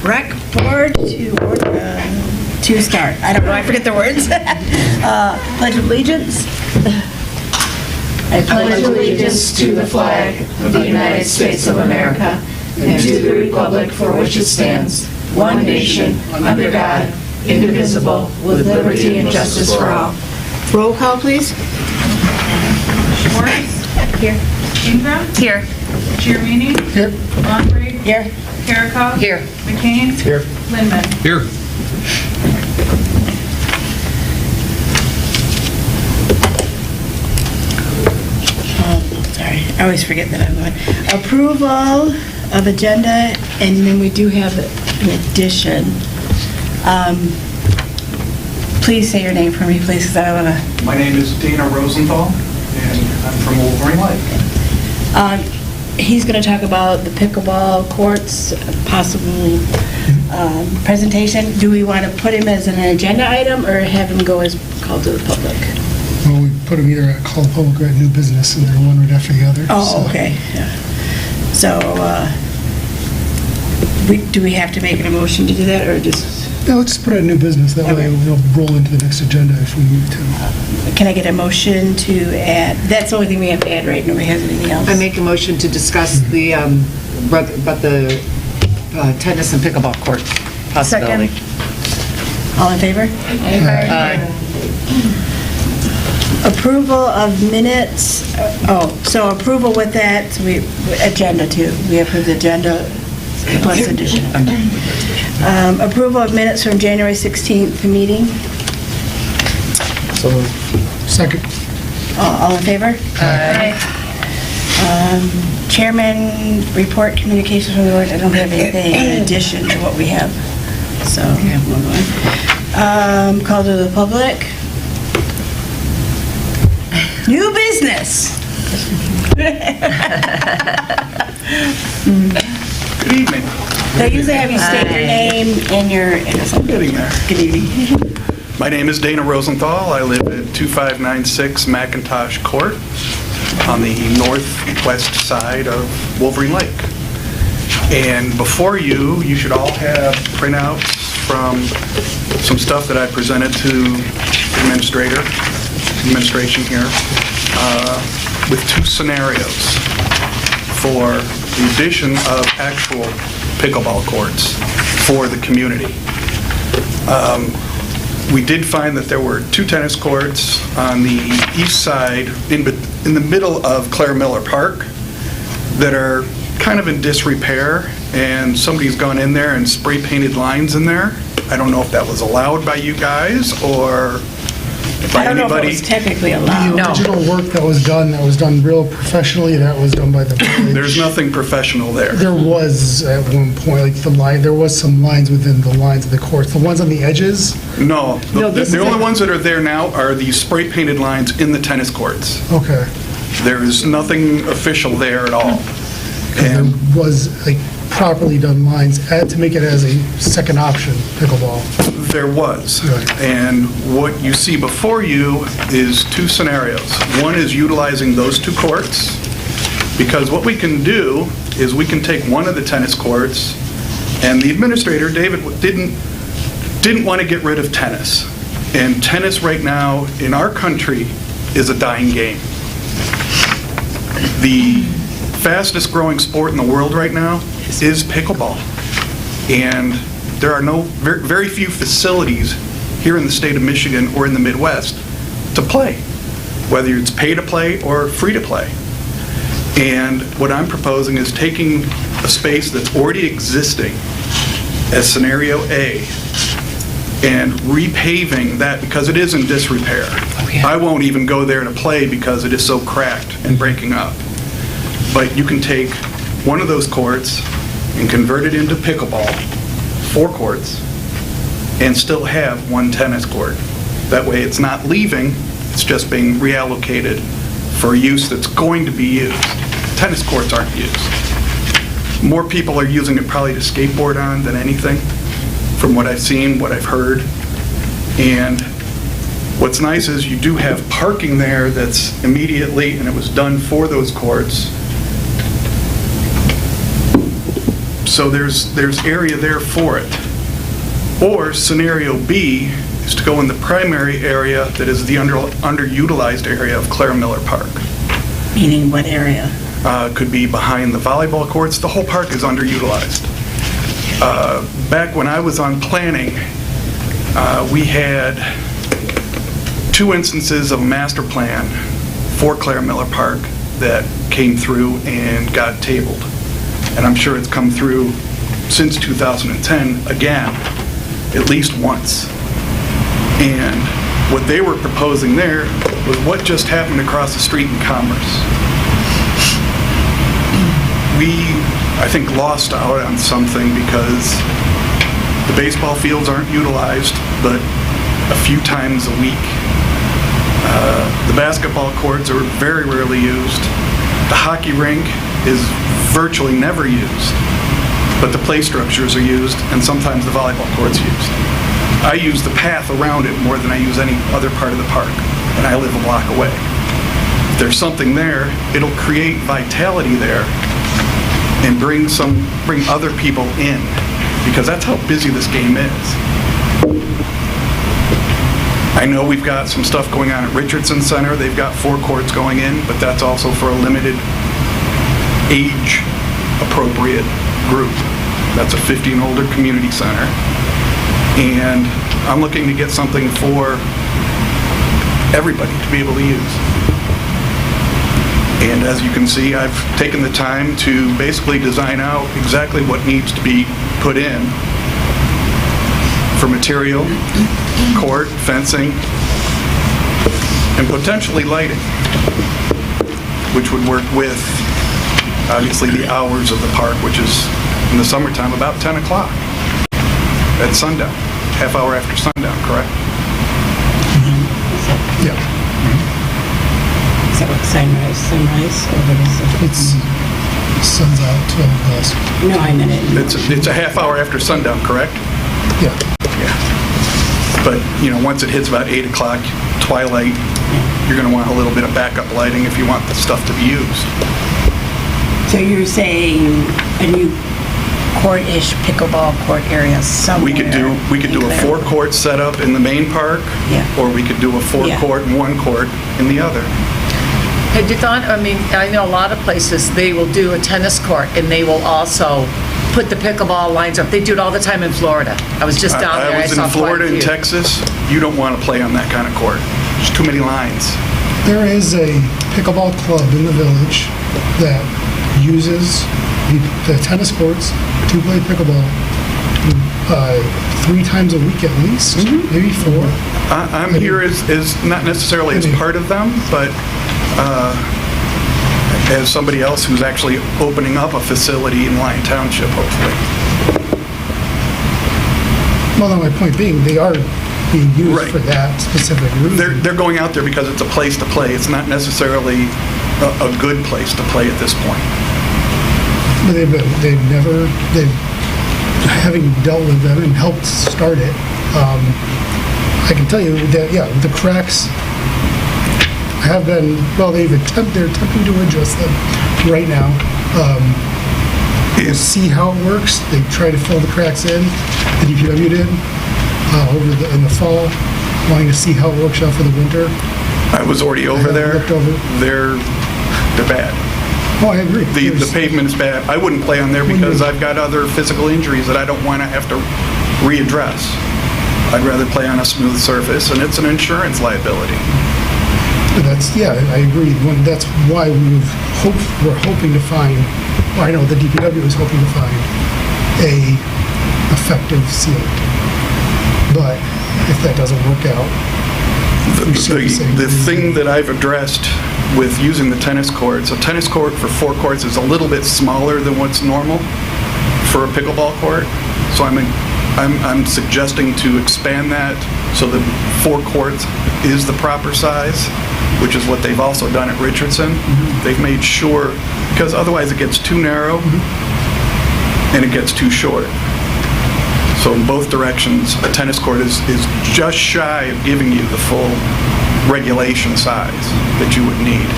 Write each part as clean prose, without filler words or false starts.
Rec Board to start. I don't know, I forget the words. Pledge of Allegiance. I pledge allegiance to the flag of the United States of America and to the republic for which it stands, one nation, under God, indivisible, with liberty and justice for all. Roll call, please. Schwartz. Here. Ingram. Here. Giannini. Here. Longbridge. Here. Karakov. Here. McCain. Here. Lindman. Here. Sorry, I always forget that I'm going. Approval of agenda, and then we do have an addition. Please say your name for me, please, because I don't want to... My name is Dana Rosenthal, and I'm from Wolverine Lake. He's going to talk about the pickleball courts, possible presentation. Do we want to put him as an agenda item or have him go as called to the public? Well, we put them either at call the public or at new business, and they're one right after the other. Oh, so. okay. Yeah. So, do we have to make an emotion to do that, or just... No, let's just put it in new business. That way we'll roll into the next agenda if we need to. Can I get a motion to add, that's the only thing we have to add, right? Nobody has anything else? I make a motion to discuss the, about the tennis and pickleball court possibility. All in favor? Approval of minutes, so approval with that, so agenda too. We approve the agenda plus addition. Approval of minutes from January 16th meeting. So second. All in favor? Aye. Chairman report communications from the board. I don't have anything in addition to what we have. So, call to the public. New business. Good evening. They usually have you state your name and your... Getting there. Good evening. My name is Dana Rosenthal. I live at 2596 McIntosh Court on the northwest side of Wolverine Lake. And before you should all have printouts from some stuff that I presented to the administration here with two scenarios for the addition of actual pickleball courts for the community. We did find that there were two tennis courts on the east side in the middle of Claire Miller Park that are kind of in disrepair, and somebody's gone in there and spray painted lines in there. I don't know if that was allowed by you guys or by I don't know if it anybody. was technically allowed. The original work that was done real professionally. That was done by the village. There's nothing professional there. There was at one point, like the line, there was some lines within the lines of the courts. The ones on the edges. No, this the is only a- ones that are there now are the spray painted lines in the tennis courts. Okay. There is nothing official there at all. There And was like properly done lines to make it as a second option pickleball. there was. Right. And what you see before you is two scenarios. One is utilizing those two courts, because what we can do is we can take one of the tennis courts, and the administrator, David, didn't want to get rid of tennis. And tennis right now in our country is a dying game. The fastest growing sport in the world right now is pickleball. And there are very few facilities here in the state of Michigan or in the Midwest to play, whether it's pay to play or free to play. And what I'm proposing is taking a space that's already existing as scenario A and repaving that because it is in disrepair. I won't even go there to play because it is so cracked and breaking up. But you can take one of those courts and convert it into pickleball, 4 courts, and still have one tennis court. That way it's not leaving, it's just being reallocated for use that's going to be used. Tennis courts aren't used. More people are using it probably to skateboard on than anything, from what I've seen, what I've heard. And what's nice is you do have parking there that's immediately, and it was done for those courts, So there's area there for it. Or scenario B is to go in the primary area that is the underutilized area of Clara Miller Park. Meaning what area? Could be behind the volleyball courts. The whole park is underutilized. Back when I was on planning, we had 2 instances of a master plan for Clara Miller Park that came through and got tabled. And I'm sure it's come through since 2010 again, at least once. And what they were proposing there was what just happened across the street in Commerce. We, I think, lost out on something because the baseball fields aren't utilized but a few times a week. The basketball courts are very rarely used. The hockey rink is virtually never used, but the play structures are used, and sometimes the volleyball court's used. I use the path around it more than I use any other part of the park, and I live a block away. If there's something there, it'll create vitality there and bring other people in, because that's how busy this game is. I know we've got some stuff going on at Richardson Center. They've got 4 courts going in, but that's also for a limited age-appropriate group. That's a 50 and older community center. And I'm looking to get something for everybody to be able to use. And as you can see, I've taken the time to basically design out exactly what needs to be put in for material, court, fencing, and potentially lighting, which would work with, obviously, the hours of the park, which is, in the summertime, about 10 o'clock at sundown, half hour after sundown, correct? Yeah. Is that what sunrise, or what is it? It's sun's out, 12 plus. No, I meant it. It's a half hour after sundown, correct? Yeah. Yeah. But, once it hits about 8 o'clock, twilight, you're going to want a little bit of backup lighting if you want the stuff to be used. So you're saying a new court-ish pickleball court area somewhere? We could do in a Clairemont. 4-court setup in the main park, Yeah. or we could do a 4-court and 1 court in the other. Had you thought, I know a lot of places, they will do a tennis court, and they will also put the pickleball lines up. They do it all the time in Florida. I was just down there, I I was saw in quite a Florida and few. Texas. You don't want to play on that kind of court. There's too many lines. There is a pickleball club in the village that uses the tennis courts to play pickleball 3 times a week at least, maybe 4. I'm here as not necessarily as part of them, but as somebody else who's actually opening up a facility in Lyon Township, hopefully. Well, no, my point being, they are being used Right. for that specific reason. They're going out there because it's a place to play. It's not necessarily a good place to play at this point. But having dealt with them and helped start it, I can tell you that, the cracks have been, they're attempting to address them right now. We'll see how it works. They try to fill the cracks in, the DPW did, in the fall, wanting to see how it works out for the winter. I was already over there. Looked over. They're bad. Oh, I agree. The pavement is bad. I wouldn't play on there because I've got other physical injuries that I don't want to have to readdress. I'd rather play on a smooth surface, and it's an insurance liability. I agree. That's why we're hoping to find, or I know the DPW is hoping to find a effective sealant. But if that doesn't work out, The thing that I've addressed with using the tennis courts, a tennis court for 4 courts is a little bit smaller than what's normal for a pickleball court. So I'm suggesting to expand that so that 4 courts is the proper size, which is what they've also done at Richardson. They've made sure, because otherwise it gets too narrow and it gets too short. So in both directions, a tennis court is just shy of giving you the full regulation size that you would need.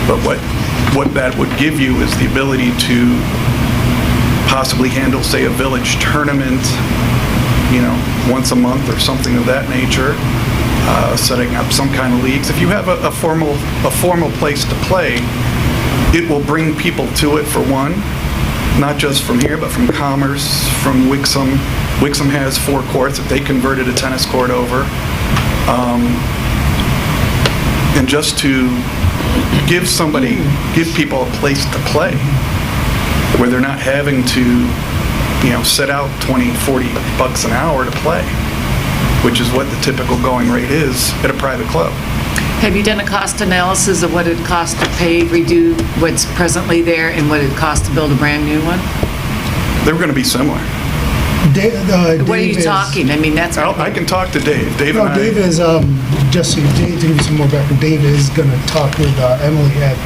But what that would give you is the ability to possibly handle, say, a village tournament, once a month or something of that nature, setting up some kind of leagues. If you have a formal place to play, it will bring people to it, for one, not just from here, but from Commerce, from Wixom. Wixom has 4 courts that they converted a tennis court over. And just to give people a place to play where they're not having to, set out $20, $40 an hour to play, which is what the typical going rate is at a private club. Have you done a cost analysis of what it costs to redo what's presently there and what it costs to build a brand-new one? They're going to be similar. What are you talking? I mean, that's... I can talk to Dave. Dave and No, I... Dave is, just so to give you some more background, Dave is going to talk with Emily at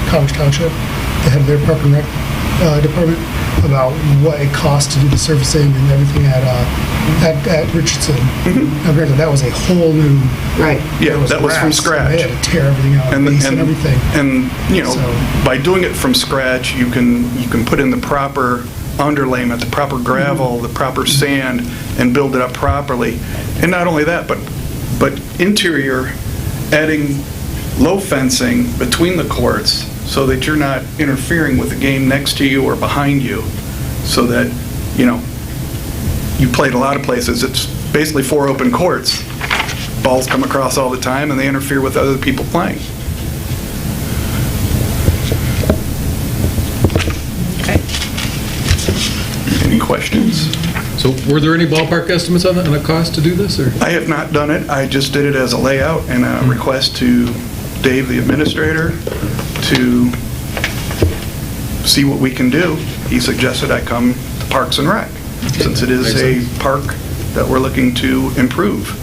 College Township, the head of their Park and Rec department, about what it costs to do the surfacing and everything at Richardson. Now, granted, that was a whole new... Right. Yeah, that was from grass, scratch. They had to tear everything out, base and everything. And, So- by doing it from scratch, you can put in the proper underlayment, the proper gravel, the proper sand, and build it up properly. And not only that, but interior, adding low fencing between the courts so that you're not interfering with the game next to you or behind you, so that, you played a lot of places. It's basically 4 open courts. Balls come across all the time, and they interfere with other people playing. Any questions? So were there any ballpark estimates on the cost to do this, or? I have not done it. I just did it as a layout and a request to Dave, the administrator, to see what we can do. He suggested I come to Parks and Rec, since it is Makes a park that we're looking to improve.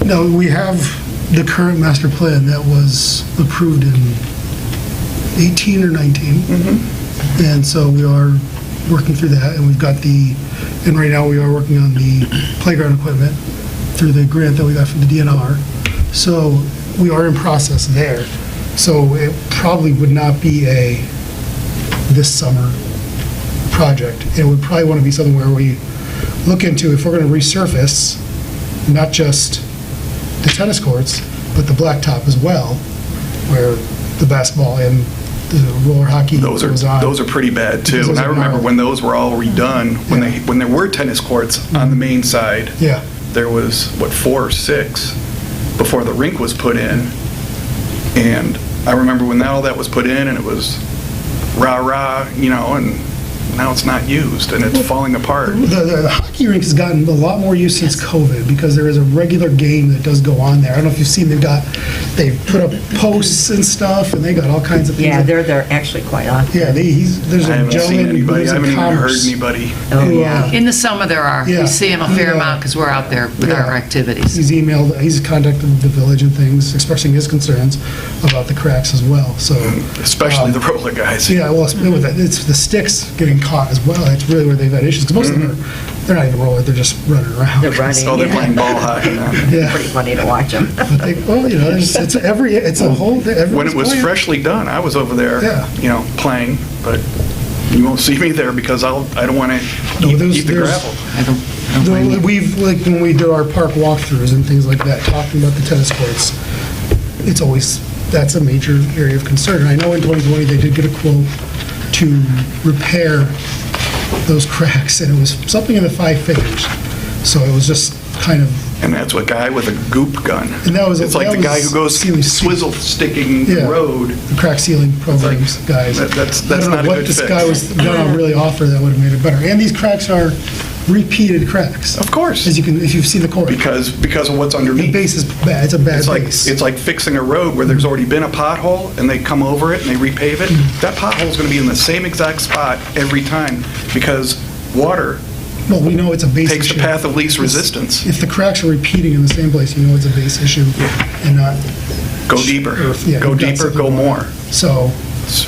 No, we have the current master plan that was approved in 18 or 19. And so we are working through that, and we've got and right now we are working on the playground equipment through the grant that we got from the DNR. So we are in process there. So it probably would not be this summer project. It would probably want to be something where we look into, if we're going to resurface, not just the tennis courts, but the blacktop as well, where the basketball and the roller hockey Those goes on. are pretty bad too. Those And I are remember gnarly. when those were all redone, when there were tennis courts on the main side. Yeah. There was, 4 or 6 before the rink was put in. And I remember when all that was put in, and it was rah-rah, and now it's not used, and it's falling apart. The hockey rink has gotten a lot more use since COVID, because there is a regular game that does go on there. I don't know if you've seen, they've put up posts and stuff, and they got all kinds of things. Yeah, they're actually quite on. Yeah, there's I a haven't seen gentleman who anybody, lives I in haven't even heard Commerce. anybody. Oh, who, yeah. In the summer, there are. Yeah. We see them a fair Yeah. amount because we're out there with our Yeah. activities. He's contacted the village and things, expressing his concerns about the cracks as well, so. Especially the roller guys. Yeah, well, it's the sticks getting caught as well. That's really where they've had issues, because most of them they're not even rolling, they're just running around. They're running. Oh, they're yeah. playing ball hockey now. Yeah, Pretty funny to watch them. but it's a whole, When everyone's it was playing. freshly done, I was over there, Yeah. playing, but you won't see me there because I don't want to No, eat there's- the there's- gravel. I don't blame you. We've, like, when we do our park walkthroughs and things like that, talking about the tennis courts, it's always, that's a major area of concern. And I know in 2020, they did get a quote to repair those cracks, and it was something in the 5 figures. So it was just kind of, And that's a guy with a goop gun. And that was- It's like that the guy was who goes sealing- swizzle sticking Yeah. the road. the crack sealing programs, guys. That's I don't know not a what good this fix. guy was gonna really offer that would have made it better. And these cracks are repeated cracks. Of course, As if you've seen the court. because of what's The underneath. base is bad, it's a bad It's base. like fixing a road where there's already been a pothole and they come over it and they repave it. That pothole's going to be in the same exact spot every time because water Well, we know it's a base issue. takes the path of least resistance. If the cracks are repeating in the same place, you know it's a base issue and not, Go deeper, yeah, go you've got deeper, something go going on. more. so,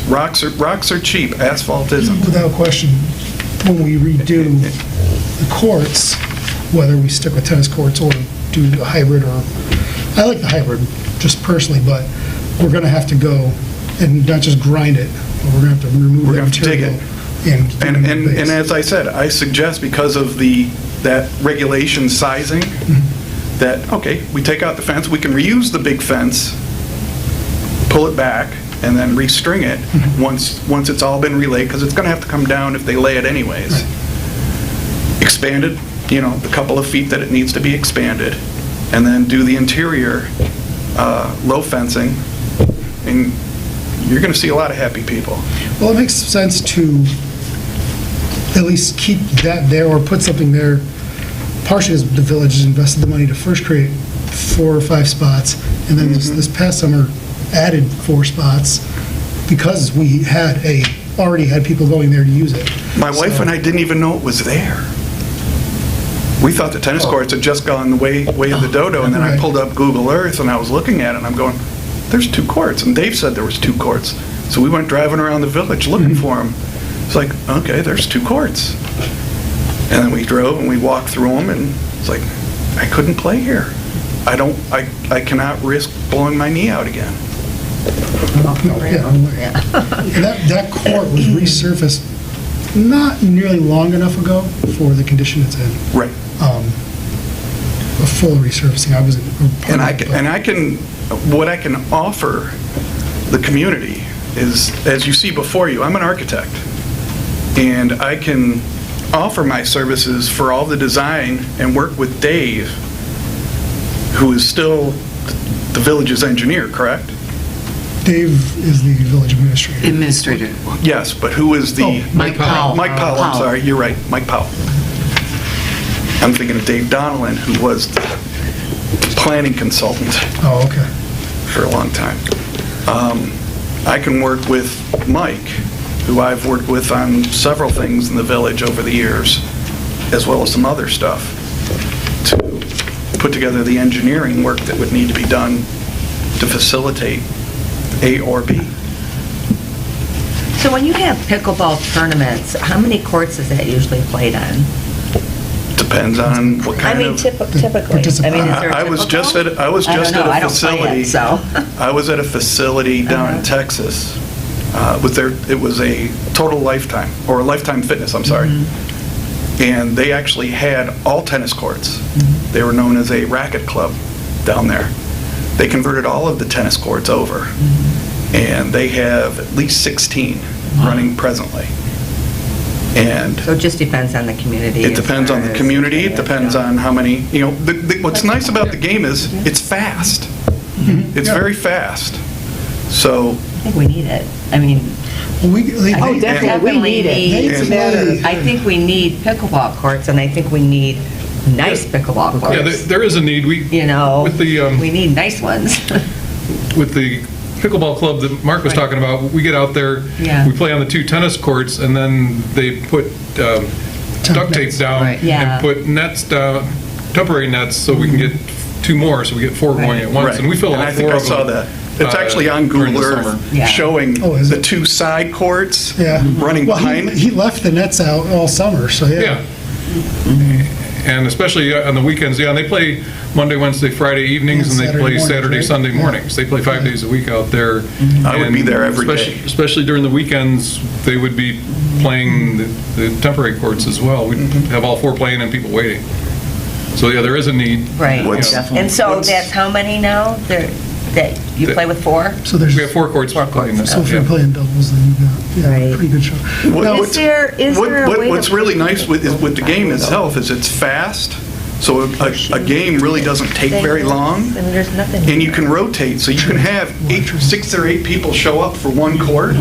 Rocks are cheap, asphalt isn't. without question, when we redo the courts, whether we stick with tennis courts or do a hybrid, or, I like the hybrid, just personally, but we're gonna have to go and not just grind it, but we're gonna have to remove We're that gonna have to dig material it. and. give it a base. And as I said, I suggest because of that regulation sizing, that, okay, we take out the fence, we can reuse the big fence, pull it back, and then restring it once it's all been relayed, because it's going to have to come down if they lay it anyways. Expand it, the couple of feet that it needs to be expanded, and then do the interior low fencing, and you're going to see a lot of happy people. Well, it makes sense to at least keep that there or put something there, partially as the village has invested the money to first create 4 or 5 spots, and then this past summer added 4 spots because we already had people going there to use it. My wife and I didn't even know it was there. We thought the tennis courts had just gone the way of the dodo, and then I Right. pulled up Google Earth and I was looking at it and I'm going, there's 2 courts, and Dave said there was 2 courts. So we went driving around the village looking for them. It's like, okay, there's 2 courts. And then we drove and we walked through them, and it's like, I couldn't play here. I cannot risk blowing my knee out again. No, yeah. And that court was resurfaced not nearly long enough ago for the condition it's in. Right. A full resurfacing, I wasn't part And of it, but- what I can offer the community is, as you see before you, I'm an architect, and I can offer my services for all the design and work with Dave, who is still the village's engineer, correct? Dave is the village administrator. Administrator. Yes, but who is the... Mike Powell. Mike Powell, I'm sorry, you're right, Mike Powell. I'm thinking of Dave Donnellan, who was the planning consultant Oh, okay. for a long time. I can work with Mike, who I've worked with on several things in the village over the years, as well as some other stuff, to put together the engineering work that would need to be done to facilitate A or B. So when you have pickleball tournaments, how many courts is that usually played on? Depends on what I kind mean, of... typically. I mean, is there I was just at I don't know, a I don't play facility. it, so. I was at a facility down in Texas. It was a Total Lifetime, or Lifetime Fitness, I'm sorry. And they actually had all tennis courts. They were known as a racket club down there. They converted all of the tennis courts over, and they have at least 16 running presently. And So it just depends on the community. it as depends on far the as- community, it depends on how many, what's nice about the game is, it's fast. It's very fast. So, I think we need it. I mean, Well, I definitely need It's a matter of- I think we need pickleball courts, and I think we need nice pickleball Yeah, courts. there is a need. We with We need nice ones. with the pickleball club that Mark was talking about, we get out there, Yeah. we play on the 2 tennis courts, and then they put duct tape down Right. Yeah. and put nets down, temporary nets, so we can get 2 more, so we get 4 going at once, right. and we fill And all I think 4 I of them. saw that. It's actually on during Google the summer. Earth, Yeah. showing Oh, is the it? 2 side courts Yeah. running Well, behind. he left the nets out all summer, so yeah. Yeah. And especially on the weekends, yeah, and they play Monday, Wednesday, Friday evenings, And and they Saturday play mornings, Saturday, right? Sunday Yeah. mornings. They play 5 days a week out there. I would be And there every especially- day. Especially during the weekends, they would be playing the temporary courts as well. We'd have all 4 playing and people waiting. So, yeah, there is a need. Right. What's- And so what's- that's how many now? That you play with 4? So there's, We have 4 courts. 4 courts, playing so if you're yeah. playing doubles, then you've got, Right. yeah, pretty good shot. Is there a way to- What's really nice with the game itself is it's fast, so a game really doesn't take very long, And there's nothing. and you can rotate, so you can have 6 or 8 people show up for one court,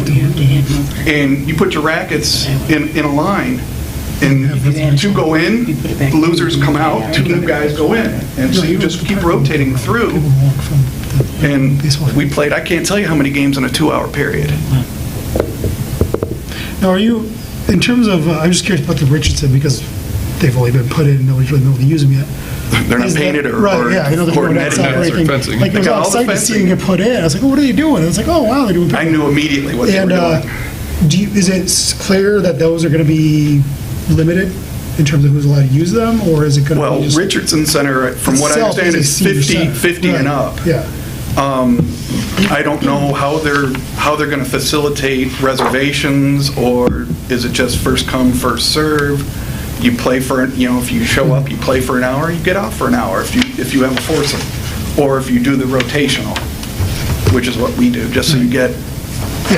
and you put your rackets in a line, and 2 go in, the losers come out, 2 new guys go in, and so you just keep rotating through. People walk from the And baseball. we played, I can't tell you how many games in a 2-hour period. Now, are you, in terms of, I'm just curious about the Richardson, because they've only been put in, nobody's really been able to use them yet. They're not Is that- painted or Right, yeah, I know they're or doing that netted. side or nets or anything. fencing. Like, it was They got all the outside to fencing. seeing it put in. I was like, oh, what are they doing? And it's like, oh, wow, they're doing. I knew immediately what they were And doing. is it clear that those are going to be limited in terms of who's allowed to use them, or is it going to Well, be just... Richardson Center, from what I itself understand, a is senior 50 center. 50 and Right, up. Yeah. I don't know how they're going to facilitate reservations, or is it just first come, first serve? You play for, if you show up, you play for an hour, you get off for an hour if you have a foursome. Or if you do the rotational, which is what we do, just so you get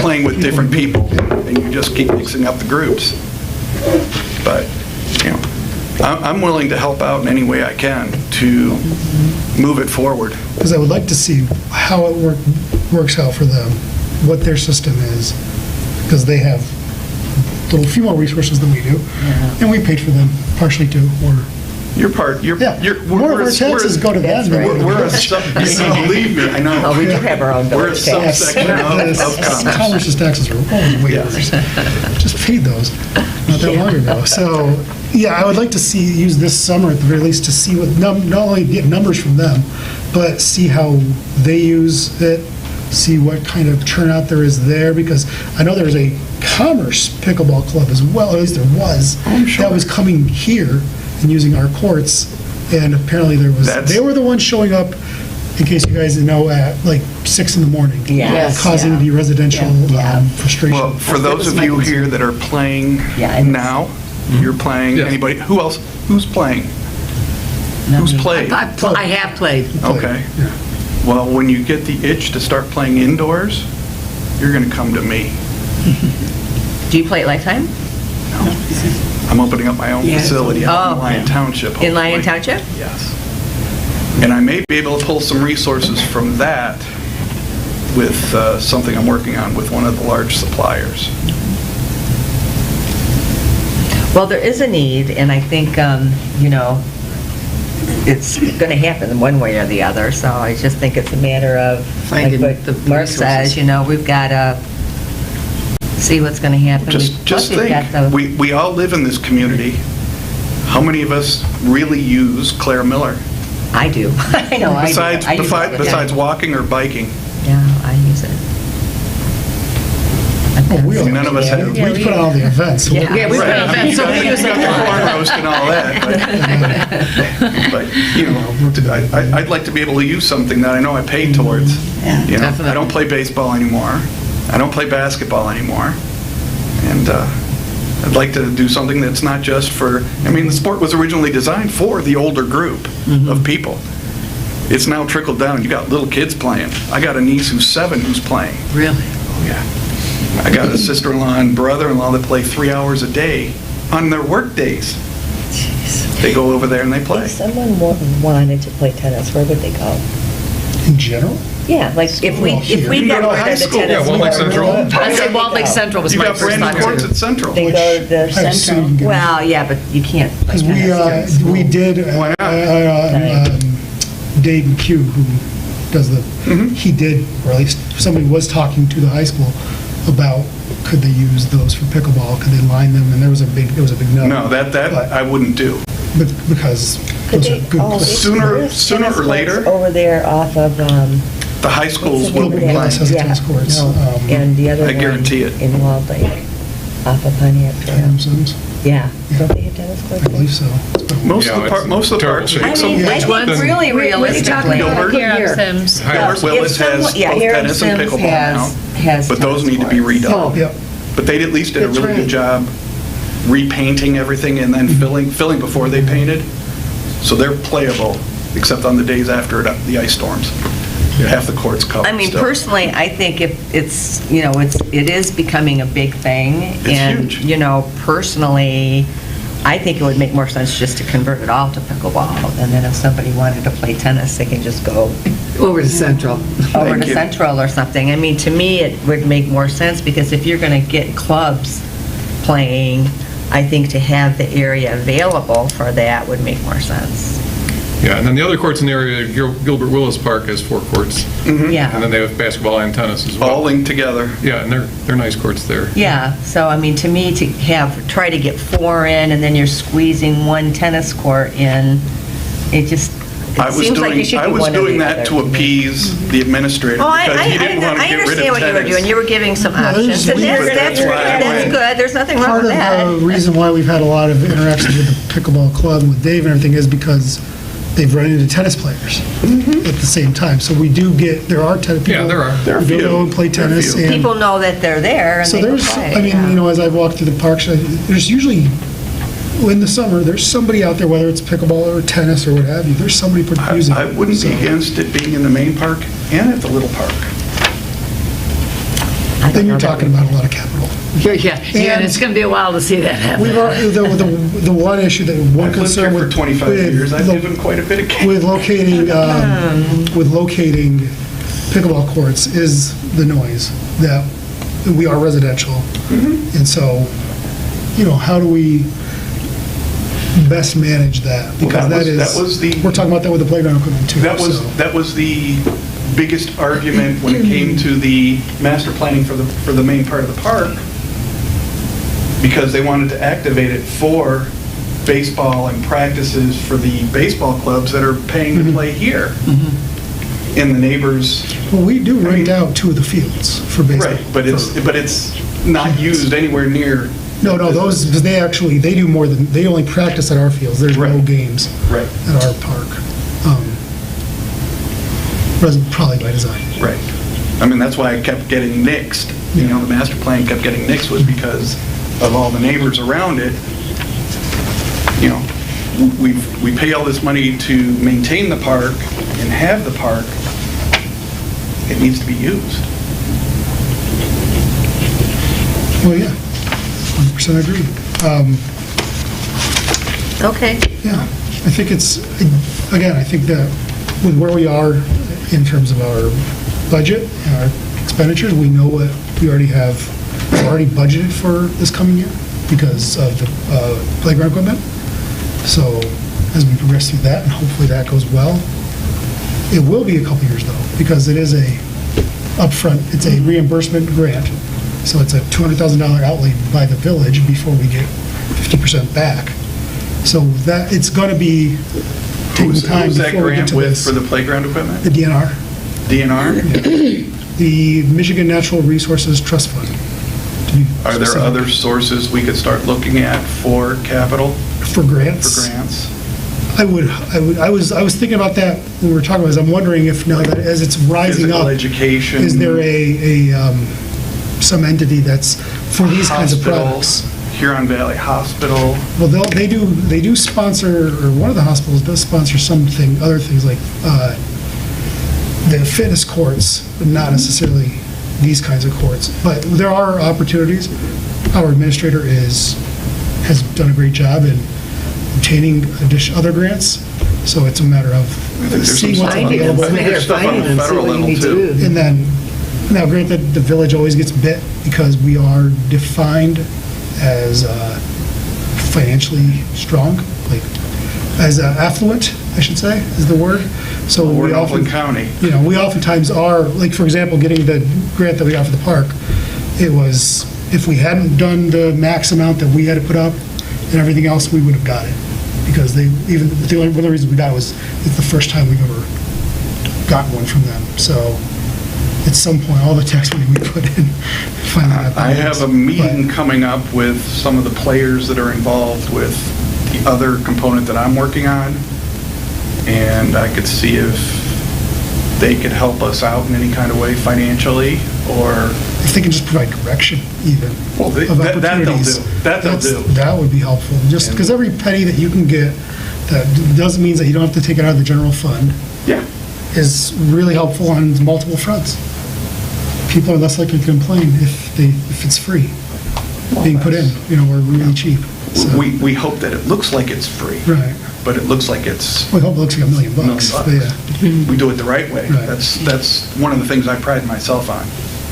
playing with different people, and you just keep mixing up the groups. But, I'm willing to help out in any way I can to move it forward. Because I would like to see how it works out for them, what their system is, because they have a few more resources than we do, and we paid for them partially too, or, more of our taxes go to them. than we do. We're a believe me, I know. Oh, we do have our own We're a village tax. subsection of Commerce. Commerce's taxes are way worse. Just paid those not that long ago. So, yeah, I would like to use this summer at the very least to see what, not only get numbers from them, but see how they use it, see what kind of turnout there is there, because I know there's a Commerce pickleball club as well, or at least there was, that was coming here and using our courts, and apparently they were the ones showing up, in case you guys didn't know, at like 6 in the morning. Yes. Causing the residential frustration. Well, for those of you here that are playing now, you're playing, Yes. anybody, who else, who's playing? Who's played? I have played. Okay. Well, when you get the itch to start playing indoors, you're going to come to me. Do you play at Lifetime? I'm opening up my own facility out in Oh. Lyon Township. In Lyon hopefully. Township? Yes. And I may be able to pull some resources from that with something I'm working on with one of the large suppliers. Well, there is a need, and I think, it's going to happen one way or the other, so I just think it's a matter of, like Finding what the Mark says, we've got to see what's going to happen. Just Plus, we've got think, the- we all live in this community. How many of us really use Claire Miller? I do. I know, I do. I use it all the time. Besides walking or biking? Yeah, I use it. Oh, we None of us have. We put on all the events. So Yeah. Yeah, we put on events, so we use You it got a the corn lot. roast and all that, but I'd like to be able to use something that I know I paid towards. Yeah. I don't play baseball anymore. I don't play basketball anymore. And I'd like to do something that's not just for, the sport was originally designed for the older group of people. It's now trickled down. You got little kids playing. I got a niece who's 7 who's playing. Really? Oh, yeah. I got a sister-in-law and brother-in-law that play 3 hours a day on their work days. They go over there and they play. If someone wanted to play tennis, where would they go? In general? Yeah, like if we You can got go to rid high of the school. tennis. Yeah, Walt Lake court, Central. I say Walt Lake Central was You my got first brand new thought courts too. at Central. They go to the I assume central. you can- Well, yeah, but you can't play Because tennis. we did, Why not? Dave McHugh, who does he did, or at least somebody was talking to the high school about could they use those for pickleball, could they line them, and it was a big no. No, that I wouldn't do. Because Could those are they- good oh, places. Sooner there's or tennis courts later. Over there off of, The high schools what's the will name be of that? Wallace playing. has tennis courts, No, and the other I one guarantee it. in Walled Lake, off of Pontiac Trail. Thompson's, Yeah, don't they have tennis courts? I believe so. Most Yeah, of the it's most of the terrible parks. shape. I some- mean, I Which think ones? really realistically. Gilbert? Hiram Sims. Howard Willis has Yeah, both Hiram tennis and Sims pickleball now, has but those tennis need to be courts. redone. Yep. But they at least did a That's really right. good job repainting everything and then filling before they painted. So they're playable, except on the days after the ice storms. Half the court's covered I mean, still. personally, I think if it's, it is becoming a big thing. It's And, huge. personally, I think it would make more sense just to convert it all to pickleball. And then if somebody wanted to play tennis, they can just go Over to Central. over Thank to you. Central or something. I mean, to me, it would make more sense, because if you're going to get clubs playing, I think to have the area available for that would make more sense. Yeah, and then the other courts in the area, Gilbert Willis Park has 4 courts. Mm-hmm. Yeah. And then they have basketball and tennis as All well. linked together. Yeah, and they're nice courts there. Yeah, so I mean, to me, to try to get 4 in, and then you're squeezing 1 tennis court in, it seems like you should I do was one or doing the that other to me. appease the administrator Oh, because he didn't want to I get rid understand of what you were doing. tennis. You were giving some No, options, there's- and But that's why I that's went. good. There's nothing wrong Part with of that. the reason why we've had a lot of interactions with the pickleball club and with Dave and everything is because they've run into tennis players at the same time. So we do get, there are tennis people. Yeah, there are. There are a who few. go and play There are a tennis. few. and- People know that they're there and So they go there's, play. I mean, yeah. you know, as I've walked through the parks, there's usually, in the summer, there's somebody out there, whether it's pickleball or tennis or what have you, there's somebody using it. I wouldn't be So- against it being in the main park and at the little park. Then you're talking about a lot of capital. Yeah, and it's going to be a while to see that happen. We've already, the one issue, that one I've lived here concern for with. 25 with years. I've the- given quite a bit of game. With locating pickleball courts is the noise, that we are residential. Mm-hmm. And so, you know, how do we best manage that? Well, Because that was the- we're talking about that with the playground equipment too. That was, so. that was the biggest argument when it came to the master planning for the main part of the park, because they wanted to activate it for baseball and practices for the baseball clubs that are paying to play here. In the neighbors, Well, we do rent mean- out 2 of the fields for baseball. right, but it's not used anywhere near. No, those, because they do more than, they only practice at our fields. There's no Right. games Right, at our park. Probably by design. right. I mean, that's why I kept getting nixed. You know, the master plan kept getting nixed was because of all the neighbors around it. You know, we pay all this money to maintain the park and have the park. It needs to be used. Well, yeah, 100% agree. Okay. Yeah, I think it's, again, I think that with where we are in terms of our budget and our expenditures, we know what we already have, we've already budgeted for this coming year because of the playground equipment. So as we progress through that, and hopefully that goes well, it will be a couple years though, because it is a upfront, it's a reimbursement grant. So it's a $200,000 outlay by the village before we get 50% back. So that, it's going to be taking time Who's that before we get grant to with this. for the playground equipment? The DNR, DNR? the Michigan Natural Resources Trust Fund. to be Are there specific. other sources we could start looking at for capital, For grants? for grants? I was thinking about that when we were talking about this. I'm wondering if now that as it's rising Physical up, education? is there some entity that's for these kinds of Hospital, products? Huron Valley Hospital. Well, they do sponsor, or one of the hospitals does sponsor something, other things like the fitness courts, but not necessarily these kinds of courts. But there are opportunities. Our administrator has done a great job in obtaining other grants, so it's a matter of there's seeing some what's stuff on- available. I think there's stuff on the federal level too. And then, now granted, the village always gets bit because we are defined as financially strong, like, as affluent, I should say, is the word. So We're we in often, Oakland County. you know, we oftentimes are, like, for example, getting the grant that we got for the park, it was, if we hadn't done the max amount that we had to put up and everything else, we would have got it. Because one of the reasons we got it was, it's the first time we've ever gotten one from them. So at some point, all the tax money we put in finally got I that. have a meeting coming up with some of the players that are involved with the other component that I'm working on, and I could see if they could help us out in any kind of way financially, or, If they can just provide direction even well, of that they'll opportunities. do. That they'll do. That would be helpful, just because every penny that you can get, that doesn't mean that you don't have to take it out of the general fund, Yeah. is really helpful on multiple fronts. People are less likely to complain if it's free, being put in, you know, or really cheap. So, We hope that it looks like it's free, right. but it looks like it's We hope it looks like $1 million $1 bucks. million. But yeah. we do it the right way. Right. That's one of the things I pride myself on,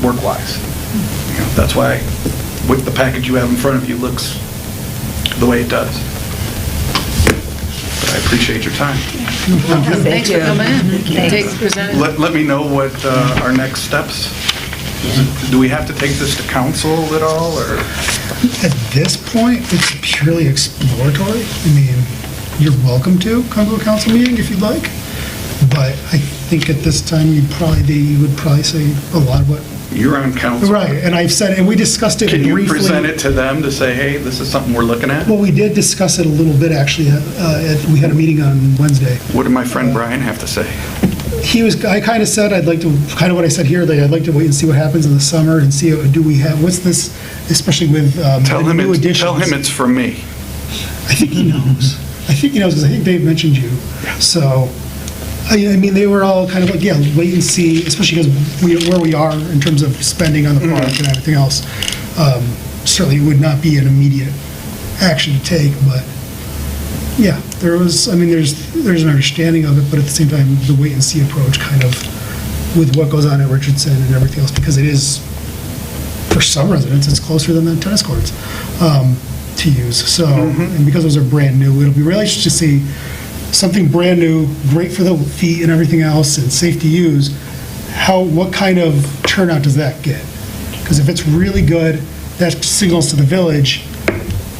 work-wise. You know, that's why with the package you have in front of you looks the way it does. But I appreciate your time. Thanks for coming in. Thanks. Presenting. Let me know what our next steps. Do we have to take this to council at all, or? At this point, it's purely exploratory. I mean, you're welcome to come to a council meeting if you'd like, but I think at this time, you would probably say a lot of what You're on council. Right, and I've said, and we discussed it Can you briefly. present it to them to say, hey, this is something we're looking at? Well, we did discuss it a little bit, actually. We had a meeting on Wednesday. What did my friend Brian have to say? I kind of said, I'd like to, kind of what I said here, that I'd like to wait and see what happens in the summer and see, what's this, especially with Tell him new additions. it's from me. I think he knows. I think he knows, because I think Dave mentioned you. So, I mean, they were all kind of like, yeah, wait and see, especially because where we are in terms of spending on the park and everything else. Certainly would not be an immediate action to take, but, yeah, there's an understanding of it, but at the same time, the wait and see approach kind of with what goes on at Richardson and everything else, because it is, for some residents, it's closer than the tennis courts to use. So, and because those are brand new, it'll be really interesting to see something brand new, great for the feet and everything else, and safe to use. What kind of turnout does that get? Because if it's really good, that signals to the village,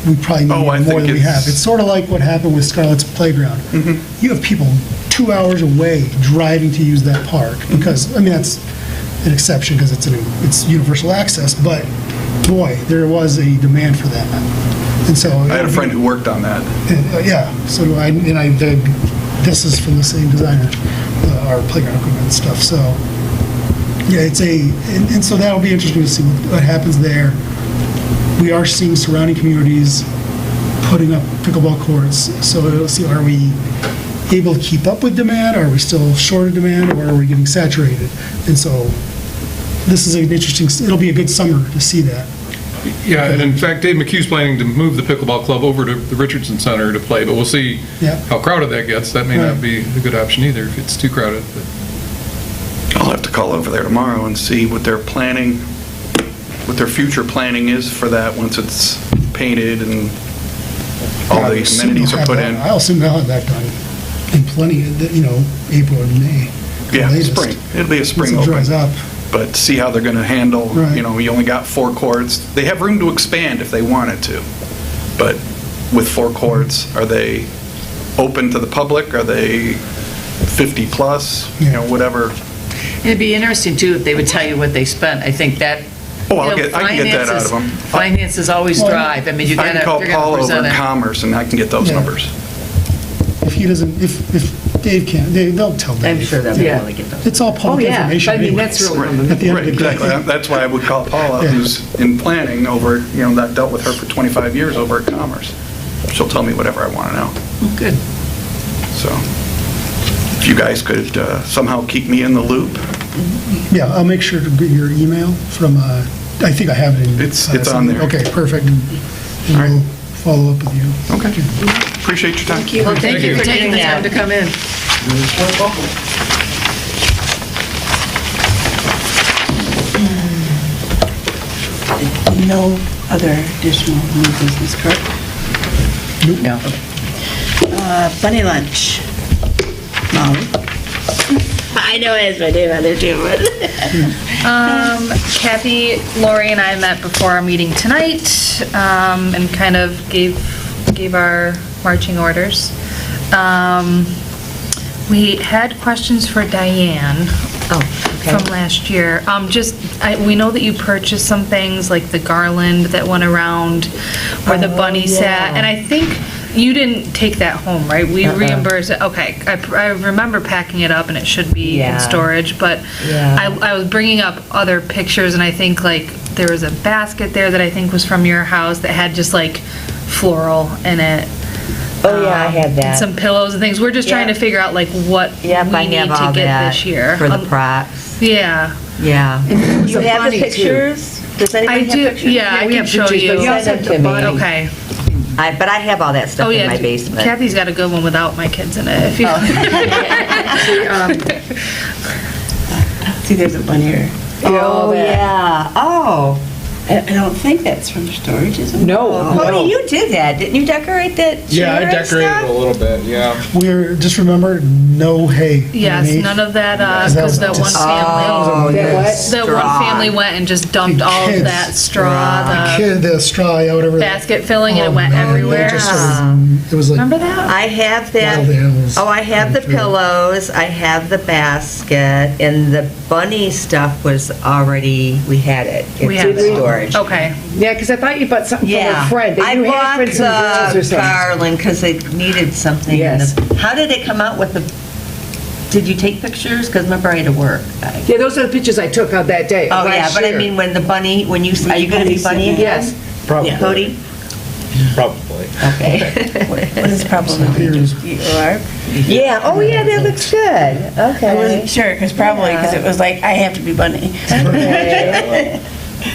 we probably need I more think than we have. It's sort of like what happened with Scarlett's Playground. You have people 2 hours away driving to use that park, because, I mean, that's an exception because it's universal access, but boy, there was a demand for that. And so. I had a friend who worked on that. Yeah, so do I, and this is from the same designer, our playground equipment and stuff, so, yeah, and so that'll be interesting to see what happens there. We are seeing surrounding communities putting up pickleball courts, so we'll see, are we able to keep up with demand, are we still short of demand, or are we getting saturated? And so, this is an interesting, it'll be a good summer to see that. Yeah, and in fact, Dave McHugh's planning to move the pickleball club over to the Richardson Center to play, but we'll see Yeah. how crowded that gets. That may Right. not be a good option either if it's too crowded. But I'll have to call over there tomorrow and see what their future planning is for that once it's painted and all I the assume amenities they'll are have put that- in. I assume they'll have that done in plenty, April or May. Yeah, latest. spring. It'll be a spring Once it dries open. up. But see how they're going to handle, Right. you only got 4 courts. They have room to expand if they wanted to. But with 4 courts, are they open to the public? Are they 50 plus? Yeah. Whatever. It'd be interesting, too, if they would tell you what they spent. I think that, Oh, I you know, can get that out of them. Finances always Well, drive. I mean, you I gotta, can call you're Paul gonna over present in it. Commerce and I can get those Yeah. numbers. If he doesn't, if Dave can't, they'll tell Dave. I'm sure they'll be able to get those. It's all public information. I mean, that's anyways. really one of the At the end of Right, the day. exactly. That's why I would call Paula, Yeah. who's in planning over, that dealt with her for 25 years over at Commerce. She'll tell me whatever I want to know. Good. So if you guys could somehow keep me in the loop. Yeah, I'll make sure to get your email from, I think I have it in. It's on there. Okay, perfect. And we'll follow up with you. Okay. Appreciate your time. Well, thank you for taking the time to come in. No other additional new business, correct? No. Bunny lunch. Molly? I know it's my name on there too, but. Kathy, Lori, and I met before our meeting tonight and kind of gave our marching orders. We had questions for Diane from last year. We know that you purchased some things like the garland that went around where the bunny sat, and I think you didn't take that home, right? We reimbursed it. Okay, I remember packing it up and it should be in storage, but I was bringing up other pictures and I think like there was a basket there that I think was from your house that had just like floral in it. Oh, yeah, I had And that. some pillows and things. We're just trying to figure out like what we Yep, I need have to all get that this year. for the props. Yeah. Yeah. You have the pictures? Does I anybody have do, pictures? yeah, I can show pictures, you. but you sent them to me. Okay. But I have all that stuff Oh, in yeah. my basement. Kathy's got a good one without my kids in it. If you- See, there's a bunny here. Oh, yeah. Oh. I don't think that's from storage, is it? No. Cody, you did that. Didn't you decorate that chair Yeah, I and decorated stuff? a little bit, yeah. We're, just remember, no hay. Yes, underneath. none of that, Because that because was that one just- family, yes. that one family went and just dumped all of Kids. that straw, the Kid, the straw out everywhere. basket filling, and Oh, it went man, everywhere. It just it was like Remember that? I have that. wild animals. Oh, I have the running through. pillows, I have the basket, and the bunny stuff was already, we had it. We It's had in it. storage. Okay. Yeah, because I thought you bought something from Yeah. a friend. that I you had bought for some girls or the something. garland because they needed something. in Yes. the- How did it come out with the, did you take pictures? Because remember I had to work. Yeah, those are the pictures I took of that day. Oh, yeah, last but I year. mean, when the bunny, when you, are you going to be bunny again? Yes. Probably. Cody? Probably. Okay. What is probably, you are? Yeah, oh, yeah, that looks good. I Okay. wasn't sure, because probably, because it was like, I have to be bunny.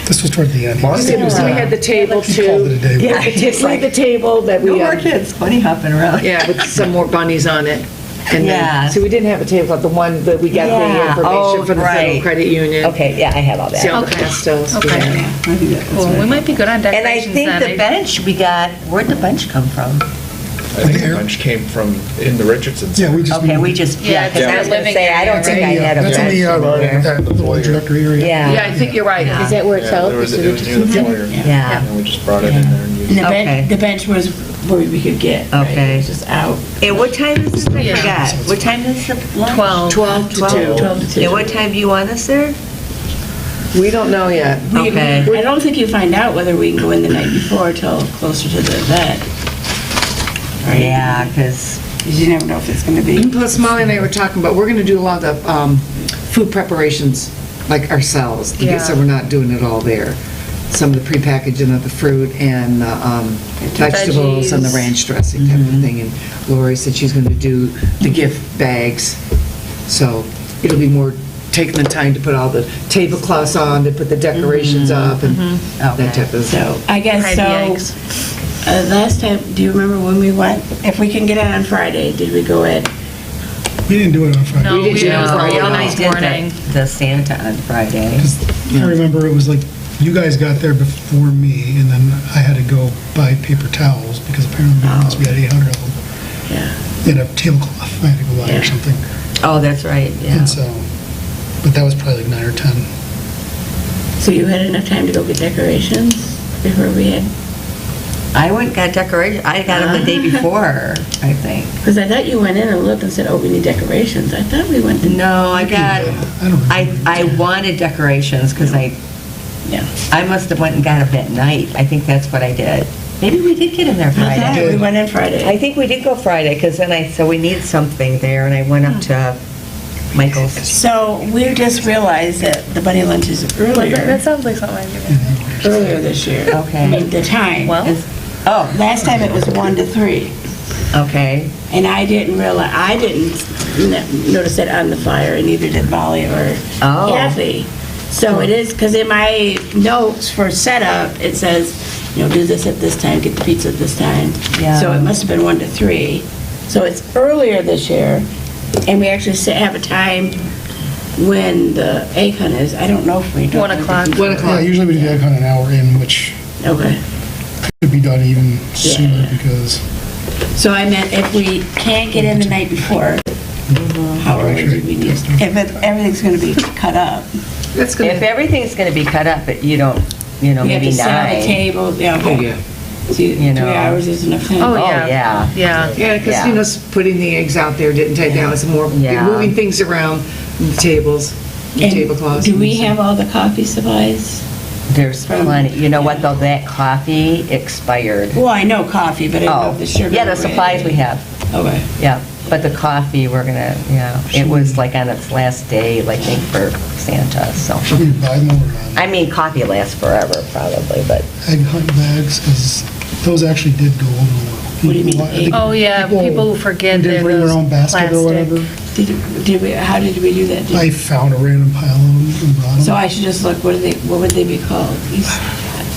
This was toward the end. So we had the table He called it a too. day. Yeah. We had the table that No we, more kids bunny hopping around. yeah, with some more bunnies on it. And Yeah. then, so we didn't have a tablecloth, the one that we got the Yeah. information Oh, from the Federal right. Credit Union. Okay, yeah, I have all See that. all the Okay. pastels. we Okay. had. Cool, we might be good on And I decorations think then. the bench we got, where'd the bench come from? I think the bunch came from in the Richardsons. Yeah, we just. Okay, we just, Yeah, yeah, because I was they're going to say, I don't think I had a That's in bench the, over there. that little introductory area. Yeah, Yeah, I think you're right. Yeah. Is that where it's Yeah, held? it was near the foyer. yeah. And we just brought it in there and And used the it. Okay. bench, the bench was where we could get, right? Okay. It was just out. And what time is this? I Yeah. forgot. What time is the lunch? 12. 12 to 2. 12 to 2. And what time do you want us there? We don't know yet. Okay. I don't think you find out whether we can go in the night before till closer to the event. Right? Yeah, because, Because you never know if it's going to be. Plus, Molly and I were talking about, we're going to do a lot of food preparations, like ourselves, to get- so Yeah. we're not doing it all there. Some of the prepackaging of the fruit and vegetables and the Veggies. ranch dressing type of thing. And Lori said she's going to do the gift bags. So it'll be more taking the time to put all the tablecloths on, to put the decorations up and that type of thing. So, I guess Hide the eggs. last time, do you remember when we went? If we can get it on Friday, did we go at? We didn't do it on Friday. No, We didn't we do it did on it Friday. the we next did morning. the Santa on Friday. I remember it was like, you guys got there before me, and then I had to go buy paper towels, because apparently we had 800 of them. Yeah. And a tablecloth I had to go buy Yeah. or something. Oh, that's right, yeah. And so, but that was probably like 9 or 10. So you had enough time to go get decorations before we had? I went and got decorations, I got them the day before, I think. Because I thought you went in and looked and said, oh, we need decorations. I thought we went to. No, I got, I don't I remember. wanted decorations, because Yeah. I must have went and got them at night. I think that's what I did. Maybe we did get in there I thought Friday. we went in Friday. I think we did go Friday, because then I said we need something there, and I went up to Michael's. So we just realized that the bunny lunch is earlier, That sounds like something I do. earlier this year. Okay. I mean, the time. Well, Oh, Last time it was 1 to 3. okay. And I didn't realize, I didn't notice it on the flyer, and neither did Molly or Oh. Kathy. So it is, because in my notes for setup, it says, do this at this time, get the pizza at this time. Yeah. So it must have been 1 to 3. So it's earlier this year, and we actually have a time when the egg hunt is. I don't know if we do. 1 o'clock. 1 Yeah, o'clock. usually we do that kind of an hour in, which Okay. could be done even sooner, Yeah. because So I meant if we can't get in the night before, how early do we need? If everything's going to be cut up. That's If good. everything's going to be cut up, you don't, We have maybe to set up a 9. table, yeah, Oh, okay. yeah. See, You know. 3 hours is enough time. Oh, Oh, yeah. yeah. Yeah. Yeah, because, Yeah. putting the eggs out there didn't take that was more, Yeah. moving things around, the tables, the And tablecloths. do we have all the coffee supplies? There's plenty. You know what, though? That coffee expired. Well, I know coffee, but I don't know Oh, if the sugar. yeah, the bread- supplies we have. Okay. Yeah, but the coffee, we're gonna, it was like on its last day, like, I think, for Santa, so. we buy more I mean, coffee lasts forever, probably, but, egg hunt bags, because those actually did go over well. What do you mean, I think Oh, yeah, people forget who didn't that bring their those own basket or whatever. plastic. How did we do that? I found a random pile of them and brought them. So I should just look, what would they be called?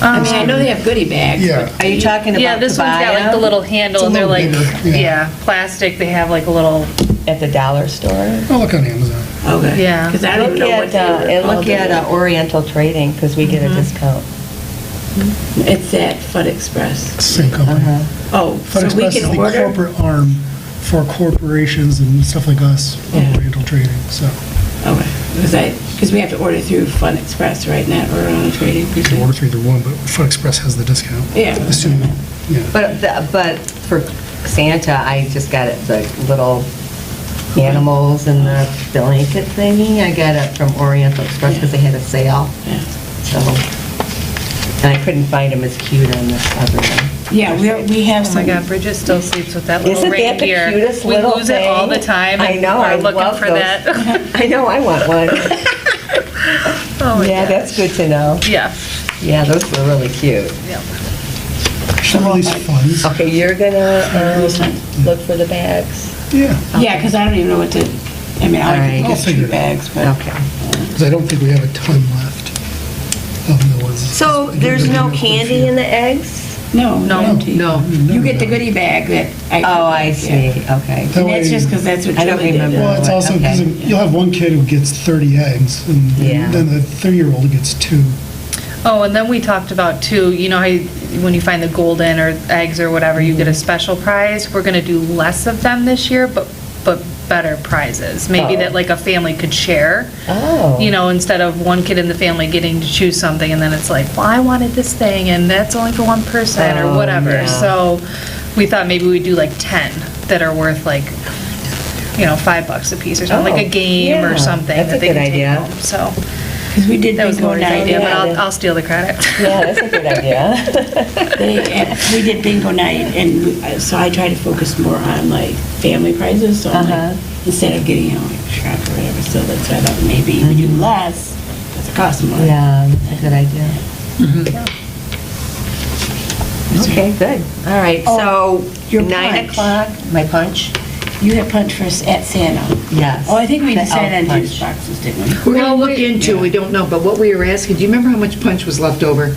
I mean, I know they have goodie bags. Yeah. are you talking about Yeah, this one's got like the little handle, It's a and they're like, little bigger, yeah. yeah, plastic, they have like a little, at the dollar store? I'll look on Amazon. Okay. Yeah. Because I don't even Look know what at, they were and look called. at Oriental Trading, because we get a discount. It's at Fun Express. Same company. Oh, Fun so we Express is can the order? corporate arm for corporations and stuff like us, Yeah. Oriental Trading, so. Okay, because we have to order through Fun Express, right, not Oriental Trading, per You se? can order through either one, but Fun Express has the discount. Yeah. Assuming, yeah. But for Santa, I just got it, the little animals and the blanket thingy. I got it from Oriental Express because they had a sale. Yeah. So, and I couldn't find them as cute on this other one. Yeah, we have Oh some. my God, Bridget still sleeps with that little Isn't that the reindeer. cutest little We lose it all the thing? time I and know, I are looking love for those. that. I know, I want one. Oh my Yeah, gosh. that's good to know. Yeah. Yeah, those were really cute. Should release funds. Okay, you're gonna look for the bags? Yeah, Yeah, because I don't even know what to, I mean, All right. I I'll get figure 2 it out. bags, but. Okay. because I don't think we have a ton left of the ones. So there's no candy in the eggs? No, No. empty. No. You get the goodie bag that I. Oh, I yeah. see, okay. That And that's way- just because that's what I don't Julie did. remember. Well, it's also because Okay. you'll have one kid who gets 30 eggs, and Yeah. then the 3-year-old gets 2. Oh, and then we talked about too, you know how when you find the golden or eggs or whatever, you get a special prize. We're gonna do less of them this year, but better prizes. Maybe Oh. that like a family could share. Oh. You know, instead of one kid in the family getting to choose something and then it's like, well, I wanted this thing and that's only for one person or Oh, whatever. yeah. So we thought maybe we'd do like 10 that are worth like, you know, $5 a piece or something, like Oh, a game yeah, or something that's a that they good can take idea. home. So Because we did that was bingo Lori's night. idea, but Yeah. I'll steal the credit. Yeah, that's a good idea. We did bingo night, and so I try to focus more on like family prizes, so I'm Uh-huh. like, instead of getting, you know, like shrimp or whatever, so that's why I thought maybe we do less, because it costs more. Yeah, that's a good idea. Okay, good. All right, Oh, so your 9 punch. o'clock, my punch? You had punch for us at Santa. Yes. Oh, I think we The decided elf on punch. juice boxes, didn't we? We're going to look into, we don't know, but what we were asking, do you remember how much punch was left over?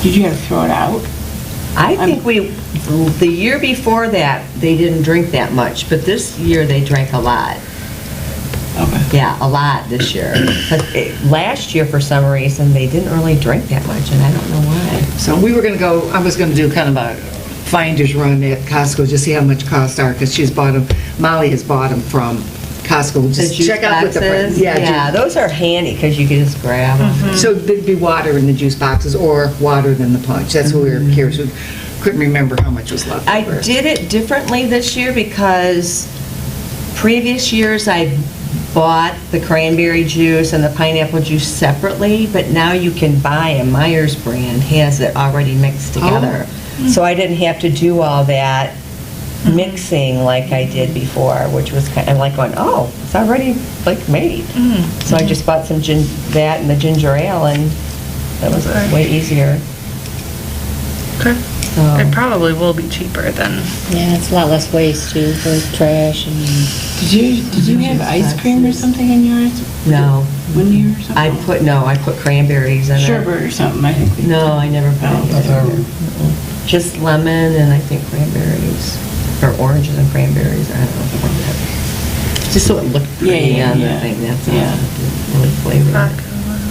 Did you have to throw it out? I think the year before that, they didn't drink that much, but this year they drank a lot. Okay. Yeah, a lot this year. 'Cause last year, for some reason, they didn't really drink that much, and I don't know why. So we were going to go, I was going to do kind of a finder's run at Costco, just see how much costs are, because she's bought them, Molly has bought them from Costco. The Just juice check out what the price. boxes? Yeah, those are handy, because you can just grab them. So there'd be water in the juice boxes or water in the punch. That's what we were curious. We couldn't remember how much was left I over. did it differently this year because previous years I bought the cranberry juice and the pineapple juice separately, but now you can buy a Myers brand has it already mixed together. So I didn't have to do all that mixing like I did before, which was kind of like going, oh, it's already like made. So I just bought some that and the ginger ale, and that was Okay. way easier. Okay. So, It probably will be cheaper than, Yeah, it's a lot less waste too for trash and. Did you have ice cream or something in yours no, one year or something? I put cranberries in it. Sherbet or something, I think. we did. No, I never put Oh. it in. Just lemon and I think cranberries, or oranges and cranberries, I don't know. Just so it looked pretty Yeah, on the yeah. thing, that's all. Yeah. Really flavor.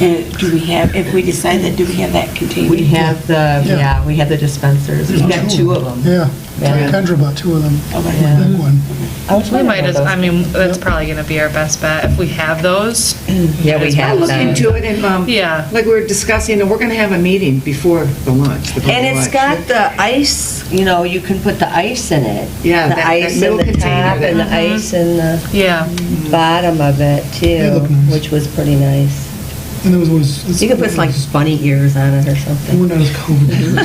And do we have, if we decide that, do we have that container? We have the, Yeah. yeah, we have the dispensers. We've got 2 of them. Yeah, Yeah. Kendra bought 2 of them. Okay. Yeah. Big one. I was we wondering might about as, those. I mean, that's probably gonna be our best bet if we have those. Yeah, we I'll have I'll look them. into it, and, Yeah. like we were discussing, and we're going to have a meeting before the lunch. the public And it's lunch. got the ice, you know, you can put the ice in it. Yeah, The that ice middle in the container top that- and the ice in the Yeah. bottom of it They too, look nice. which was pretty nice. And there was. You could put like bunny ears on it or They something. weren't as COVID.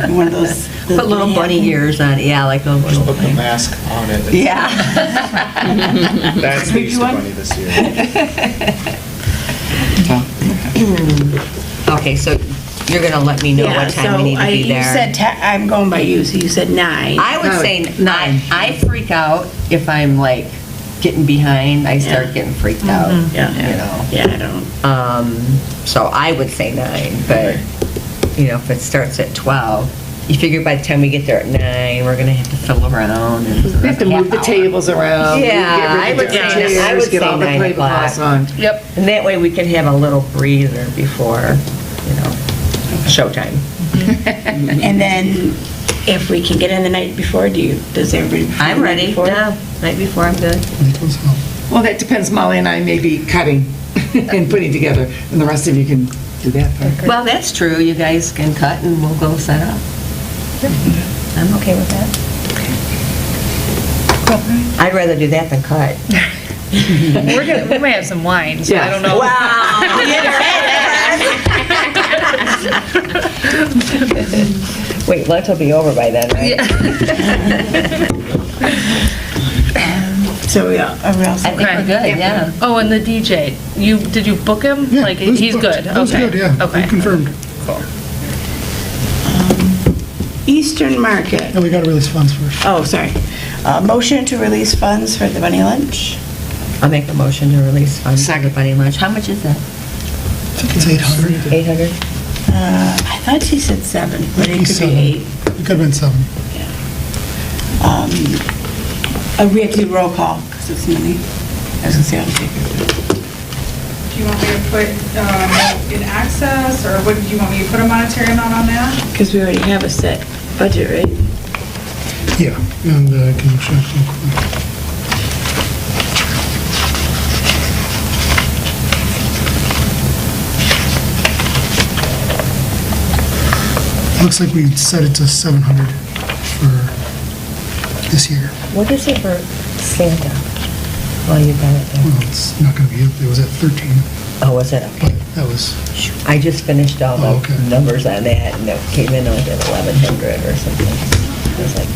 so. One of those. Put little bunny ears on it, yeah, like a Just little put the thing. mask on it. Yeah. That's the Easter one? bunny this year. Okay, so you're gonna let me know Yeah, what time we need to so be you there. said, I'm going by you, so you said 9. I would say 9. I freak out if I'm like getting behind, I start Yeah. getting freaked out, you Yeah. know. Yeah, I don't. So I would say 9, but, you know, if it starts at 12, you figure by the time we get there at 9, we're gonna have to fill around and. We have to move the half hour. tables around. Yeah, get rid of I would different say- I chairs, would get say all the 9 tablecloths o'clock. on. Yep. And that way we can have a little breather before, showtime. And then if we can get in the night before, does everybody? prefer I'm the night ready. before? Yeah, night before, I'm good. Nichols, no. Well, that depends, Molly and I may be cutting and putting together, and the rest of you can do that part. Well, that's true. You guys can cut and we'll go set up. I'm okay with that. I'd rather do that than cut. We may have some wine, so I don't know. Wait, lunch will be over by then, right? So are we all I think set? we're good, yeah. Oh, and the DJ, did you book him? Yeah, Like, it was he's booked. good? It was Okay. good, yeah. Okay. Confirmed. Eastern Market. And we got to release funds first. Oh, sorry. Motion to release funds for the bunny lunch. I'll make a motion to release funds for the bunny lunch. How much is that? I think it's 800. 800? I thought she said 7, but it could be 8. It could have been 7. We have to do roll call because it's money. I was going to say, I'll take it. Do you want me to put in access, or what, do you want me to put a monetary amount on that? Because we already have a set budget, right? Yeah, and I can check real quick. Looks like we set it to 700 for this year. What is it for Santa? Well, you got it there. Well, it's not going to be, it was at 13, Oh, was it? but that was, I just finished all Oh, okay. the numbers on that, and it came in like at 1,100 or something. I was like,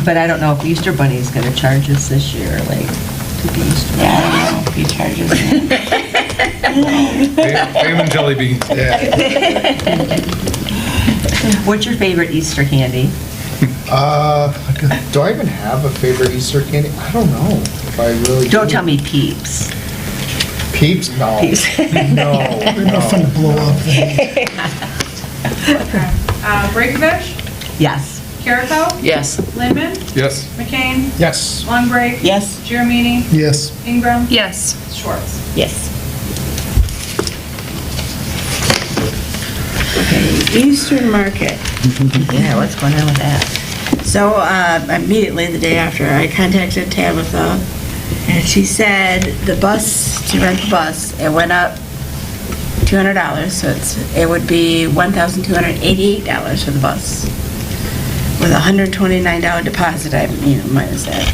but I don't know if Easter Bunny's gonna charge us this year, like, to be Easter. Yeah, I don't know if he charges me. Ham and jelly beans. What's your favorite Easter candy? Do I even have a favorite Easter candy? I don't know if I really Don't do. tell me Peeps. Peeps? No. Peeps. No. they're not fun to blow up. Okay. Breakovich, Yes. Carico, Yes. Lindman, Yes. McCain, Yes. Longbreak, Yes. Giromini, Yes. Ingram, Yes. Schwartz. Yes. Eastern Market. Yeah, what's going on with that? So immediately the day after, I contacted Tabitha, and she said to rent the bus, it went up $200, so it would be $1,288 for the bus, with a $129 deposit, minus that.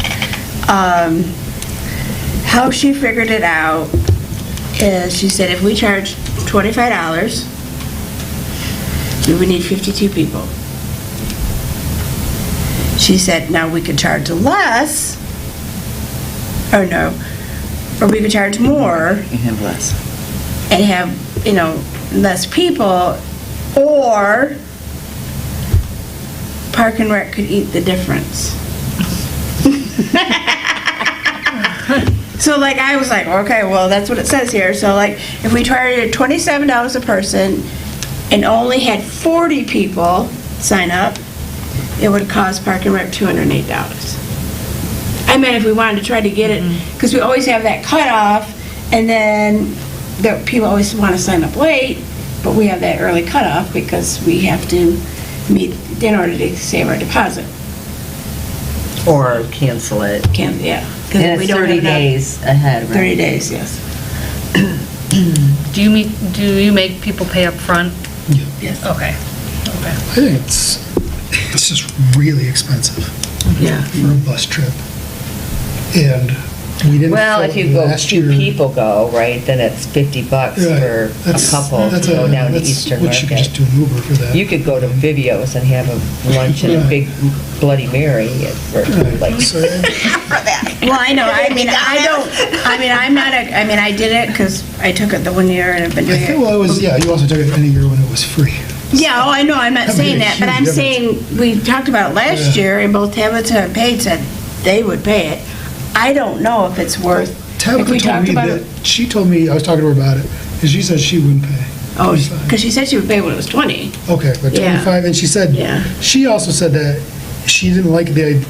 How she figured it out is, she said if we charge $25, we would need 52 people. She said, now we could charge less, or we could charge more You have less. and have, less people, or Park and Rec could eat the difference. So like, I was like, okay, well, that's what it says here. So like, if we charged $27 a person and only had 40 people sign up, it would cost Park and Rec $208. I mean, if we wanted to try to get it, because we always have that cutoff, and then the people always want to sign up late, but we have that early cutoff because we have to meet in order to save our deposit. Or cancel it. Yeah. 'cause And we it's don't have 30 enough- days ahead, right? 30 days, yes. Do you make people pay up front? Yes. Okay. I think it's just really expensive Yeah. for a bus trip. And we didn't Well, fill if it you go, last two year. people go, right, then it's $50 Right. for a That's- couple to that's go down to that's Eastern what you could Market. just do an Uber for that. You could go to Vivio's and have a lunch and a Right. big Bloody Mary for like, So, Well, I know, I did it because I took it the one year and I've been I doing think, it. well, it was, yeah, you also took it any year when it was free. Yeah, oh, I know, I'm not That saying made a that, but huge I'm difference. saying, we talked about it last Yeah. year, and both Tabitha and Paige said they would pay it. I don't know if it's worth, if Tabitha we told talked me about that, it. she told me, I was talking to her about it, and she said she wouldn't pay. Oh, 25. because she said she would pay when it was 20. Okay, but Yeah. 25, and she said, Yeah. she also said that she didn't like in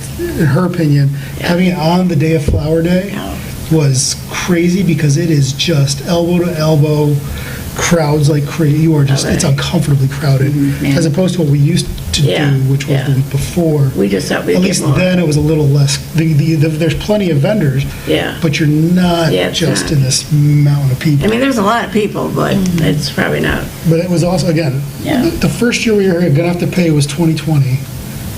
her opinion, having it on the day of Flower Day Yeah. was crazy because it is just elbow to elbow, crowds like crazy. You are just, it's uncomfortably crowded, as opposed to what we used to Yeah, do, which was yeah. the week before. We just thought we'd At get least more. then it was a little less, there's plenty of vendors, Yeah. but you're not Yeah, it's just not. in this mountain of people. I mean, there's a lot of people, but it's probably not. But it was also, again, Yeah. the first year we were gonna have to pay was 2020,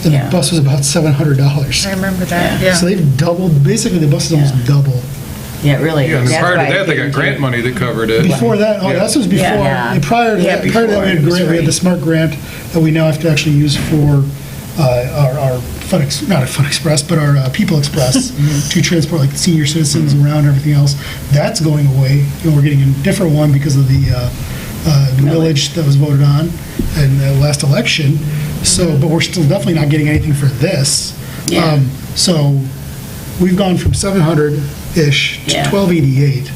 and Yeah. the bus was about $700. I remember that, yeah. So they've doubled, basically the bus is almost double. Yeah, really. Yeah, and That's prior to why I that, they got didn't grant do- money that covered it. Before that, oh, Yeah. this was before, Yeah. and prior to Yeah, that, we had before, grant, we had right. the SMART grant that we now have to actually use for our Fun, not a Fun Express, but our People Express to transport like senior citizens around and everything else. That's going away. You know, we're getting a different one because of the millage that was voted on in the last election. So, but we're still definitely not getting anything for this. Yeah. So we've gone from 700-ish to Yeah. 1288.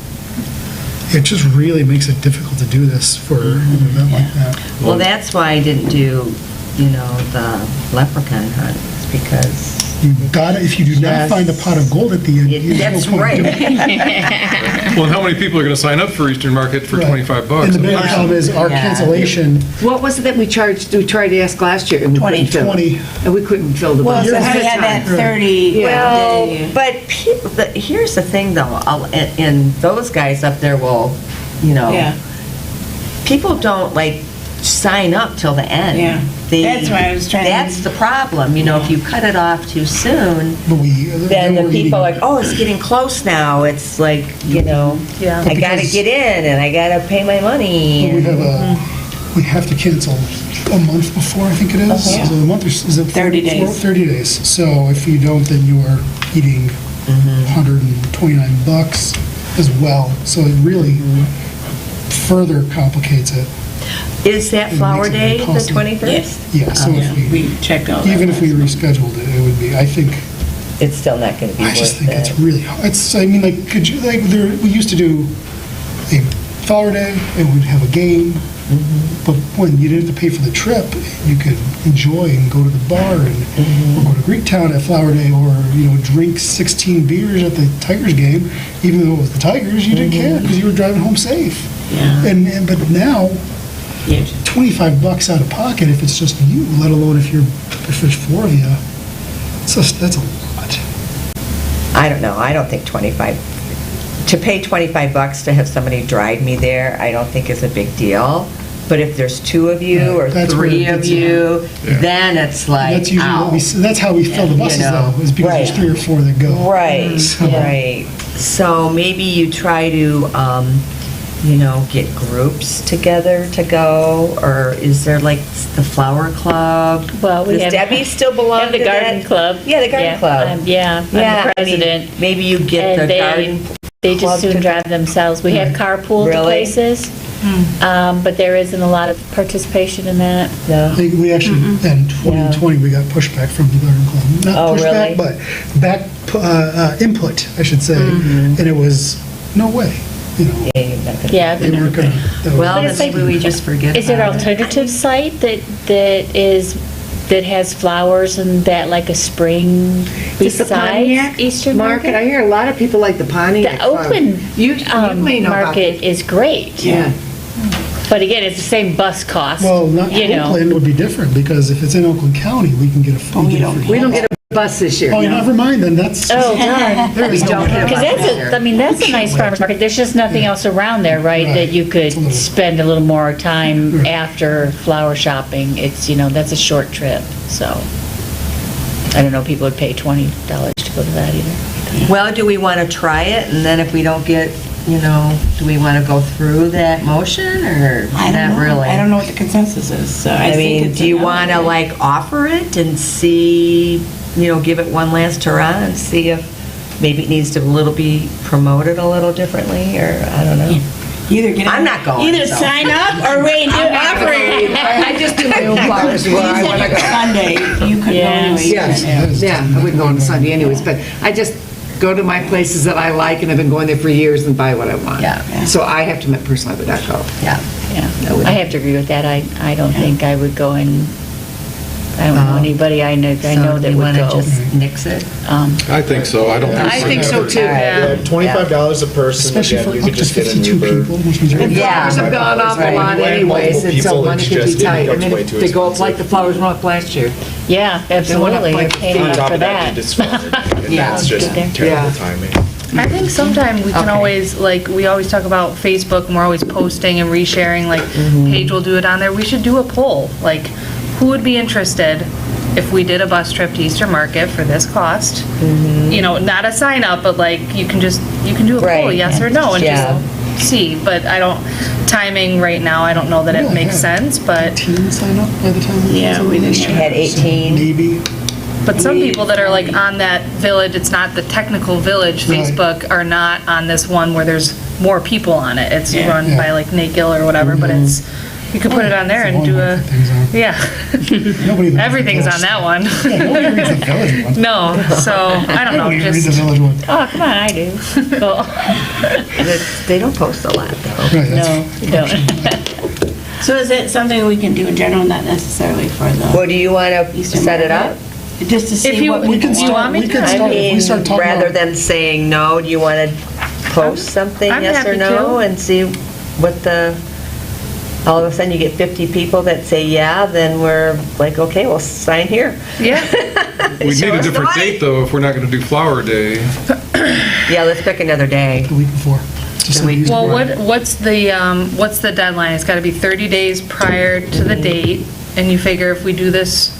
It just really makes it difficult to do this for an event like that. Well, that's why I didn't do, the leprechaun hunt, it's because, You gotta, if you do not find the pot of gold at the end, you that's no point right. doing it. Well, and how many people are going to sign up for Eastern Market for Right. 25 bucks? And the big problem is our Yeah. cancellation, What was it that we charged, we tried to ask last year and we couldn't fill? 20. And we couldn't fill the Well, bus. so This we had that time. 30 Well, day. but people, here's the thing though, and those guys up there will, Yeah. people don't like sign up till the end. Yeah. That's why I was trying to- That's the problem, if you cut it off too soon, but then the we're people are eating- like, oh, it's getting close now, it's like, Yeah. I gotta because- get in and I gotta pay my money. We we have to cancel a month before, I think it is. Uh-huh. So a month is it 30 days. 30 days. So if you don't, then you are eating $129 as well. So it really further complicates it. Is that It Flower makes it Day very the costly. 21st? Yeah, so if we, We checked all that. even if we rescheduled it, it would be, I think, It's still not gonna be I just worth think it's it. really hard. It's, I mean, like, could you, like, we used to do a Flower Day, and we'd have a game, but when you didn't have to pay for the trip, you could enjoy and go to the bar and, or go to Greektown at Flower Day, or, drink 16 beers at the Tigers game, even though it was the Tigers, you didn't care, because you were driving home safe. Yeah. But now, Yeah. $25 out of pocket if it's just you, let alone if there's four of you, that's a lot. I don't know, I don't think to pay $25 to have somebody drive me there, I don't think is a big deal. But if there's two of you or Right, that's where three it of gets you, then it's like, That's usually what ow. that's how we fill the buses though, is because there's Right. 3 or 4 that go. Right, So- right. So maybe you try to, get groups together to go, or is there like the flower club? Well, we Does have. Debbie still belong have the to garden that? club. Yeah, the garden club. Yeah, I'm Yeah, the I mean, president. maybe you get the And garden. They just club soon to- drive themselves. We have carpool to Really? places, but there isn't a lot of participation in that. No. We actually, in 2020, we got pushback from the garden club. Oh, Not really? pushback, but back, input, I should say. Mm-hmm. And it was, no way, Yeah, you're not gonna- Yeah. they weren't gonna. that was- Well, But then it's like- maybe we just forget Is there about it. alternative site that has flowers and that like a spring Is the besides Pontiac Eastern Market? I hear a lot of people like the Pontiac. The Oakland You may know about market is great. Yeah. But again, it's the same bus cost. Well, not you know. Oakland would be different, because if it's in Oakland County, we can get a free. We don't get a bus this year. Oh, never mind, then that's. Oh, darn. There is no. Because that's a nice farmer's market. There's just nothing else around there, right, Right. that you could It's a little- spend a little more time Right. after flower shopping. It's, that's a short trip, so. I don't know, people would pay $20 to go to that either. Well, do we want to try it, and then if we don't get, do we want to go through that motion, or I don't not know. really? I don't know what the consensus is, so I I think mean, it's do you a no. want to like offer it and see, give it one last hurrah and see if maybe it needs to be promoted a little differently, or I don't know. Either get. I'm not going, Either so. sign up or wait and do offer it. I just do my own flowers where I want to go. Sunday, you could go Yeah. anyway. Yes, yeah, I wouldn't go on a Sunday anyways, but I just go to my places that I like, and I've been going there for years and buy what I want. Yeah. So I have to admit personally, I would not go. Yeah. Yeah, I have to agree with that. I don't think I would go and I don't know anybody I know that would go. just nix it? I think so. I don't think. I think so too. Yeah, $25 a person, Especially again, for you up could to just get an 52 Uber. people, which means you're... Yeah. Flowers have gone up a Right. lot When you add anyways, multiple and so people, money it could be just tight. I becomes mean, way if too they go up like the expensive. flowers went up last year. Yeah, absolutely. You're paying On up top for of that, you that. discard, and Yeah. that's just Yeah. terrible timing. I think sometime we can Okay. always, like, we always talk about Facebook, and we're always posting and resharing, like, Paige will do it on there. We should do a poll, like, who would be interested if we did a bus trip to Eastern Market for this cost? You know, not a sign up, but like, you can do a poll, Right. yes or no, and Yeah. just see. But timing right now, I don't know that it makes sense, but 18 sign up by the time? Yeah, we didn't We had 18. Maybe. some people that are like on that village, it's not the technical village Right. Facebook, are not on this one where there's more people on it. It's Yeah. run by like Nate Gill or whatever, but you could put it on there and do a, yeah. Nobody even- Everything's on that one. Yeah, nobody reads the village one. No, so, I don't know, Nobody reads the just, village one. Oh, come on, I do. Cool. They don't post a lot, though. Right, that's- No, you don't. So is it something we can do in general, not necessarily for Well, the do you want to Eastern set it Market? up? Just to If see you- what we people can want? want me We to? can I start, if we start talking Rather about... than saying no, do you want to post something, I'm yes or happy no, to. and see what all of a sudden you get 50 people that say yeah, then we're like, okay, we'll sign here. yeah. We Show need a us the different money. date, though, if we're not going to do Flower Day. Yeah, let's pick another day. The week before. Just so we use Well, the- what's the deadline? It's gotta be 30 days prior to the date, and you figure if we do this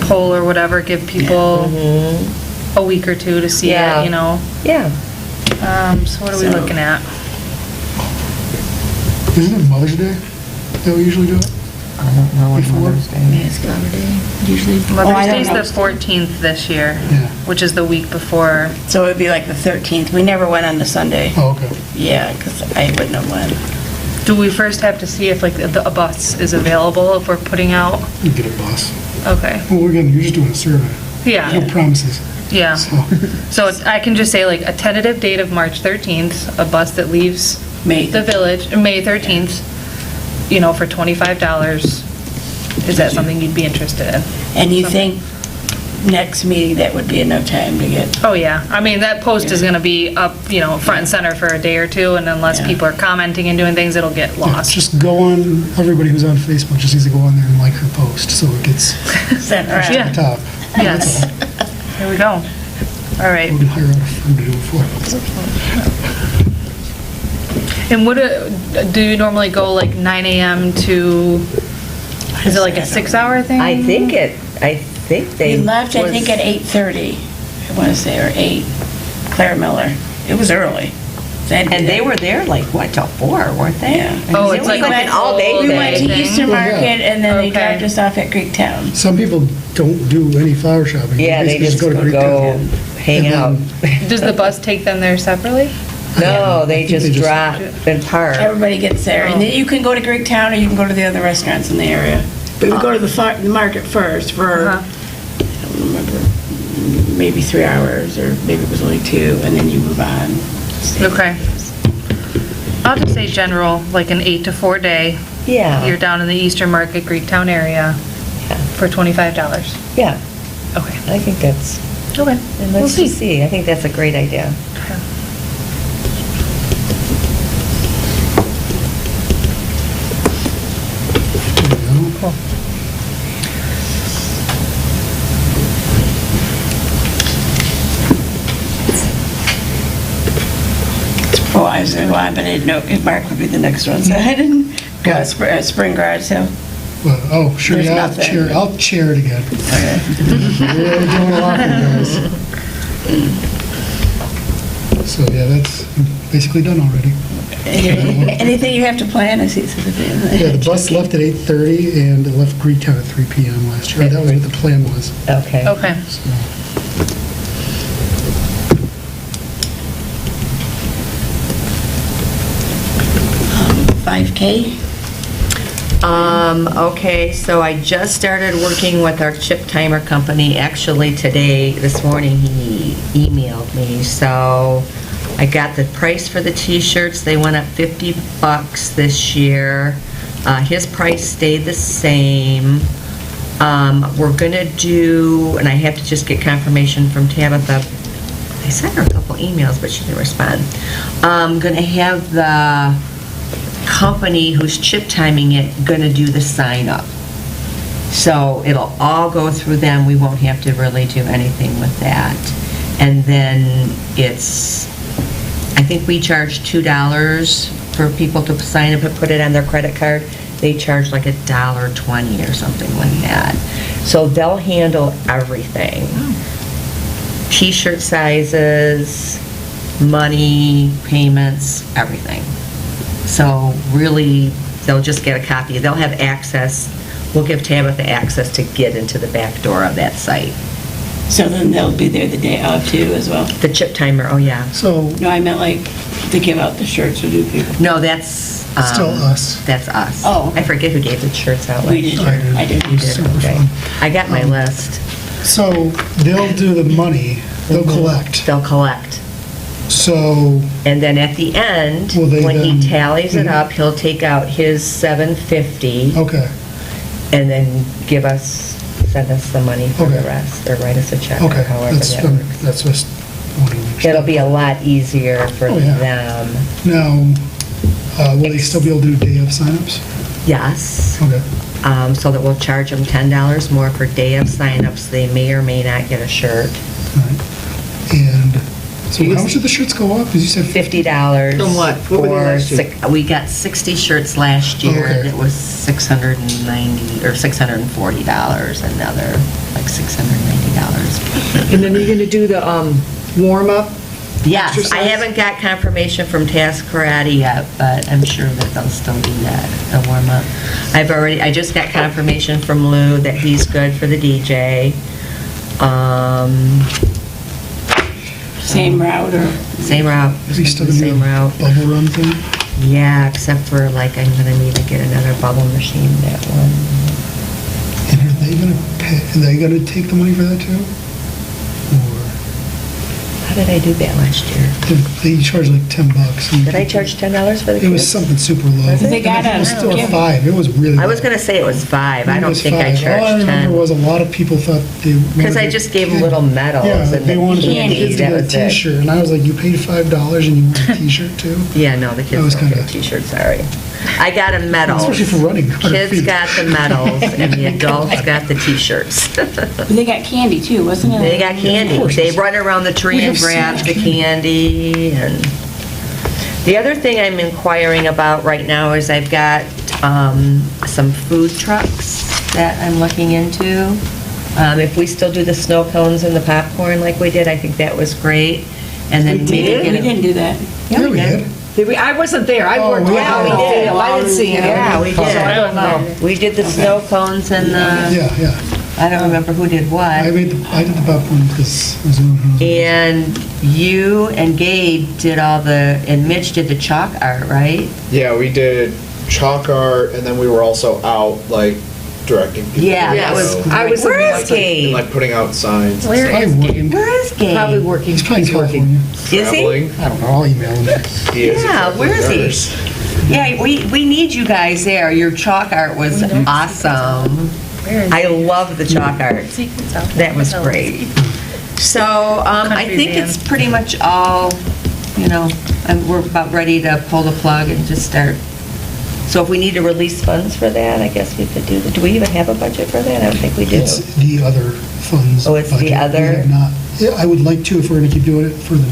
poll or whatever, give people a week or two to see Yeah. it, you know? Yeah. So what are we looking at? Isn't it Mother's Day that we usually do it? I don't know what Before? Mother's Day is. Usually. Mother's Day's the 14th this year, Yeah. which is the week before. So it'd be like the 13th. We never went on the Sunday. Oh, okay. Yeah, because I wouldn't have went. Do we first have to see if like a bus is available if we're putting out? You get a bus. Okay, Well, again, you're just doing a survey. No yeah, promises. yeah. So, So I can just say like a tentative date of March 13th, a bus that leaves May. the village, May 13th, you know, for $25. Is that something you'd be interested in? And you think next meeting, that would be enough time to get, Oh, yeah. I mean, that post is gonna be up, you know, front and center for a day or two, and unless Yeah. people are commenting and doing things, it'll get yeah, lost. just go on, everybody who's on Facebook just needs to go on there and like her post, so it gets sent to around. Yeah. the top. Yes. There we go. All right. We can hire out a firm to do it for us. And do you normally go like 9 AM to, is it like a 6-hour thing? I think they. We left, I think, at 8:30, I want to say, or 8. Claire Miller. It was early. And they were there like, what, till 4, weren't they? Yeah. Oh, It it's was like an a all-day full We thing. went to thing. Eastern Well, yeah. Market, and then they Okay. dropped us off at Greektown. Some people don't do any flower shopping. Yeah, they basically just to go Greektown. hang And out. then- Does the bus take them there separately? No, they think they just just- drop and park. Everybody gets there, and then you can go to Greektown, or you can go to the other restaurants in the area. But we go to the market first for, Uh-huh. I don't remember, maybe 3 hours, or maybe it was only 2, and then you move on. Okay. I'll just say general, like an 8 to 4 day. Yeah. You're down in the Eastern Market, Greektown area for $25. Yeah, Okay. I think that's, Okay. and We'll let's see. just see. I think that's a great idea. There you go. Oh, I was going to go on, but I didn't know if Mark would be the next one, so I didn't go. Spring Garage Sale. Well, oh, sure, There's yeah, nothing. I'll chair it again. Really doing a lot for you guys. So, yeah, that's basically done already. Anything you have to plan? I see it says at the end. Yeah, the bus left at 8:30 and it left Greektown at 3 PM last year. That was what the plan was. Okay. Okay. So, 5K? Okay, so I just started working with our chip timer company. Actually, this morning, he emailed me. So I got the price for the t-shirts. They went up $50 this year. His price stayed the same. We're gonna do, and I have to just get confirmation from Tabitha. I sent her a couple emails, but she didn't respond. I'm gonna have the company who's chip timing it gonna do the sign up. So it'll all go through them. We won't have to really do anything with that. And then I think we charge $2 for people to sign up and put it on their credit card. They charge like $1.20 or something like that. So they'll handle everything. T-shirt sizes, money, payments, everything. So really, they'll just get a copy. They'll have access. We'll give Tabitha access to get into the back door of that site. So then they'll be there the day of too as well? The chip timer, oh yeah. So, No, I meant like to give out the shirts or do people? No, that's... Still us. That's us. Oh, okay. I forget who gave the shirts out last We did. year. I did. You did, Super okay. fun. I got my list. so they'll do the money, they'll collect. They'll collect. So, And then at the end, Will they when he then- tallies it up, he'll take out his $750 okay, and then send us the money for the Okay. rest, or write us a check, or okay. however That's that works. that's just what I understand. It'll be a lot easier for Oh, yeah. them. Now, will they still be able to do day of signups? Yes. Okay. So that we'll charge them $10 more per day of signups. They may or may not get a shirt. All right. And so how much did the shirts go up? Because you said $50. From what? What were they last year? We got 60 shirts last year. Okay. It was $690 or $640. Another like $690. And then you're going to do the warm-up? Yes, I Exercise? haven't got confirmation from Task Karate yet, but I'm sure that they'll still do that, the warm-up. I just got confirmation from Lou that he's good for the DJ. Same route or? Same route. Is he still going to do Same route. a bubble run thing? Yeah, except for like I'm gonna need to get another bubble machine, that one. And are they going to take the money for that too? Or How did I do that last year? they charge like $10? and Did I charge $10 for the It was kids? something super low. They got It was a still gift. $5. It was really. I was low. gonna say it was $5. I It don't was think I $5. charged All I remember 10. was a lot of people thought they wanted Because I just gave them little medals Yeah, and they the wanted the candy, kids to that get a was it. T-shirt, and I was like, you paid $5 and you want a T-shirt too? Yeah, no, the That kids was don't get a kinda- t-shirt, sorry. I got them medals. Especially for running 100 Kids feet. got the medals and the adults got the t-shirts. They got candy too, wasn't it? They got candy. course. They run around the tree We and have so grab much the candy and... The other thing I'm inquiring about right now is I've got some food trucks that I'm looking into. If we still do the snow cones and the popcorn like we did, I think that was great. And then maybe We get didn't do that. Yeah, we did. Did we? I wasn't there. I Oh, worked we on did. the field. I didn't see it. Yeah, we So I don't know. did. We did the snow cones and the, Yeah. I don't remember who did I what. did the popcorn because I was doing. And you and Gabe did and Mitch did the chalk art, right? Yeah, we did chalk art, and then we were also out, like, directing people. Yeah, that was So- great. I was Where in is and, Gabe? like, putting out signs. Probably working. Where is Gabe? Probably working. He's probably in California. Is he? Traveling. I don't know, I'll email him. He is Yeah, a where is he? nurse. Yeah, we need you guys there. Your chalk art was awesome. I love the chalk art. That was great. So, I Country think band. it's pretty much all, and we're about ready to pull the plug and just start. So if we need to release funds for that, I guess we could do that. Do we even have a budget for that? I don't think we do. It's the other funds. Oh, it's the budget. We other- have not. Yeah, I would like to, if we're going to keep doing it for the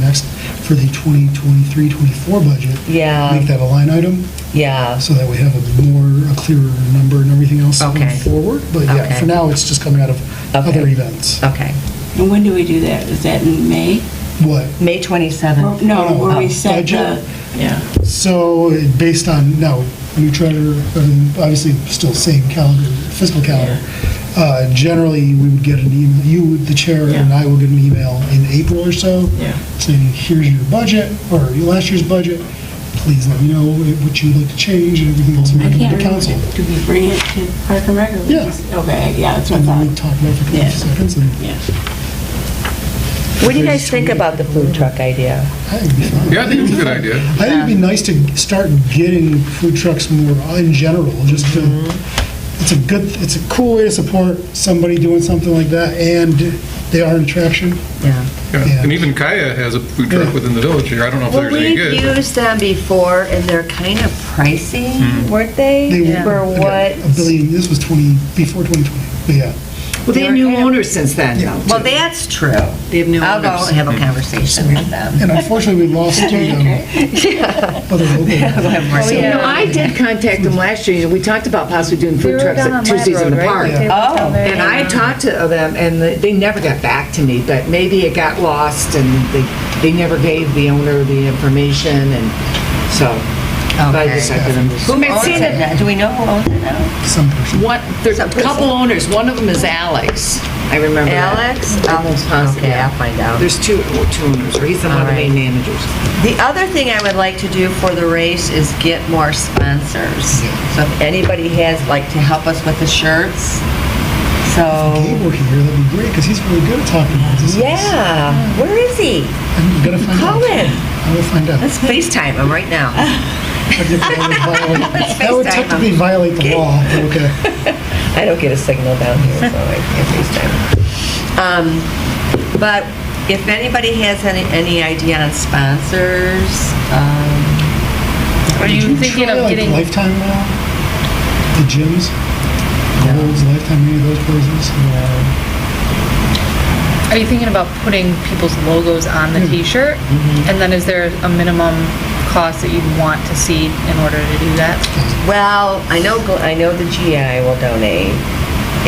2023-24 budget. Yeah. Make that a line item, Yeah. so that we have a clearer number and everything else going Okay. forward. But yeah, Okay. for now, it's just coming out of Okay. other events. Okay. And when do we do that? Is that in May? What? May 27th. No, where we Oh, set the, budget? yeah. So based on, new treasurer, obviously still same calendar, fiscal calendar. Generally, we would get an email, you, the chair, and I will get an email in April or so. Yeah. Saying, here's your budget, or your last year's budget. Please let me know what you'd like to change and everything else. I can't to remember. council. Do we bring it to Park and Rec? or we Yeah. just- Okay, yeah, that's what And I then we thought. talk about it for a Yeah. couple seconds, and Yeah. What do you guys think about the food truck idea? I think it'd be fun. Yeah, I think it's a good idea. I think it'd be nice to start getting food trucks more in general, just to, it's a cool way to support somebody doing something like that, and they are an attraction. Yeah. Yeah. And even Kaya has a food truck within the village here. I don't know if Well, there's any we've good. used them before, and they're kind of pricey, weren't they? They For again, what? $1 billion, this was before 2020, but yeah. Well, they have new owners since then, though. Well, that's true. They have new I'll go owners. have a conversation with them. And unfortunately, we lost the other local. You know, I did contact them last year, we talked about possibly doing food trucks at Tuesdays in the Park. Oh, And I talked to them, and they never got back to me, but maybe it got lost, and they never gave the owner the information, and so, but I Okay. decided I'm Who owns it now? Do we know who owns it now? Some person. There's a couple owners, one of them is Alex, I remember that. Alex? Almost positive. Okay, I'll find out. There's two owners, or he's one of the main managers. The other thing I would like to do for the race is get more sponsors. So if anybody has, like, to help us with the shirts, Gabe so, were here, that'd be great, because he's really good at talking about this. yeah, where is he? I'm gonna find out. Call him. I will find out. Let's FaceTime him right now. That would technically violate the law, but okay. I don't get a signal down here, so I can't FaceTime. But if anybody has any idea on sponsors, Are you Did thinking try, of like, getting, Lifetime now? The gyms? Gold's, Lifetime, any of those places? are you thinking about putting people's logos on the t-shirt? And then is there a minimum cost that you'd want to see in order to do that? well, I know the GI will donate,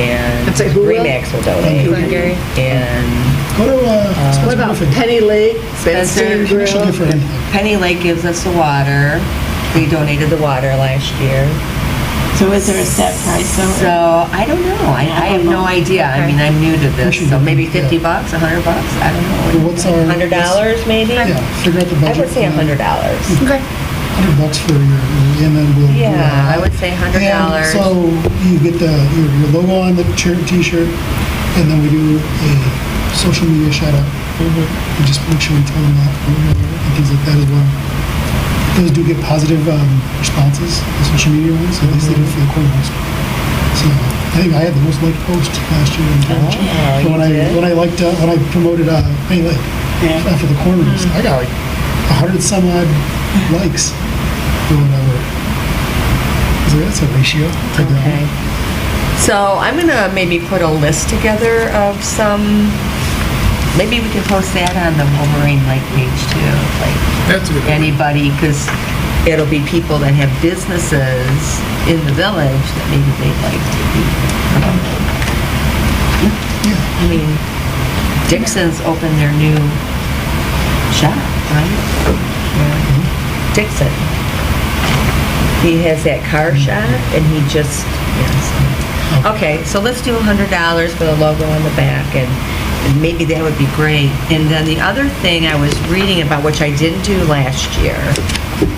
and Let's say who will? Remax will donate, Glengarry? and Go to, What Spencer about Roofing. Penny Lake, Spencer? Benston Maybe she'll Grill? give for anything. Penny Lake gives us the water. They donated the water last year. So is there a set price So, though? I don't know. I have no idea. I mean, I'm new to this, so maybe $50, $100, I don't know. Well, what's our- $100 maybe? Yeah, figure out the I budget. would say $100. Okay. $100 for your, and then we'll. Yeah, I would say $100. And so you get your logo on the t-shirt, and then we do a social media shout out. And just make sure we tell them that, and things like that as well. Those do get positive responses, the social media ones, at least they do for the corners. So I think I had the most liked post last year in college. you when I promoted Penny Lake after the corners, I got like 100 some odd likes or whatever. So that's a ratio. Okay. So I'm gonna maybe put a list together of some, maybe we can post that on the Wolverine Lake page too, like That's a good idea. anybody, because it'll be people that have businesses in the village that maybe they'd like to be promoted. I mean, Dixon's opened their new shop, right? Dixon. He has that car shop, and he just, yes. Okay, so let's do $100 for the logo on the back, and maybe that would be great. And then the other thing I was reading about, which I didn't do last year,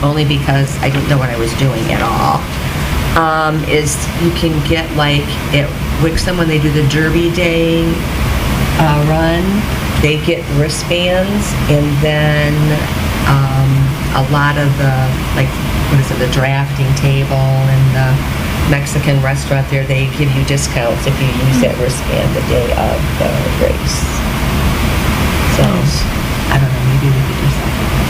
only because I didn't know what I was doing at all, is you can get, like, at Wixom, when they do the Derby Day run, they get wristbands, and then a lot of the, like, what is it, the drafting table and the Mexican restaurant there, they give you discounts if you use that wristband the day of the race. So, I don't know, maybe we could do something like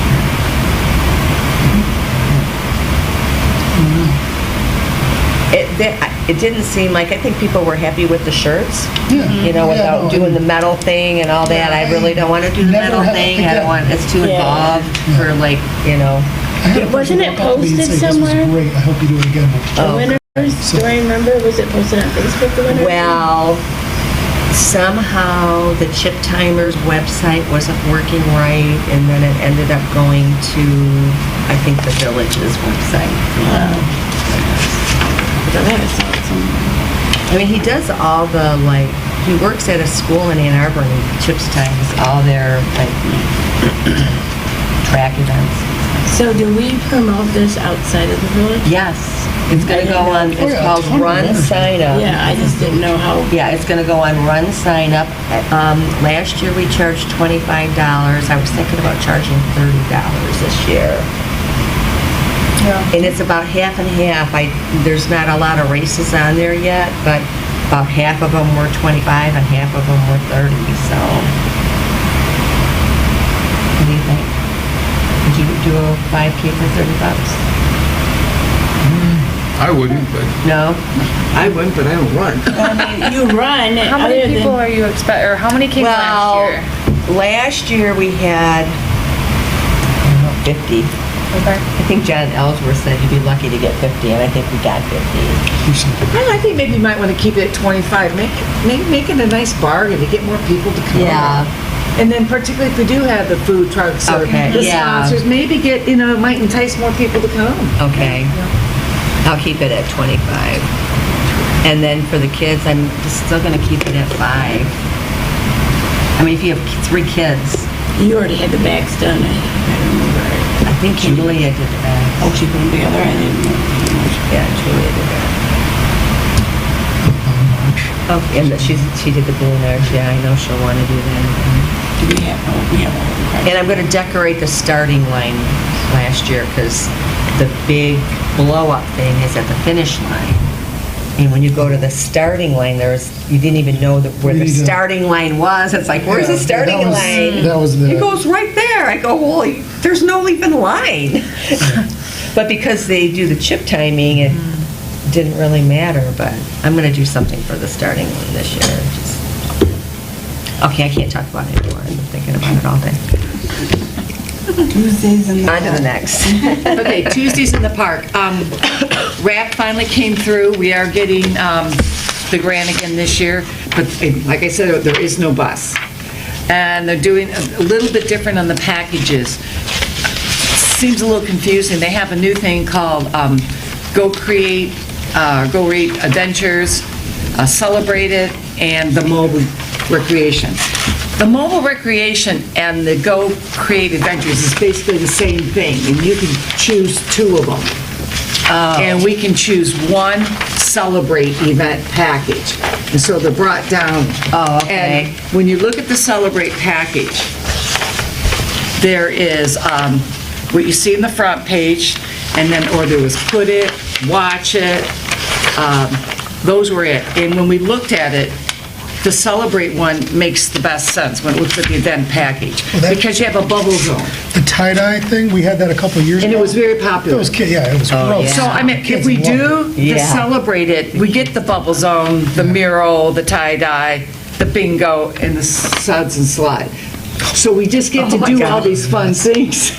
that. It didn't seem like, I think people were happy with the shirts, you know, without doing the metal thing and all that. I really don't want to do the metal thing. I don't want, it's too involved for, like, you know. Wasn't it posted somewhere? This was great, I hope you do it again next year. Oh. Do I remember, was it posted on Facebook, the winner? Well, somehow the Chip Timers website wasn't working right, and then it ended up going to, I think, the village's website. I mean, he does all the, like, he works at a school in Ann Arbor, and he Chips Times all their, like, track events. So do we promote this outside of the village? Yes, it's gonna go on, it's called Run Sign Up. Yeah, I just didn't know how. Yeah, it's gonna go on Run Sign Up. Last year we charged $25. I was thinking about charging $30 this year. And it's about half and half. There's not a lot of races on there yet, but about half of them were 25 and half of them were 30, so. What do you think? Would you do a 5K for $30? I wouldn't, but No? I wouldn't, but I don't run. I mean, you run. How many other than- people are you or how many came last Well, year? last year we had, I don't know, 50. Okay. I think John Ellsworth said you'd be lucky to get 50, and I think we got 50. Well, I think maybe you might want to keep it at 25. Make it a nice bargain to get more people to come. Yeah. And then particularly if we do have the food trucks or Okay, the yeah. sponsors, maybe might entice more people to come. Okay. I'll keep it at 25. And then for the kids, I'm still going to keep it at 5. I mean, if you have 3 kids, You already had the bags done, I remember. I think Julia did that. Oh, she put them together, I didn't know. Yeah, Julia did that. Oh, and she did the balloon arch, yeah, I know she'll want to do that. Do we have, we have all the And I'm going to decorate the starting line last year because the big blow-up thing is at the finish line. And when you go to the starting line, you didn't even know where the starting line was. It's like, where's the starting line? That was the. It goes right there. I go, holy, there's no even line. But because they do the chip timing, it didn't really matter. But I'm going to do something for the starting line this year. Okay, I can't talk about it anymore. I've been thinking about it all day. Tuesdays and On to the next. Okay, Tuesdays in the Park. RAP finally came through. We are getting the grant again this year, but like I said, there is no bus. And they're doing a little bit different on the packages. Seems a little confusing. They have a new thing called Go Create, Go Read Adventures, Celebrate It, and the Mobile Recreation. The Mobile Recreation and the Go Create Adventures is basically the same thing, and you can choose 2 of them. And we can choose one Celebrate event package. And so they're brought down. Oh, okay. And when you look at the Celebrate package, there is what you see in the front page, and then, or there was Put It, Watch It, those were it. And when we looked at it, the Celebrate one makes the best sense when it looks at the event package, because you have a bubble zone. The tie-dye thing, we had that a couple years ago. And it was very popular. It was, yeah, it was gross. So, I mean, if we do the Yeah. Celebrate It, we get the bubble zone, the mural, the tie-dye, the bingo, and the suds and slide. So we just get to do all these fun things.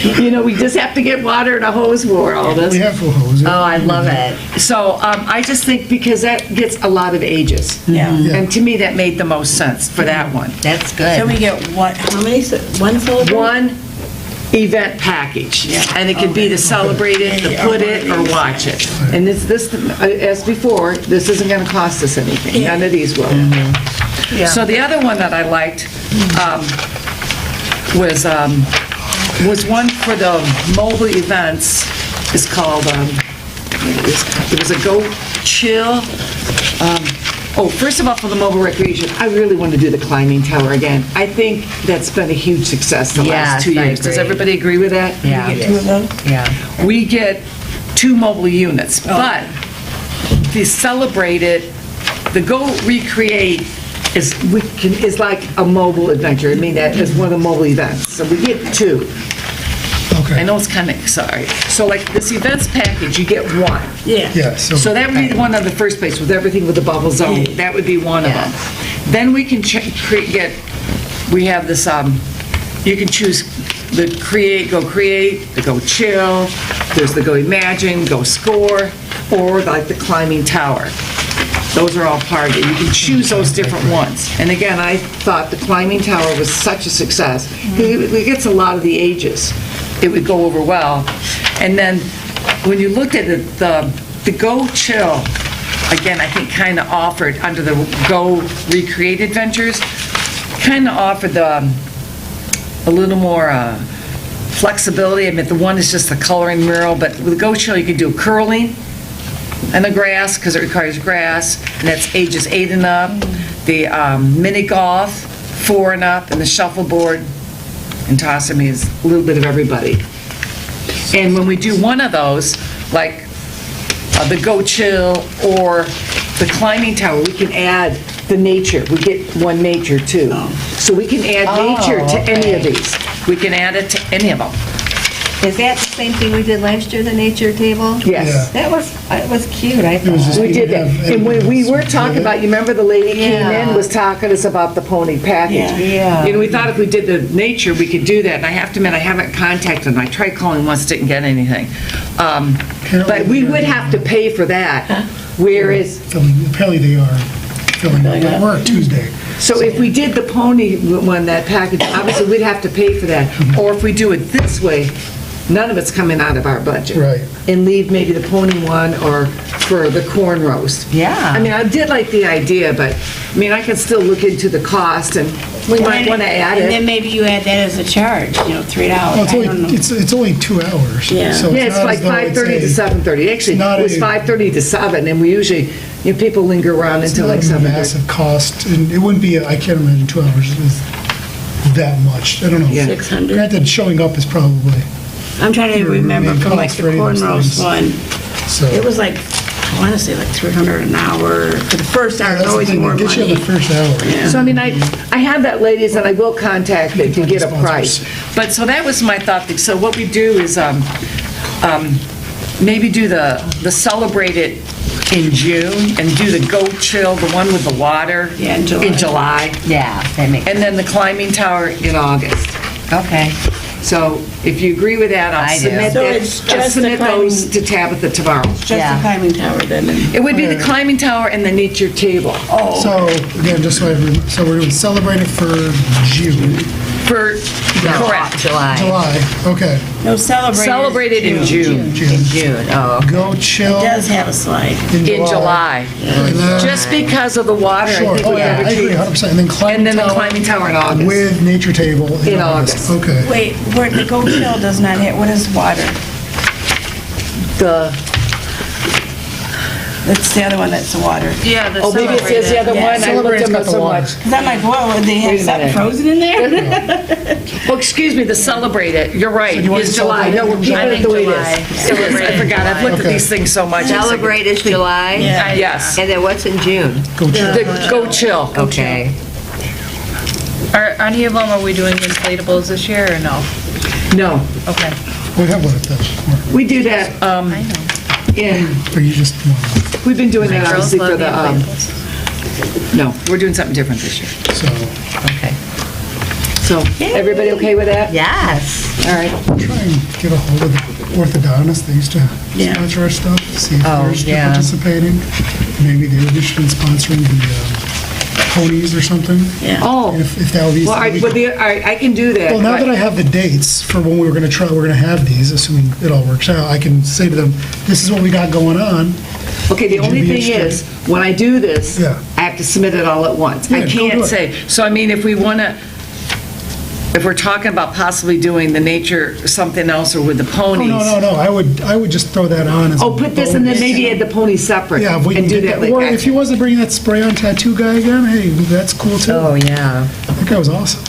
We just have to get water and a hose for all this. We have full hose. Oh, I love it. So I just think because that gets a lot of ages. Yeah. And to me, that made the most sense for that one. That's So good. we get what, how many, one celebrate? One event package. And it could be to celebrate it, to put it, or watch it. And this, as before, this isn't going to cost us anything. None of these will. So the other one that I liked was one for the mobile events. It's called, it was a Go Chill. First of all, for the mobile recreation, I really want to do the climbing tower again. I think that's been a huge success the last 2 Yes, I years. Does agree. everybody agree with that? Yeah. We get 2 of those? Yeah. We get 2 mobile units, but the Celebrate It, the Go Recreate is like a mobile adventure. I mean, that is one of the mobile events. So we get 2. Okay. I know it's kind of, sorry. So like this events package, you get 1. Yeah. Yeah, So that would be the one on the first place with everything with the bubble zone. That would be one of them. Then we can we have this, you can choose the Go Create, the Go Chill, there's the Go Imagine, Go Score, or like the climbing tower. Those are all part of it. You can choose those different ones. And again, I thought the climbing tower was such a success. It gets a lot of the ages. It would go over well. And then when you looked at it, the Go Chill, again, I think kind of offered, under the Go Recreate Adventures, kind of offered a little more flexibility. I mean, the one is just the coloring mural, but with the Go Chill, you can do curling and the grass, because it requires grass, and that's ages 8 and up. The mini golf, 4 and up, and the shuffleboard and toss. I mean, it's a little bit of everybody. And when we do one of those, like the Go Chill or the climbing tower, we can add the nature. We get one nature too. So we can add nature to any of these. We can add it to any of them. Is that the same thing we did last year, the nature table? Yes. That was cute, I It was just- thought. We did that. And when we were talking about, you remember the lady came Yeah. in, was talking to us about the pony package? Yeah. You know, we thought if we did the nature, we could do that, and I have to admit, I haven't contacted them. I tried calling once, didn't get anything. But we would have to pay for that, whereas, Apparently they are filling up. We're Tuesday. so if we did the pony one, that package, obviously, we'd have to pay for that. Or if we do it this way, none of it's coming out of our budget. Right. And leave maybe the pony one or for the corn roast. Yeah. I mean, I did like the idea, but, I mean, I can still look into the cost, and we might want to add And then it. maybe you add that as a charge, $3. Well, I don't know. it's only 2 hours. Yeah. so Yeah, it's not like as though 5:30 to a- 7:30. Actually, not it was a- 5:30 to 7, and we usually, you know, people linger around It's until not like a 7:30. massive cost, and it wouldn't be, I can't imagine 2 hours is that much. I don't know. Yeah. 600. Granted, showing up is probably, I'm trying to Your remember main from like cost the for any of corn those roast things. one. so. It was like, I want to say like 300 an hour. For the first hour, That's it's the always thing, more it gets you money. the first hour. Yeah. So, I mean, I have that, ladies, and I will contact them to get a price. But, so that was my thought. So what we do is, maybe do the Celebrate It in June, and do the Go Chill, the one with the water. Yeah, in July. In July. Yeah, that makes, And then the climbing tower in August. okay. So if you agree with that, I I'll do. submit So that, it's I'll just the submit those climbing- to Tabitha tomorrow. Just the Yeah. climbing tower then. It would be the climbing tower and the nature table. So, again, just so so we're doing Celebrate It for June, For, correct. July. July, okay. No, Celebrate. Celebrate it in June. In June, oh. Go Chill It does have a slide. In July. And then- Just because of the water, I Sure, think oh we yeah, better I agree, keep. 100%. And then And then the Tower climbing tower in August. with Nature Table In August. Okay. Wait, where the Go Chill does not hit, what is water? The, That's the other one that's the water. Yeah, the oh, maybe it says the other Yeah, one, I looked Celebrate's at got them the so water. much. Because I'm like, what, would they Wait have a something minute. frozen in there? Well, excuse me, the Celebrate It, you're right, So do you want is to July. No, we're celebrate it? keeping I it think the way it July. is. It is, I forgot, I've looked at Okay. these things so much. Celebrate is July? Yeah. Yes. And then what's in June? Go Chill. The Go Chill. Okay. Are any of them, are we doing inflatables this year or no? No, Okay. We have one of those. we do that I know. in, Or you just want, we've been doing My that girls obviously love for the the, inflatables. no, we're doing something different this year. so, Okay. So, everybody okay with that? Yes. All right. try and get a hold of the orthodontist. They used to Yeah. sponsor our stuff, see if Oh, they're still yeah. participating. Maybe they would be interested in sponsoring the ponies or something. Yeah. Oh, If that would be well, something we but could- I can do that. Well, now but- that I have the dates for when we're gonna have these, assuming it all works out, I can say to them, this is what we got going on. Okay, the Would you only be thing interested? is, when I do this, Yeah. I have to submit it all at once. I Yeah, go do can't it. say, so I mean, if we want to, if we're talking about possibly doing the nature, something else, or with the Oh, ponies. no, I would just throw that on as a Oh, put this and then bonus. maybe add the ponies separate. Yeah, if we can and do get that that, or like if he wasn't bringing that spray-on tattoo guy again, hey, that's cool too. Oh, yeah. That guy was awesome.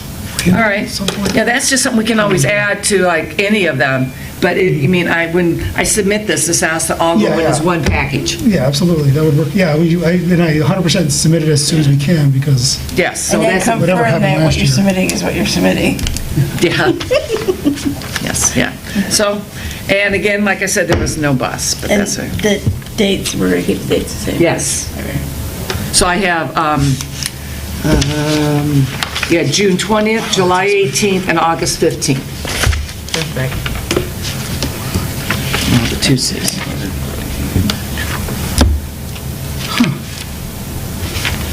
All right. Something like Yeah, that's just something we can always add to like any of them. But I mean, when I submit this has to all go Yeah, in as yeah. one package. Yeah, absolutely, that would work. Yeah, and I 100% submit it as soon as we can, because, Yes, so And then that's, whatever confirm happened that what last you're year. submitting is what you're submitting. yeah. Yes, yeah. So, and again, like I said, there was no bus, but And that's it. the dates, we're going to keep the dates the same? Yes. So I have, yeah, June 20th, July 18th, and August 15th. Perfect. The Tuesdays.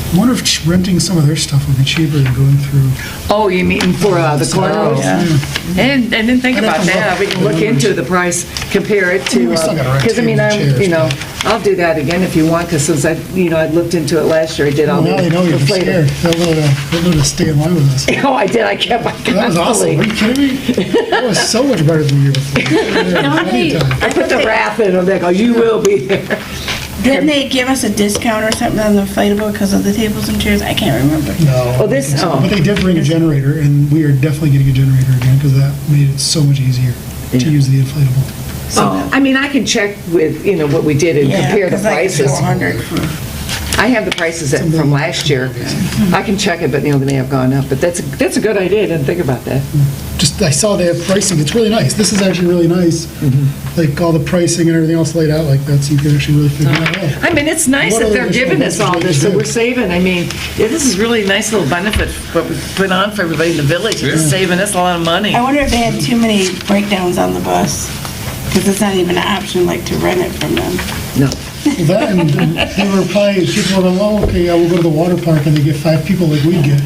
I wonder if renting some of their stuff would be cheaper than going through. Oh, you mean for the cornrows? Yeah. And I didn't think I'd have about to that. look. We can look into the price, compare it to, We still gotta rent because I mean, tables and chairs, you know, I'll do that again if you want, because since I, I looked into it last year, I did all the Now they know you're inflatable. scared. They'll know to stay in line with us. Oh, I did, I kept my That was awesome. Are you kidding me? That was so much better than the year before. Anytime. I put the wrath in them, they go, you will be there. Didn't they give us a discount or something on the inflatable because of the tables and chairs? I can't remember. No. Oh, this- oh. But they did bring a generator, and we are definitely getting a generator again, because that made it so much easier. to use the inflatable. So, I mean, I can check with, what we did and compare the prices. 400 for... I have the prices from last year. I can check it, but, they may have gone up. But that's a good idea. I didn't think about that. Just, I saw they have pricing, it's really nice. This is actually really nice. Like, all the pricing and everything else laid out like that, so you can actually really figure it out. I mean, it's nice What that other they're giving us all this, so additional we're saving. I mean, this is really a nice little benefit, what we put on for everybody in the village. It's saving us a lot of money. I wonder if they had too many breakdowns on the bus, because it's not even an option, like, to rent it from them. No. Well, that, and they were probably, people were like, okay, yeah, we'll go to the water park, and they get 5 people like we get.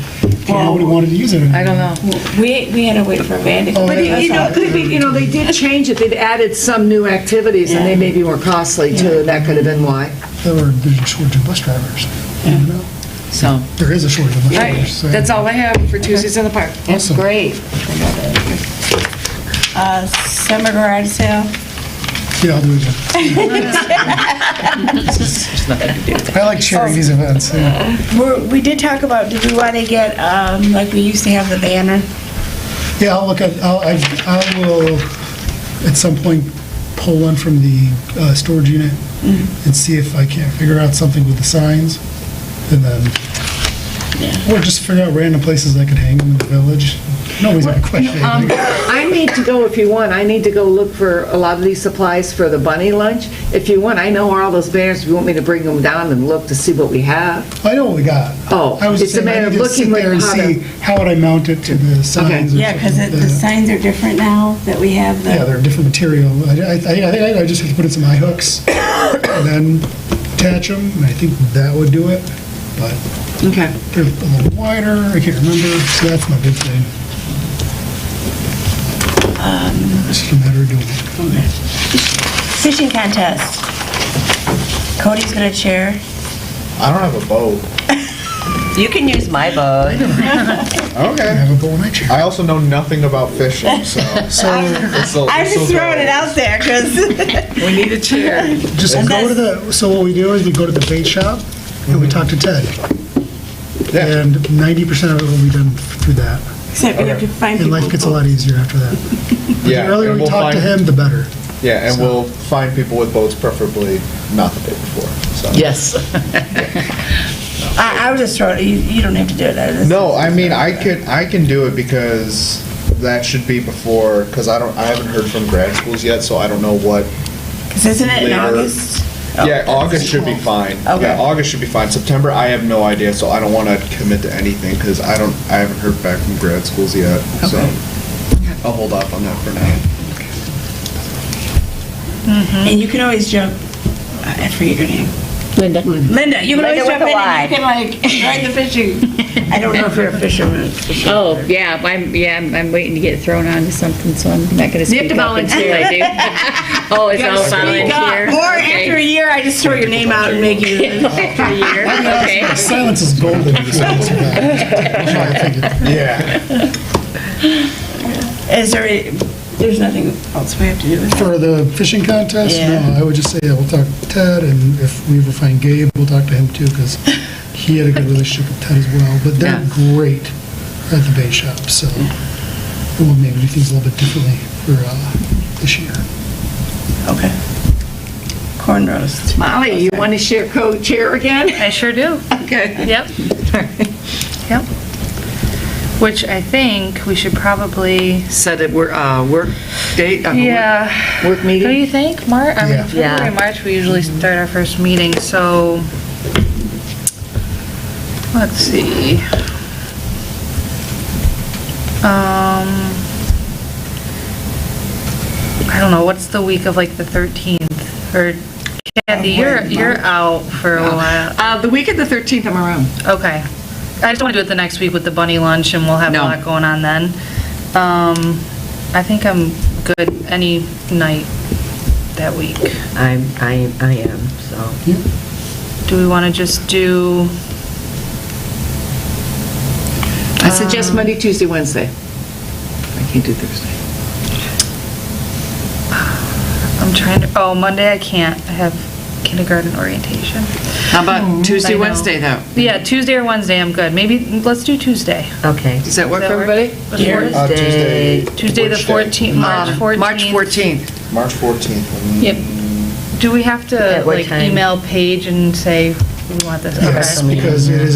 Nobody wanted to use it anymore. I don't know. We had to wait for a van to come. But, it could be, they did change it. They've added some new activities, and they may be more costly, too, and that could have been why. There's a shortage of bus drivers. You know? So, There is a shortage of bus all right, drivers. so- that's all I have for Tuesdays in the Park. Awesome. Great. Summer garage sale. Yeah, I'll do it again. I like chairing these events. Yeah. We did talk about, did we want to get, like we used to have the banner? Yeah, I will, at some point, pull one from the storage unit and see if I can't figure out something with the signs, and then, or just figure out random places I could hang them in the village. Nobody's gonna question anything. I need to go, if you want, I need to go look for a lot of these supplies for the bunny lunch. If you want, I know where all those banners, if you want me to bring them down and look to see what we have. I know what we got. Oh, I was it's just a saying, I matter of need to looking sit there and how see to... how would I mount it to the signs or Yeah, because something like the that. signs are different now that we have Yeah, the, they're different material. I think I just have to put in some eye hooks and then attach them, and I think that would do it. But Okay. they're a little wider, I can't remember, so that's my big thing. It's just a matter of doing it. fishing contest. Cody's gonna chair. I don't have a boat. You can use my boat. I Okay. have a bow and I chair. I also know nothing about fishing, so. I'm just throwing it out there, because, We need a chair. Just go to the, so what we do is we go to the bait shop and we talk to Ted. Yeah. And 90% of it will be done through that. except we have to find And people. life gets a lot easier after that. The Yeah, earlier and we we'll talk to find- him, the better. Yeah, and we'll find people with boats, preferably not the day before, so. Yes. I was just throwing, you don't have to do it. No, I mean, I can do it because that should be before, because I haven't heard from grad schools yet, so I don't know what. Because isn't it in later- August? Yeah, August should be fine. Okay. Yeah, August should be fine. September, I have no idea, so I don't want to commit to anything because I haven't heard back from grad schools yet. So I'll hold off on that for now. And you can always jump, I forget your name. Linda. Linda, you can always Linda jump with in a and you can like ride the fishing. I don't know if you're a fisherman. Oh, yeah, I'm waiting to get thrown onto something, so I'm not gonna speak to up until I do. Oh, it's all volunteer? Or Okay. after a year, I just throw your name out and make you. After a year, okay. Silence is golden. in this answer. Yeah. Is there, there's nothing else we have to do with it? For the fishing contest, Yeah. no, I would just say, yeah, we'll talk to Ted, and if we ever find Gabe, we'll talk to him too, because he had a good relationship with Ted as well. But they're great at the bait shop, so we'll maybe do things a little bit differently for this year. Okay. Corn roast. Molly, you want to share co-chair again? I sure do. Okay. Yep. Yep. Which I think we should probably, Set a work date? Work yeah. What do meeting? you think, March? I mean, Yeah. February, March, we usually start our first meeting, so, let's see. I don't know, what's the week of like the 13th? Or, Kathy, you're out for a while. The week of the 13th, I'm around. Okay. I just want to do it the next week with the bunny lunch, and we'll have a No. lot going on then. I think I'm good any night that week. I am, so. Do we want to just do, I suggest Monday, Tuesday, Wednesday. I can't do Thursday. I'm trying to, oh, Monday I can't. I have kindergarten orientation. How about Tuesday, I know. Wednesday, though? Yeah, Tuesday or Wednesday, I'm good. Maybe, let's do Tuesday. Okay. Does that work Does for that work? everybody? The fourth? Tuesday. Tuesday, the Which day? 14th, March 14th. March 14th. March 14th. Yep. Do we have to, At what like, time? email Paige and say, we want this? Yes, Okay. because it is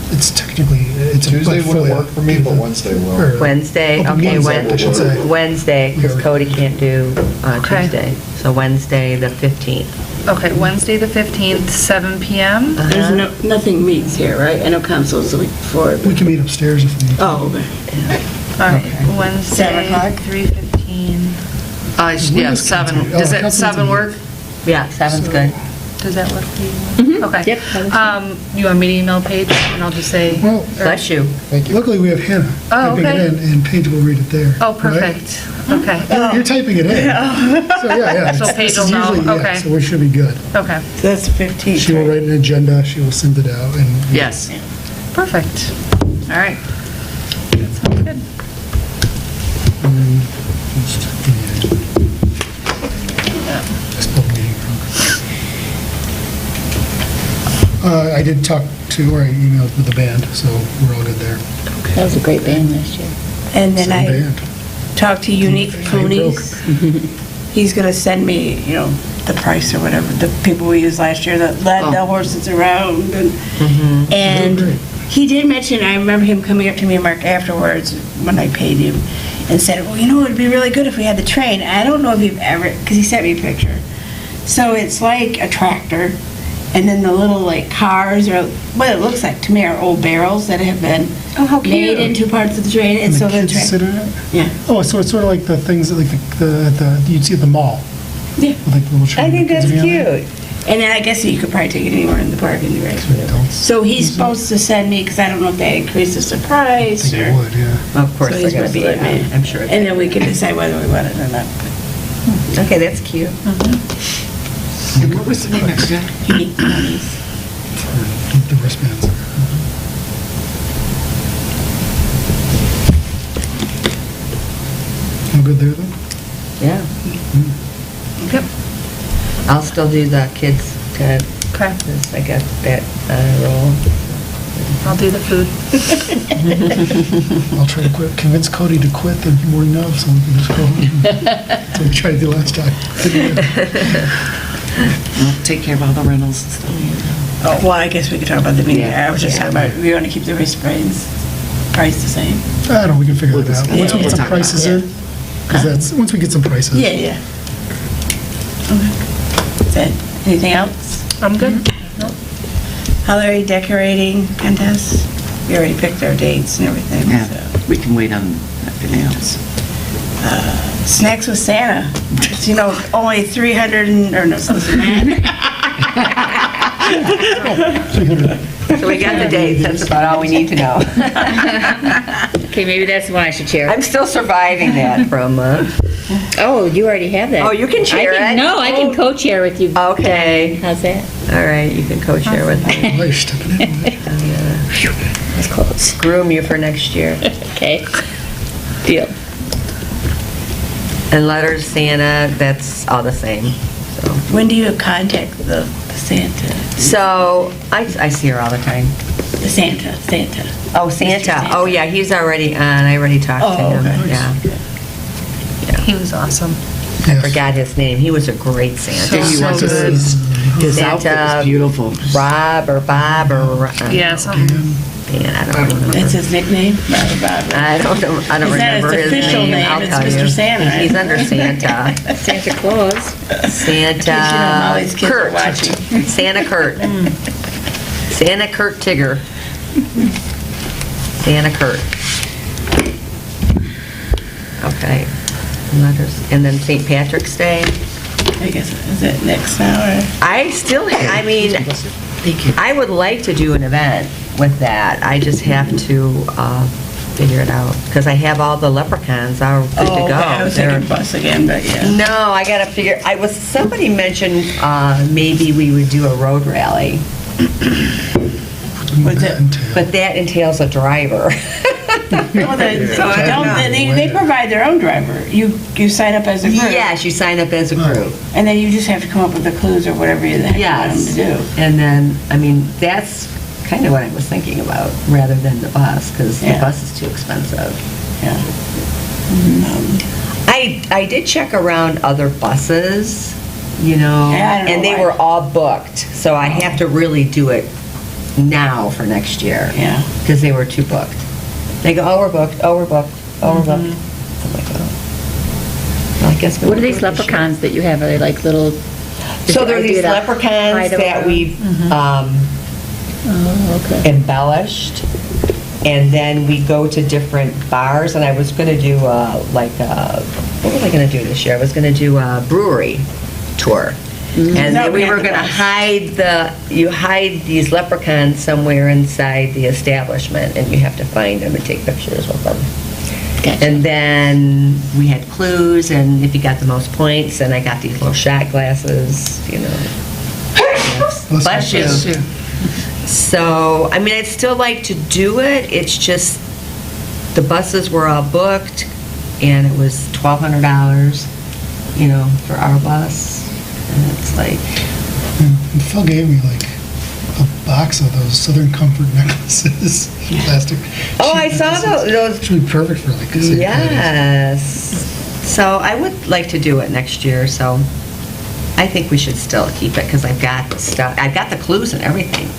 it's technically, it's a. Tuesday but wouldn't fully- work for me, but Wednesday will. or- Wednesday, Open okay, Wednesday, I should say. Wednesday, because We are- Cody can't do Okay. Tuesday. So Wednesday, the 15th. Okay, Wednesday, the 15th, 7 PM. There's nothing meets here, right? I know council's the week before. We can meet upstairs if we need to. Oh, okay. All right, Wednesday, 7 o'clock? 3:15. Yeah, 7. Oh, Does that council's 7 in work? Yeah, 7's good. Does that work for you? Okay. Yep, that was You want me to email Paige and I'll just say? Well, Bless you. luckily we have Hannah Oh, typing okay. it in, and Paige will read it there. Oh, right? perfect. Okay, You're typing it in. So, yeah. So it's- Paige this will is know, usually- yeah, okay. So we should be good. okay, So that's the 15th, She will right? write an agenda, she will send it out, and Yes. perfect. All right. That sounds good. Just pulled the meeting wrong. I did talk to, or I emailed with the band, so we're all good there. That was a great band last year. And then Same I band. talked to Unique I Coonies. He's gonna send me, the price or whatever, the people we used last year that led the horses around. And Great. he did mention, I remember him coming up to me and Mark afterwards when I paid him and said, well, it'd be really good if we had the train. I don't know if you've ever, because he sent me a picture. So it's like a tractor, and then the little like cars, or what it looks like to me are old barrels that have been made into parts of the train. And And so the the kids sit train, in it? yeah. Oh, so it's sort of like the things that like you'd see at the mall. Yeah. With like little I children think kids that's behind it. cute. And then I guess you could probably take it anywhere in the park and right? Adults. So he's supposed to send me, because I don't know if that increases the I price think or. it would, yeah. Of course, So they're he's going to supposed be, to let me. I'm sure. And then we can decide whether we want it or not. Okay, that's cute. And what was the name of it? Unique Coonies. The wristbands. I'm good there, then? Yeah. Yep, I'll still do the kids tent, okay. 'cause I got that role. I'll do the food. I'll try to convince Cody to quit the morning of, so we can just go home. That's what we tried to do last time. We'll take care of all the rentals and stuff. Oh, well, I guess we could talk about the meeting. Yeah. I was just talking about, we want to keep the wristbands price the same. I don't know, we can figure that out. Yeah, Once we we'll get some talk about prices it. in, because once we get some prices. Yeah, yeah. Okay. That's it. Anything else? I'm good. Holiday decorating contest? We already picked our dates and everything, Yeah, so. we can wait on everything else. Snacks with Santa. It's, only 300 or no, something. So we got the dates, that's about all we need to know. Okay, maybe that's the one I should chair. I'm still surviving that from, Oh, you already have that. Oh, you can chair it. No, I can co-chair with you. Okay. How's that? all right, you can co-chair with me. Oh, you're stepping in. That's close. Groom you for next year. Okay. Deal. And letters, Santa, that's all the same, so. When do you contact the Santa? So, I see her all the time. The Santa. Oh, Santa, oh yeah, he's already on, I already talked to Oh, him, okay. yeah. He was awesome. I forgot his name, he was a great Santa. He was So good. His outfit Santa was beautiful. Rob or Bob or, Yeah, something. man, I don't remember. That's his nickname? Robert Bob. I don't Is that remember his his official name, name? I'll It's tell you. Mr. Santa, right? He's under Santa. Santa Claus. Santa. all these kids are Kurt. watching. Santa Kurt. Santa Kurt Tigger. Santa Kurt. Okay. Letters. And then St. Patrick's Day. I guess, is it next now, or? I mean, I would like to do an event with that. I just have to figure it out. Because I have all the leprechauns are good to go. Oh, okay, I was They're- thinking bus again, but yeah. No, I gotta figure, somebody mentioned maybe we would do a road rally, What's it? but that entails a driver. Well, they, So I don't know. they provide their own driver. You sign up as a group. Yes, you sign up as a group. And then you just have to come up with the clues or whatever the heck you want them Yes. to do. And then, I mean, that's kind of what I was thinking about, rather than the bus, because the Yeah. bus is too expensive. Yeah. I did check around other buses, you know, Yeah, I don't know and they why. were all booked, so I have to really do it now for next year. Yeah. Because they were too booked. They go, oh, we're booked, oh, we're booked, oh, we're booked. Mm-hmm. I'm like, oh. Well, I guess we'll What are do these it this year. leprechauns that you have? Are they like little? So there are these idea to leprechauns hide that around? we've Oh, okay. embellished, and then we go to different bars, and I was going to do what was I going to do this year? I was going to do a brewery tour. And then we were going to you hide these leprechauns somewhere inside the establishment, and you have to find them and take pictures with them. Gotcha. And then we had clues, and if you got the most points, then I got these little shot glasses, you know. Bless you. So, I mean, I'd still like to do it, it's just, the buses were all booked, and it was $1,200, you know, for our bus, and it's like, And Phil gave me like a box of those Southern Comfort necklaces, plastic. oh, I sheet saw necklaces. those, It's really perfect for like. say, yes. So I would like to do it next year, so I think we should still keep it, because I've got the stuff, I've got the clues and everything.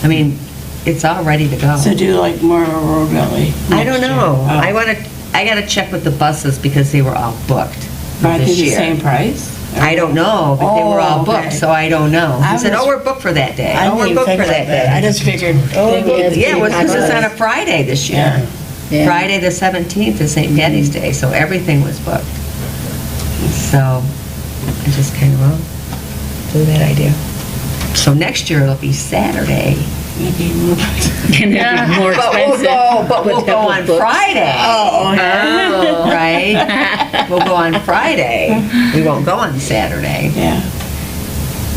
I mean, it's all ready to go. So do like more of a road rally. I don't next year. know. Oh. I gotta check with the buses because they were all booked Are they this the year. same price? I don't know, but they were all Oh, okay. booked, so I don't know. I He said, was- oh, we're booked for that day. I Oh, we're didn't booked think for that about that. I day. just figured. Yeah, it was because it's on a Friday this year. Yeah. Friday the 17th is St. Patty's Day, so everything was booked. So I just kind of, well, do that idea. So next year it'll be Saturday. And it'd be more expensive. But we'll go on Friday. Oh, Right? We'll go on Friday. We won't go on Saturday. Yeah.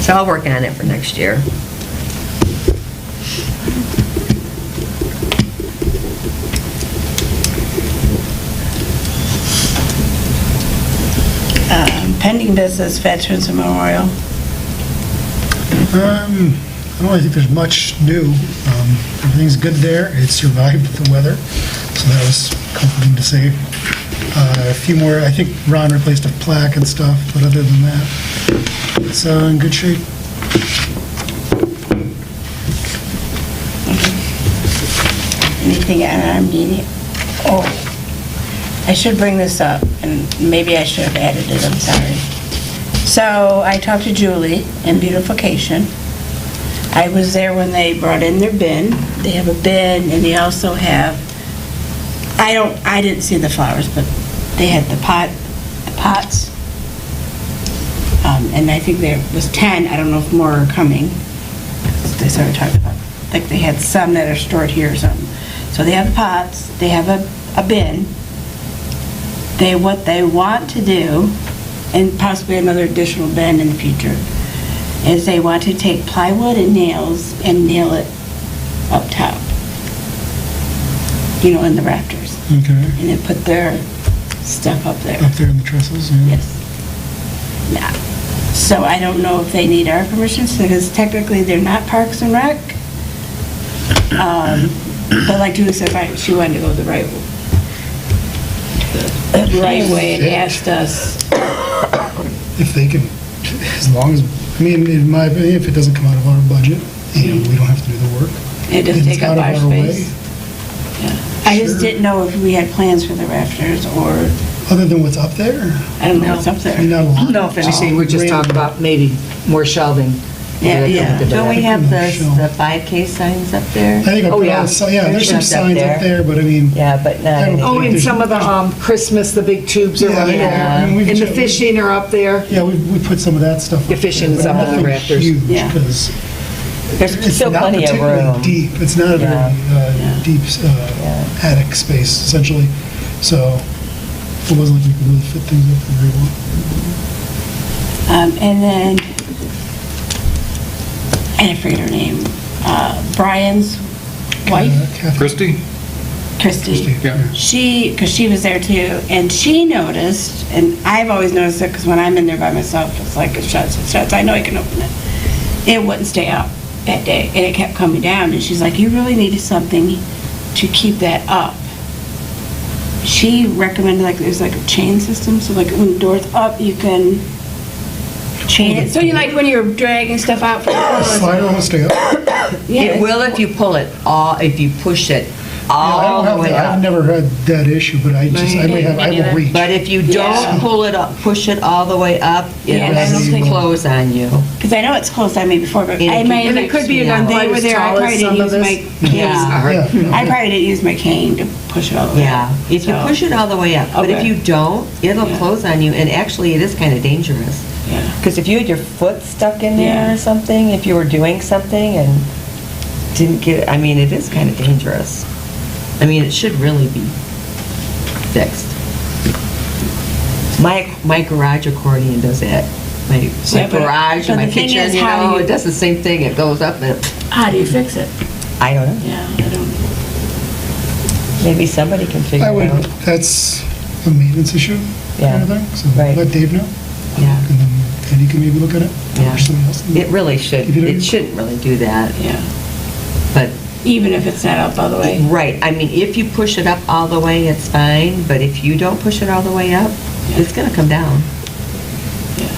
So I'll work on it for next year. Pending business, Veterans Memorial. I don't really think there's much new. Everything's good there. It survived the weather, so that was comforting to see. A few more, I think Ron replaced a plaque and stuff, but other than that, it's in good shape. Anything at our meeting? Oh, I should bring this up, and maybe I should have added it, I'm sorry. So I talked to Julie in beautification. I was there when they brought in their bin. They have a bin, and they also have, I didn't see the flowers, but they had the pots. And I think there was 10, I don't know if more are coming. They started talking about, like they had some that are stored here or something. So they have pots, they have a bin. What they want to do, and possibly another additional bin in the future, is they want to take plywood and nails and nail it up top. You know, in the rafters. Okay. And then put their stuff up there. Up there in the trestles, yeah. Yes. Yeah. So I don't know if they need our permission, because technically they're not Parks and Rec. But like Julie said, she wanted to go the right way and asked us. If they can, as long as, I mean, in my opinion, if it doesn't come out of our budget, and we don't have to do the work. It doesn't and it's take up out of our our way, space. I just didn't know if we had plans for the rafters, or, Other than what's up there, I don't know what's up I mean, there. not a lot. No, if anything, we're just talking about maybe more shelving. Yeah. Don't we have the Sure. 5K signs up there? I think, Oh, yeah. there's some There's signs up up there. there, but I mean, Yeah, but not I don't any. know. Oh, and some of the Christmas, the big tubes are Yeah, up yeah. there. I mean, we've And the ju- fishing are up there. yeah, we put some of that stuff. The fishing up is there, up but on the nothing rafters. huge, Yeah. because There's it's still not plenty of particularly room. deep. It's not a Yeah. very deep attic space, essentially. So it wasn't like we could really fit things up there very well. And then, I forget her name, Brian's wife, Kathy? Christie? Christie. Yeah. Because she was there too, and she noticed, and I've always noticed it, because when I'm in there by myself, it's like it shuts, I know I can open it. It wouldn't stay up that day, and it kept coming down, and she's like, you really needed something to keep that up. She recommended, like, there's like a chain system, so like when the door's up, you can chain it. So you like when you're dragging stuff out from the Slider will stay up. It will if you push it all the way I've up. never had that issue, but I will reach. But if you don't pull it up, push it all the way up, Yeah, I don't it'll think- close on you. Because I know it's closed on me before, but And I it may, can- it could be yeah. when they were there, I probably didn't use my cane. Yeah. I probably didn't use my cane to push it all the way Yeah, up. if you So, push it all the way up, but if Okay. you don't, it'll Yeah. close on you, and actually, it is kind of dangerous. Yeah. Because if you had your foot stuck in there Yeah. or something, if you were doing something and didn't get, I mean, it is kind of dangerous. I mean, it should really be fixed. My garage accordion does that. My Yeah, but- garage but and my the thing kitchen, is, you how know, you- it does the same thing. It goes up and, How do you fix it? I don't know. Yeah, I don't. Maybe somebody can figure I it would, out. that's a maintenance issue, kind of Yeah. thing, so Right. let Dave know, Yeah. and then Eddie can maybe look at it, Yeah. or somebody else. It really should, If you don't- it shouldn't really do that, Yeah. but Even if it's not up all the way. right, I mean, if you push it up all the way, it's fine, but if you don't push it all the way up, it's gonna come down.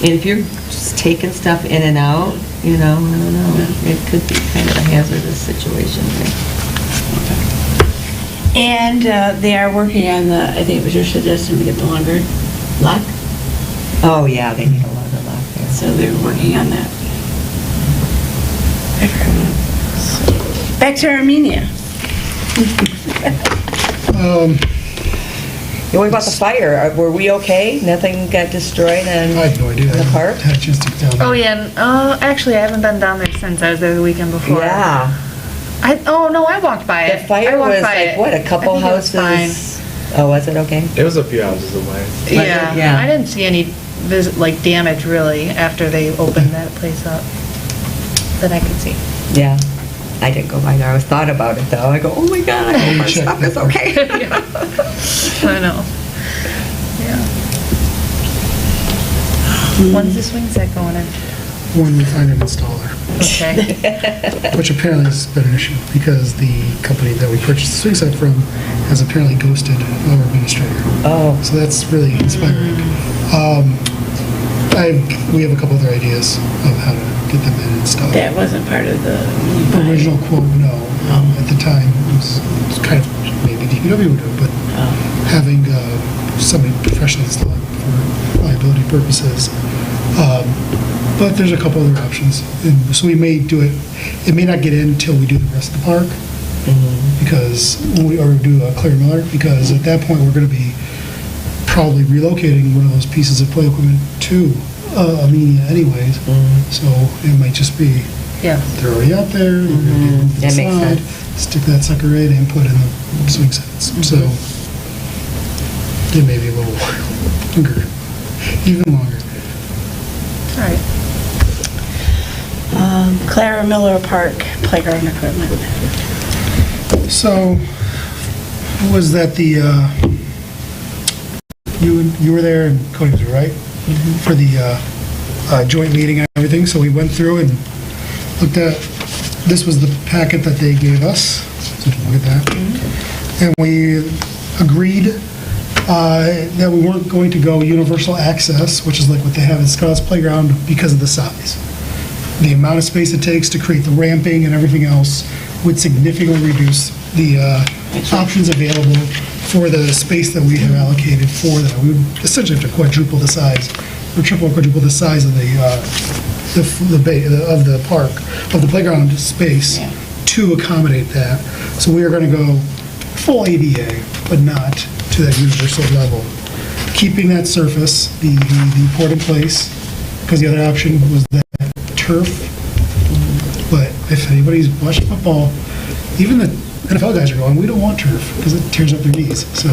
And if you're just taking stuff in and out, you know, I don't know, it could be kind of a hazardous situation. And they are working on the, I think it was your suggestion to get the longer lock, Oh, yeah, they need a lot of lock there. so they're working on that. Back to Armenia. And what about the fire? Were we okay? Nothing got destroyed I and have no idea. In the park? I had a chance to get down there. Oh, yeah, actually, I haven't been down there since I was there the weekend before. Yeah, Oh, no, I walked by the it. I fire walked was by like, it. what, a I couple think it was houses? Oh, was it okay? It was a few houses away. Yeah, Yeah. I didn't see any damage really after they opened that place up that I could see. Yeah, I didn't go by there. I was thought about it though. I go, oh my God, I hope our check stuff that is part. okay. I know. Yeah. When's the swing set going in? When we find an installer, Okay. which apparently has been an issue, because the company that we purchased the swing set from has apparently ghosted our administrator. Oh, So that's really inspiring. We have a couple other ideas of how to get them in and stuff. That wasn't part of the. Original quote, no. At the time, it was kind of, maybe DPW would do, but having somebody professionally install it for liability purposes. But there's a couple other options. And so we may do it, it may not get in until we do the rest of the park, because, or do Claire Miller, because at that point, we're going to be probably relocating one of those pieces of play equipment to Amenia anyways. So it might just be, Yeah. they're already out there, you're gonna get them to the That makes side, stick that sucker in and put in the swing sets. So it may be a little longer, even longer. All right. Clara Miller Park playground equipment. So, was that the, you were there and Cody was there, right? For the joint meeting and everything, so we went through and looked at, this was the packet that they gave us, so look at that. And we agreed that we weren't going to go universal access, which is like what they have at Scotts Playground, because of the size. The amount of space it takes to create the ramping and everything else would significantly reduce the options available for the space that we have allocated for that. We would essentially have to quadruple the size, or triple or quadruple the size of the park, of the playground space to accommodate that. So we are going to go full ADA, but not to that universal level. Keeping that surface, the port in place, because the other option was that turf. But if anybody's watched football, even the NFL guys are going, we don't want turf because it tears up their knees. So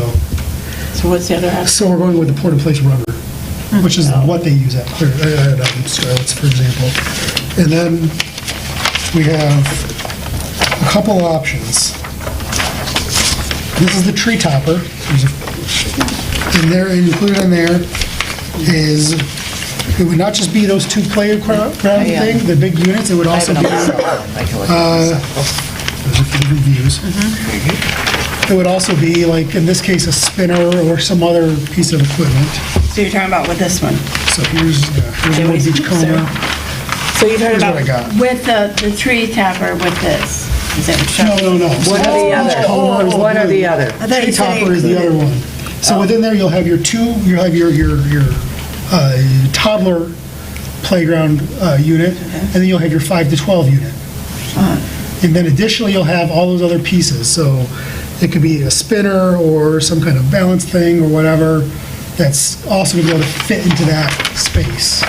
what's the other option? So we're going with the port-in-place rubber, which is what they use at Scarlett's, for example. And then we have a couple options. This is the tree topper. And there, included in there is, it would not just be those two playground things, the big units, it would also be, those are for the reviews. It would also be, like, in this case, a spinner or some other piece of equipment. So you're talking about with this one? So here's one Beachcomber. So you're talking Here's about what I got. with the tree topper with this? Is that what you're No. One or the other. Beachcomber is the One or the blue. other. I thought Tree you said topper is the other included. one. So within there, you'll have your toddler playground unit, and then you'll have your 5 to 12 unit. And then additionally, you'll have all those other pieces. So it could be a spinner or some kind of balance thing or whatever that's also going to be able to fit into that space.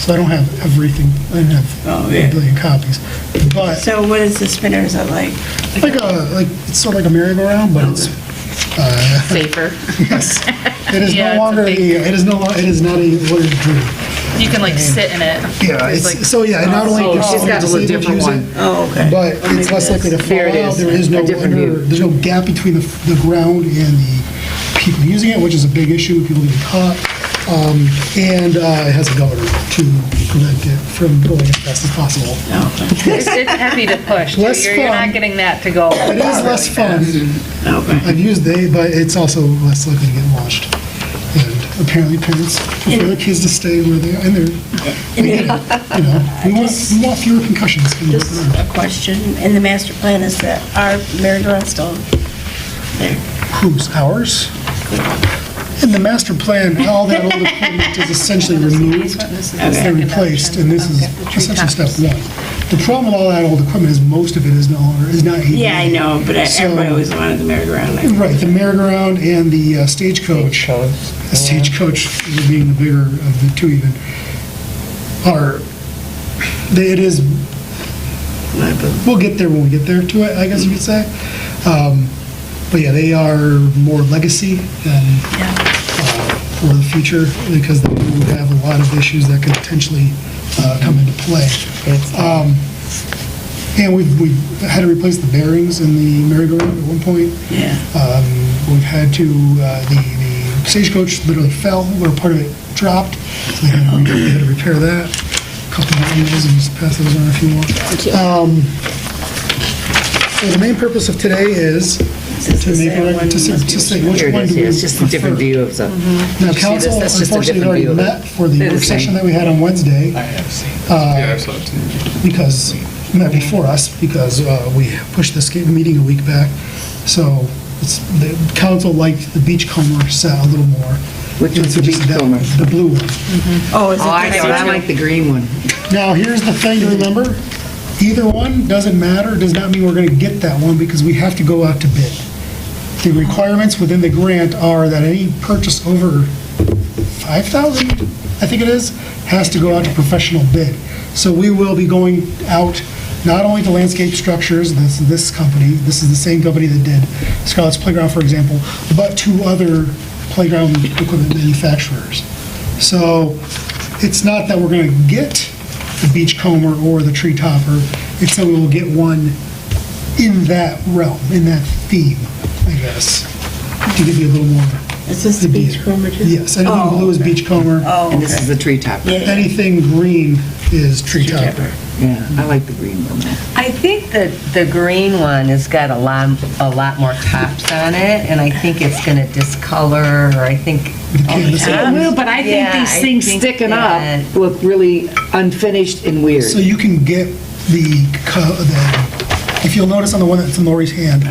So I don't have everything. I don't have a billion copies. But So what is the spinner, is it like? it's sort of like a merry-go-round, but it's Safer. yes. It is Yeah, no longer it's a big- it is not a learned dream. You can like sit in it. Yeah, It's it's, like- so yeah, not only Oh, can she's got a disabled different use one. it, Oh, okay. but it's less likely to fall There it out. is. There is no A different view. there's no gap between the ground and the people using it, which is a big issue, people getting caught. And it has a governor to prevent it from going as fast as possible. It's heavy to push. too. Less You're not fun. getting that to go. It is less fun. Okay. I've used it, but it's also less likely to get launched. And apparently parents prefer their kids to stay where they are, and we want fewer concussions. Just a question, in the master plan, is that our merry-go-round still there? Who's, ours? In the master plan, all that old equipment is essentially removed and replaced, and this is essentially step one. The problem with all that old equipment is most of it is not ADA. Yeah, I know, but So- everybody always wanted the merry-go-round. Right, the merry-go-round and the stagecoach. The stagecoach being the bigger of the two even, it is, we'll get there when we get there to it, I guess you could say. But yeah, they are more legacy than for the future, because they would have a lot of issues that could potentially come into play. And we've had to replace the bearings in the merry-go-round at one point. Yeah. We've had to, the stagecoach literally fell, where part of it dropped, so they had to repair that. A couple more emails, and just pass those on if you want. So the main purpose of today is to make to say which Here it one is, do we yeah, it's just a different prefer. view of the. Now, council That's just a unfortunately different already view of it. met for the They're the work session same. that we had on Wednesday. Yeah, I saw it too. Because, met before us, because we pushed this meeting a week back. So the council liked the Beachcomber set a little more. Which one's the Just that- Beachcomber? The blue one. Oh, is it? Oh, I know, I like the green one. Now, here's the thing to remember. Either one doesn't matter, does not mean we're going to get that one, because we have to go out to bid. The requirements within the grant are that any purchase over 5,000, I think it is, has to go out to professional bid. So we will be going out not only to Landscape Structures, this company, this is the same company that did Scarlett's Playground, for example, but to other playground equipment manufacturers. So it's not that we're going to get the Beachcomber or the Tree Topper, it's that we will get one in that realm, in that theme, I guess, to give you a little more. Is this the Beachcomber too? Yes, anything blue is Beachcomber, Oh, And this is the tree top. Yeah. anything green is Tree Topper. Yeah, I like the green one. I think that the green one has got a lot more tops on it, and I think it's gonna discolor, or I think. canvas. It will, but I think Yeah, these I things think sticking that- up look really unfinished and weird. So you can get if you'll notice on the one that's in Lori's hand,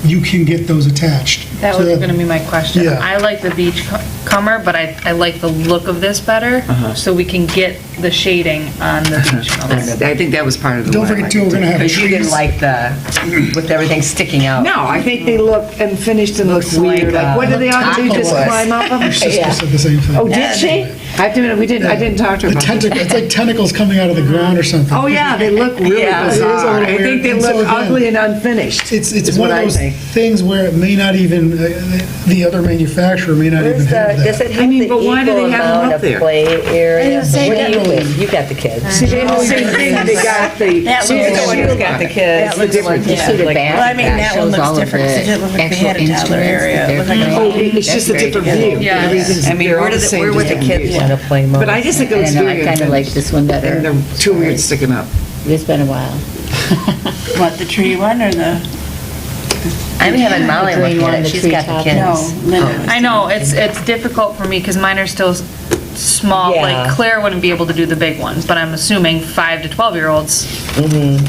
you can get those attached. That So was gonna be my question. Yeah. I like the Beachcomber, but I like the look of this better, so we can get the shading on the Beachcomber. I think that was part of the. Don't one I forget liked too, we're it. gonna have Because you didn't trees. like with everything sticking out. No, I think they look unfinished and look Looks weird. like, Like, what do they ought to do, just Topper. climb up them? Your sister said the same thing. Oh, did she? I have to admit, I didn't talk to her The about that. it's like tentacles coming out of the ground or something. Oh, yeah, they look really Yeah, it is a little bizarre. I weird. think they And so look again, ugly and unfinished. It's is one what of I those think. things where it may not even, the other manufacturer may not even have Does that. it have mean, the but why do equal they have them amount up of there? play area? was gonna say What do you that. think? You got the kids. See, they have the same thing, they got the. That she's looks the one who's got the kids. That looks different. like- You see the Well, I back, mean, that that one shows looks all of different, 'cause it didn't look like they actual had a toddler instruments area. that It looked they're like a Oh, playing. it's just a That's very different good. view. Yeah. Everything's, I mean, they're all the same. where would the different kids views. want to play most? But I just think it I looks don't know, very I kind of like this one better. And the two weird sticking up. It's been a while. What, the tree one or the? I'm having Molly The green look one, at it, the she's tree got the top. kids. No, Linda was I know, it's difficult for me because mine are still small, Yeah. like Claire wouldn't be able to do the big ones, but I'm assuming 5 to 12-year-olds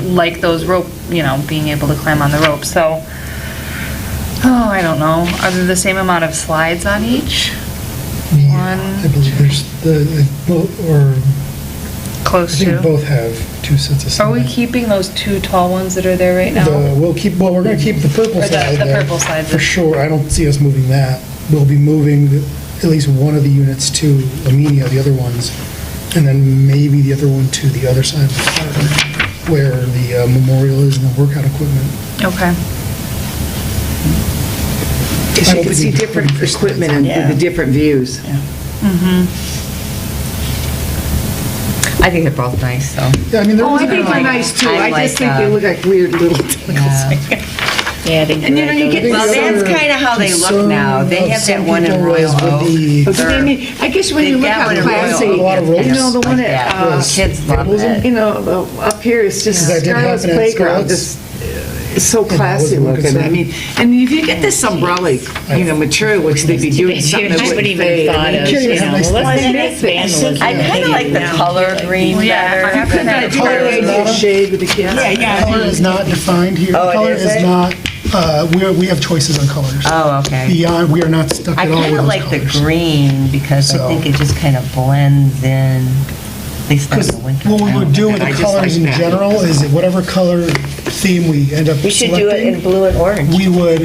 like those rope, being able to climb on the rope, so, I don't know. Are there the same amount of slides on each? Yeah, I believe there's or I Close think to? both have 2 sets of Are we slides. keeping those 2 tall ones that are there right now? We're gonna keep the purple Or the- slide the there. purple slide. For sure, I don't see us moving that. We'll be moving at least one of the units to Amenia, the other ones, and then maybe the other one to the other side of the park, where the memorial is and the workout equipment. Okay. Because I you don't can see think we different put first equipment and Yeah. the different views. I think they're both nice, so. Yeah, I mean, Oh, I there think is, they're nice too. I I just like, think they look like weird little tentacles. Yeah, I think And you know, you get you're Well, right. that's kind of how they look now. They have that one in Royal Oak. But I mean, I guess when you They've look got how one in classy, Royal Oak. A lot of ropes you know, the one like at, that. Kids love it. you know, up here is just That did Scarlett's happen at Playground, Scarlett's. just, it's so classy wasn't a looking. I concern. mean, and if you get this umbrella, material, which they'd be doing something that I wouldn't wouldn't even fade. thought of, can't even you have know, nice well, let's things. expand a little I bit. kind of like the color green Yeah, better. after that, I do like the idea of shade with the kids. color is not defined here. Oh, it Color isn't? is not, we have choices on colors. Oh, okay. Beyond, we are not stuck I at all with kind of those like the colors. green because I So- think it just kind of blends in, at least in Because the winter. what we would do with I the just colors like in that. general is that whatever color theme we end up We should do it in selecting, blue and orange. we would,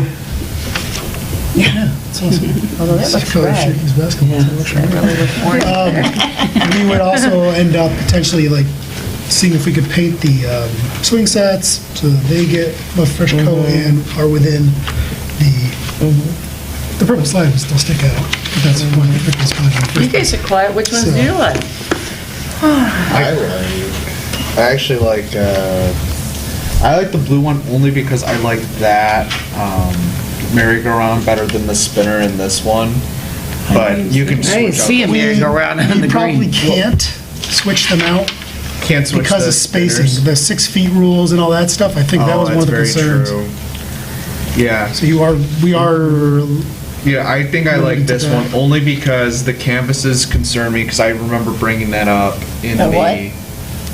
yeah, it's awesome. Although that It's looks color red. Shakey's basketball. Yeah, so it looks that red. really looks orange. We would also end up potentially like seeing if we could paint the swing sets so that they get a fresh coat Mm-hmm. and are within the purple slide would still stick out. But that's one of the purple slides. You guys are quiet, which ones do you like? I actually like, I like the blue one only because I like that merry-go-round better than the spinner in this one. But you can I switch didn't see a out. merry-go-round on You the probably green. can't switch them out Can't switch because the of spacing, spinners. the 6 feet rules and all that stuff. I think that was one of the that's very concerns. true. Yeah, So we are, yeah, I think I like this Limited one to that. only because the canvases concern me, because I remember bringing that up in The what?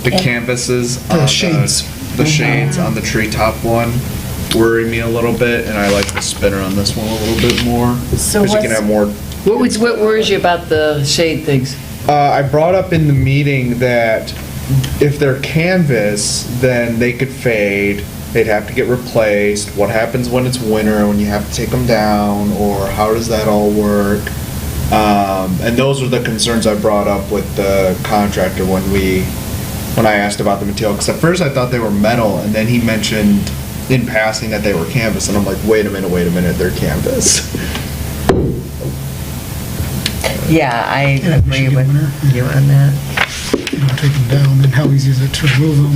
the canvases. The on shades. The shades on the treetop one worry me a little bit, and I like the spinner on this one a little bit more. So Because you can what's- have more. What worries you about the shade things? I brought up in the meeting that if they're canvas, then they could fade. They'd have to get replaced. What happens when it's winter, when you have to take them down, or how does that all work? And those are the concerns I brought up with the contractor when I asked about the material. Because at first I thought they were metal, and then he mentioned in passing that they were canvas, and I'm like, wait a minute, they're canvas. Yeah, I Yeah, we agree should get with winter. you on that. take them down, and how easy is it to remove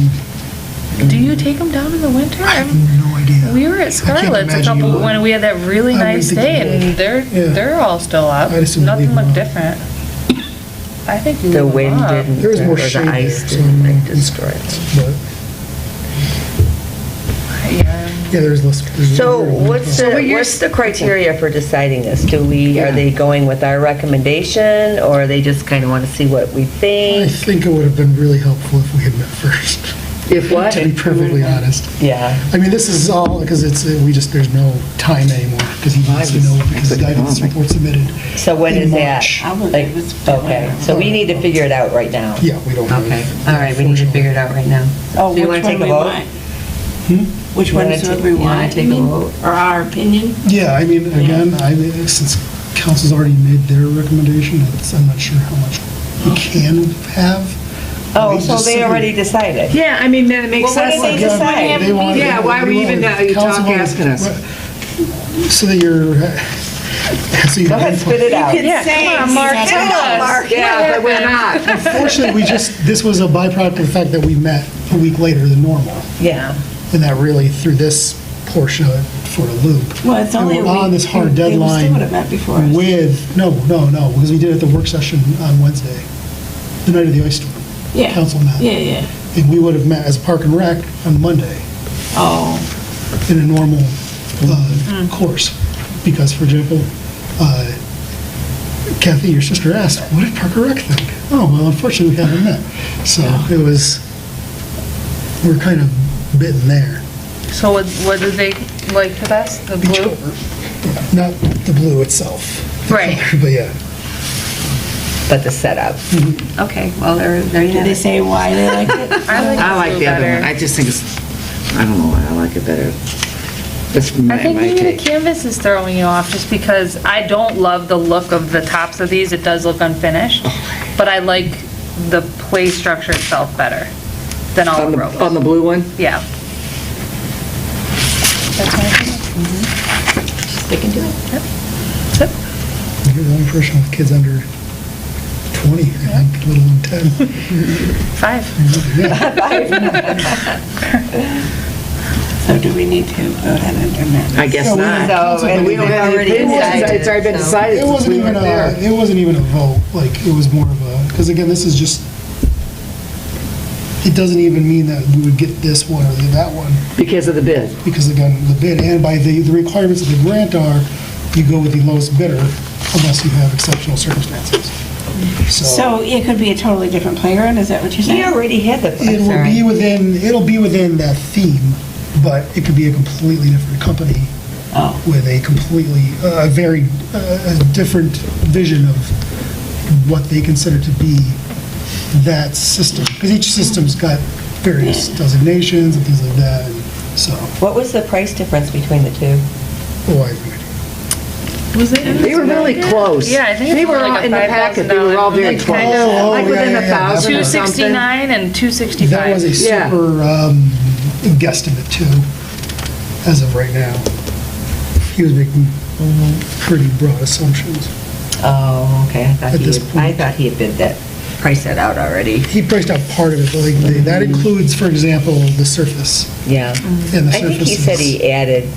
them? Do you take them down in the winter? I have no idea. We were at I can't Scarlett's a imagine you couple, would. when we had that really I would nice think day, you would. and Yeah. they're all still up. I'd assume they'd Nothing leave 'em looked up. different. I think you The leave 'em wind up. didn't, There's more or shade the ice there, so didn't like, it's- destroy it. But, Yeah. yeah, there's less. there's So very what's little. what's the criteria for deciding this? Are they going with our recommendation, or they just kind of want to see what we I think? think it would have been really helpful if we had met first, If what? to be perfectly honest. Yeah. I mean, this is all, because there's no time anymore, because he needs to know, because the guy got this report submitted. So when in is that? March. I would- Like, okay, so we need to figure it out right now. Yeah, we don't have. Okay, all right, we need to figure it out right now. Oh, Do you which wanna take one a we vote? want? Hmm? Which You wanna ones take- would we you wanna want? take you a mean? vote? Or our opinion? Yeah, I mean, again, since council's already made their recommendation, I'm not sure how much we can have. Oh, We so just they simply- already decided? Yeah, I mean, then it makes Well, what sense. did they decide? They wanted- Yeah, why are we they even, wanted- you talk council wanted- asking us? So that you're, so you Go ahead, spit it out. Yeah, come on, Mark, tell us. Yeah, but we're not. Unfortunately, this was a byproduct of the fact that we met a week later than normal. Yeah. And that really threw this portion of it for a loop. Well, it's only a And we're on week. this hard They still deadline would have met before us. with, no, because we did it at the work session on Wednesday, the night of the ice storm. Yeah. Council met. Yeah. And we would have met as Park and Rec on Monday Oh, in a normal course. Because, for example, Kathy, your sister asked, what did Park and Rec think? Oh, well, unfortunately, we haven't met. So it was, we're kind of bitten there. So what did they like the best? The blue? Not the blue itself. the Right. color, But yeah. But the setup. Okay, well, there you did have they it. say why they liked it? I like blue the other better. one. I just think it's, I don't know why I like it better. That's my I think my maybe the take. canvas is throwing you off just because I don't love the look of the tops of these. It does look unfinished. But I like the play structure itself better than all the rows. On the blue one? Yeah. That's my opinion. Stick into it. Yep. You're the only person with kids under 20, I think, little than 10. 5. So do we need to vote on it or not? I guess Yeah, we- not. So, and We don't have any already opinions. decided, It's already been so- decided. It since wasn't we even weren't there. it wasn't even a vote, like, it was more of a, because again, this is just, it doesn't even mean that we would get this one or that one, Because of the bid. because again, the bid, and by the requirements of the grant are, you go with the lowest bidder unless you have exceptional circumstances. So it could be a totally different playground, is that what you're He saying? already had the, It I'm will sorry. be within, it'll be within that theme, but it could be a completely different company Oh. with a completely, a very, a different vision of what they consider to be that system. Because each system's got various designations and things like that, and so, What was the price difference between the two? oh, I have no idea. Was it? They were really close. Yeah, I think it's They were like all a in the packet, they were all very $5,000 close. kind of- Like within yeah, a yeah, thousand or something. 269 and 265. That was a Yeah. super guesstimate too, as of right now. He was making pretty broad assumptions. Oh, okay, At this point. he had bid that, priced that out already. He priced out part of it, but like, that includes, for example, the surface. Yeah. And the I think he surfaces. said he added,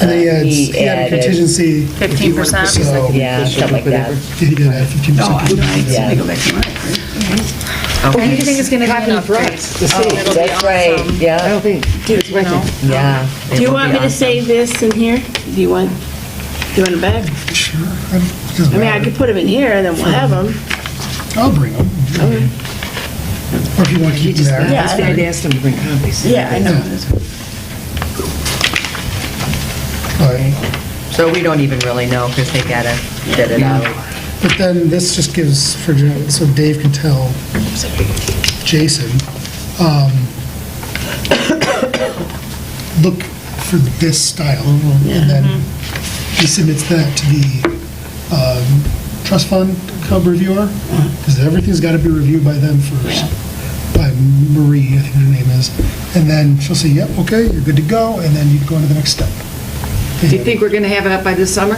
And then he he had a added- contingency. 15%? So, yeah, something like that. he did add 15%. Oh, I know, I Yeah. go back to mine. What do you think is going to be Copy enough for price? us to see. It'll be That's right, awesome. I yeah, don't think, it's right there. yeah. Do you want me to save this in here? Do you want it back? Sure. I mean, I could put them in here and then we'll have them. I'll bring them. Or if you want to keep them there. Yeah. I'd asked them to bring copies. Yeah, I know. But So we don't even really know because they gotta bid it out. but then this just gives, for example, so Dave can tell Jason, look for this style. And then he submits that to the trust fund cub reviewer, because everything's got to be reviewed by them first, by Marie, I think her name is. And then she'll say, yep, okay, you're good to go, and then you go on to the next step. Do you think we're going to have it up by this summer?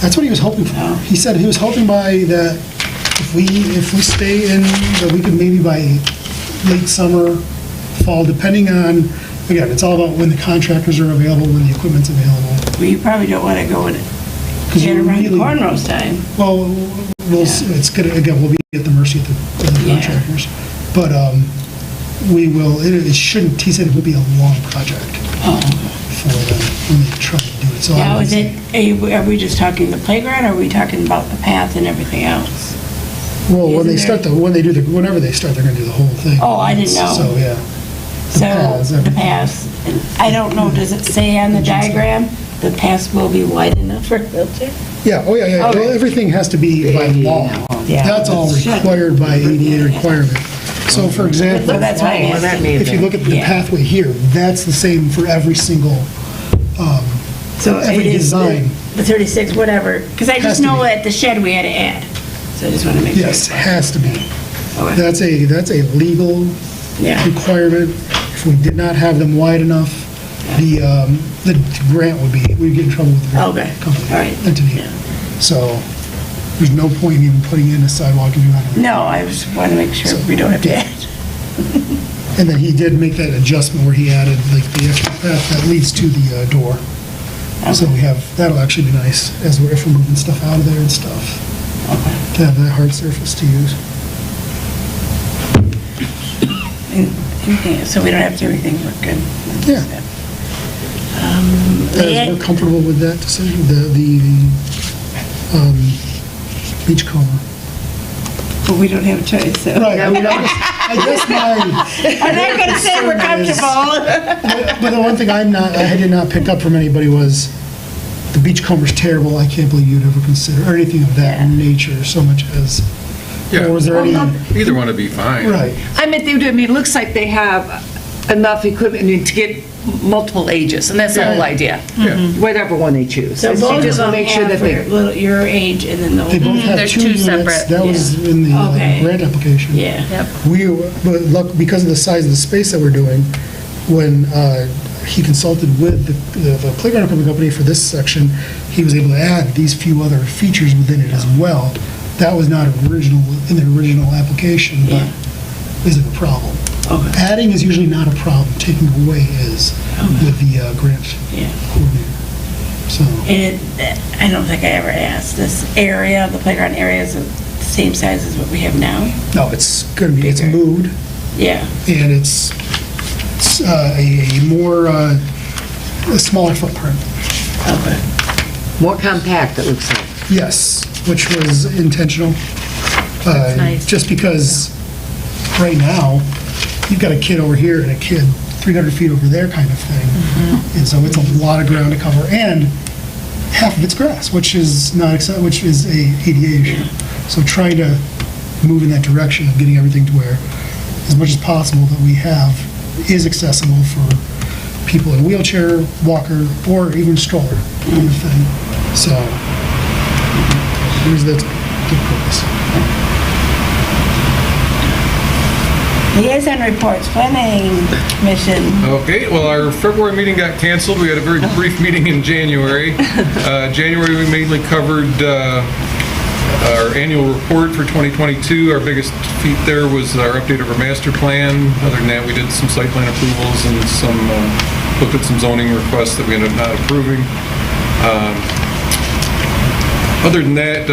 That's what he was hoping for. He said he was hoping by that if we stay in, that we could maybe by late summer, fall, depending on, again, it's all about when the contractors are available, when the equipment's available. Well, you probably don't want to go in it. 'Cause you Get around really- cornrows time. Well, it's gonna, again, we'll be at the mercy of the Yeah. contractors. But we will, it shouldn't, he said it would be a long project for them when they try to do it. So I Now, would is it, are we just talking the playground, or are we talking about the path and everything else? Well, when they Isn't start there- whenever they start, they're gonna do the whole thing. Oh, I didn't know. So, yeah. So, paths, the everything. paths, and I don't know, does it say on the diagram, the paths will be wide enough for a wheelchair? Yeah, oh, yeah, yeah. Well, everything has to be by law. Yeah. That's all required by ADA requirement. So, for example, So that's why I'm asking. if you look at the Yeah. pathway here, that's the same for every single, So every it is design. the 36, whatever, because I Has just to know be. at the shed we had to add. I just want to make sure. Yes, has to be. Okay. That's a legal Yeah. requirement. If we did not have them wide enough, the grant we'd get in trouble with the Okay. grant company. All right. Entity. Yeah. So there's no point in even putting in a sidewalk if you're not. No, I just want to make sure we don't have to add. And then he did make that adjustment where he added like the extra path that leads to the door. So we have, that'll actually be nice as if we're moving stuff out of there and stuff. To have that hard surface to use. So we don't have to do anything, we're good. Yeah. Guys, Leanne? we're comfortable with that decision, the beachcomber. But we don't have a choice, so. Right, I mean, I guess my, I'm not going to say we're comfortable. but the one thing I did not pick up from anybody was the beachcomber's terrible, I can't believe you'd ever consider, or anything of that Yeah. nature, so much as, Yeah. or was there any, Either one would be fine. right. I mean, it looks like they have enough equipment to get multiple ages, and that's the whole idea. Yeah. Whatever one they choose. So You both of just wanna them make sure have that for they. your age and then They the, both have There's 2 two units, separate, that was in the Okay. grant application. yeah. Yep. But because of the size of the space that we're doing, when he consulted with the playground equipment company for this section, he was able to add these few other features within it as well. That was not original, in the original application, but isn't a problem. Okay. Adding is usually not a problem, taking away is with the grant Yeah. coordinator. So, And I don't think I ever asked, this area, the playground area is the same size as what we have now? no, it's gonna be, it's Bigger. moved, Yeah. and it's a more, a smaller footprint. Okay. More compact, it looks like. Yes, which was intentional. nice. Just because right now, you've got a kid over here and a kid 300 feet over there kind of thing. And so it's a lot of ground to cover, and half of it's grass, which is not, which is a ADA issue. So trying to move in that direction of getting everything to where, as much as possible that we have, is accessible for people in a wheelchair, walker, or even stroller kind of thing. So, here's the purpose. Liaison reports, planning commission. Okay, well, our February meeting got canceled. We had a very brief meeting in January. January, we mainly covered our annual report for 2022. Our biggest feat there was our update of our master plan. Other than that, we did some site plan approvals and some, looked at some zoning requests that we ended up not approving. Other than that,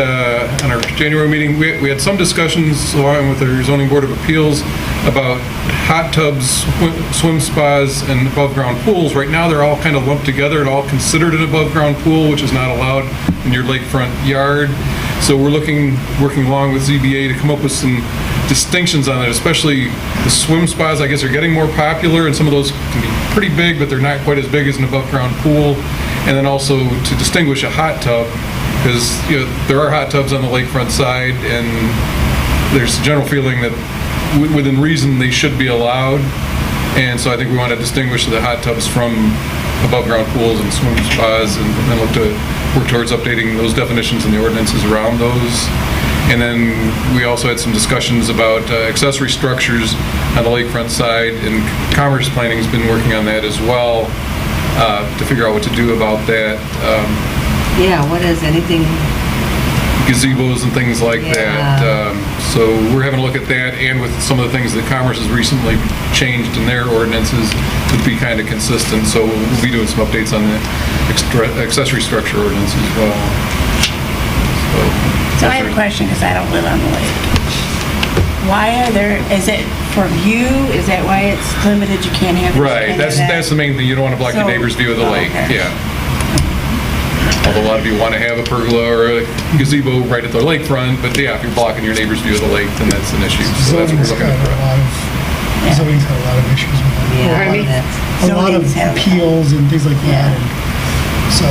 on our January meeting, we had some discussions along with our zoning board of appeals about hot tubs, swim spas, and above-ground pools. Right now, they're all kind of lumped together and all considered an above-ground pool, which is not allowed in your lakefront yard. So we're working along with ZBA to come up with some distinctions on it, especially the swim spas, I guess, are getting more popular, and some of those can be pretty big, but they're not quite as big as an above-ground pool. And then also to distinguish a hot tub, because there are hot tubs on the lakefront side, and there's a general feeling that within reason they should be allowed. And so I think we want to distinguish the hot tubs from above-ground pools and swim spas, and then look to work towards updating those definitions and the ordinances around those. And then we also had some discussions about accessory structures on the lakefront side, and Commerce Planning's been working on that as well, to figure out what to do about that. Yeah, what is anything? Gazebos and things like that. So we're having a look at that, and with some of the things that Commerce has recently changed in their ordinances to be kind of consistent. So we'll be doing some updates on the accessory structure ordinance as well. So I have a question, because I don't live on the lake. Why are there, is it for view? Is that why it's limited, you can't have? Right, that's the main thing. You don't want to block your So- neighbor's view of the lake. okay. Yeah. Although a lot of you want to have a pergola or a gazebo right at the lakefront, but yeah, if you're blocking your neighbor's view of the lake, then that's an issue. So that's what Zoning's we're got looking a lot of, zoning's had a lot of issues with that. Yeah, Pardon me? A lot of Zoning's had a lot. appeals and things like that. Yeah. And so,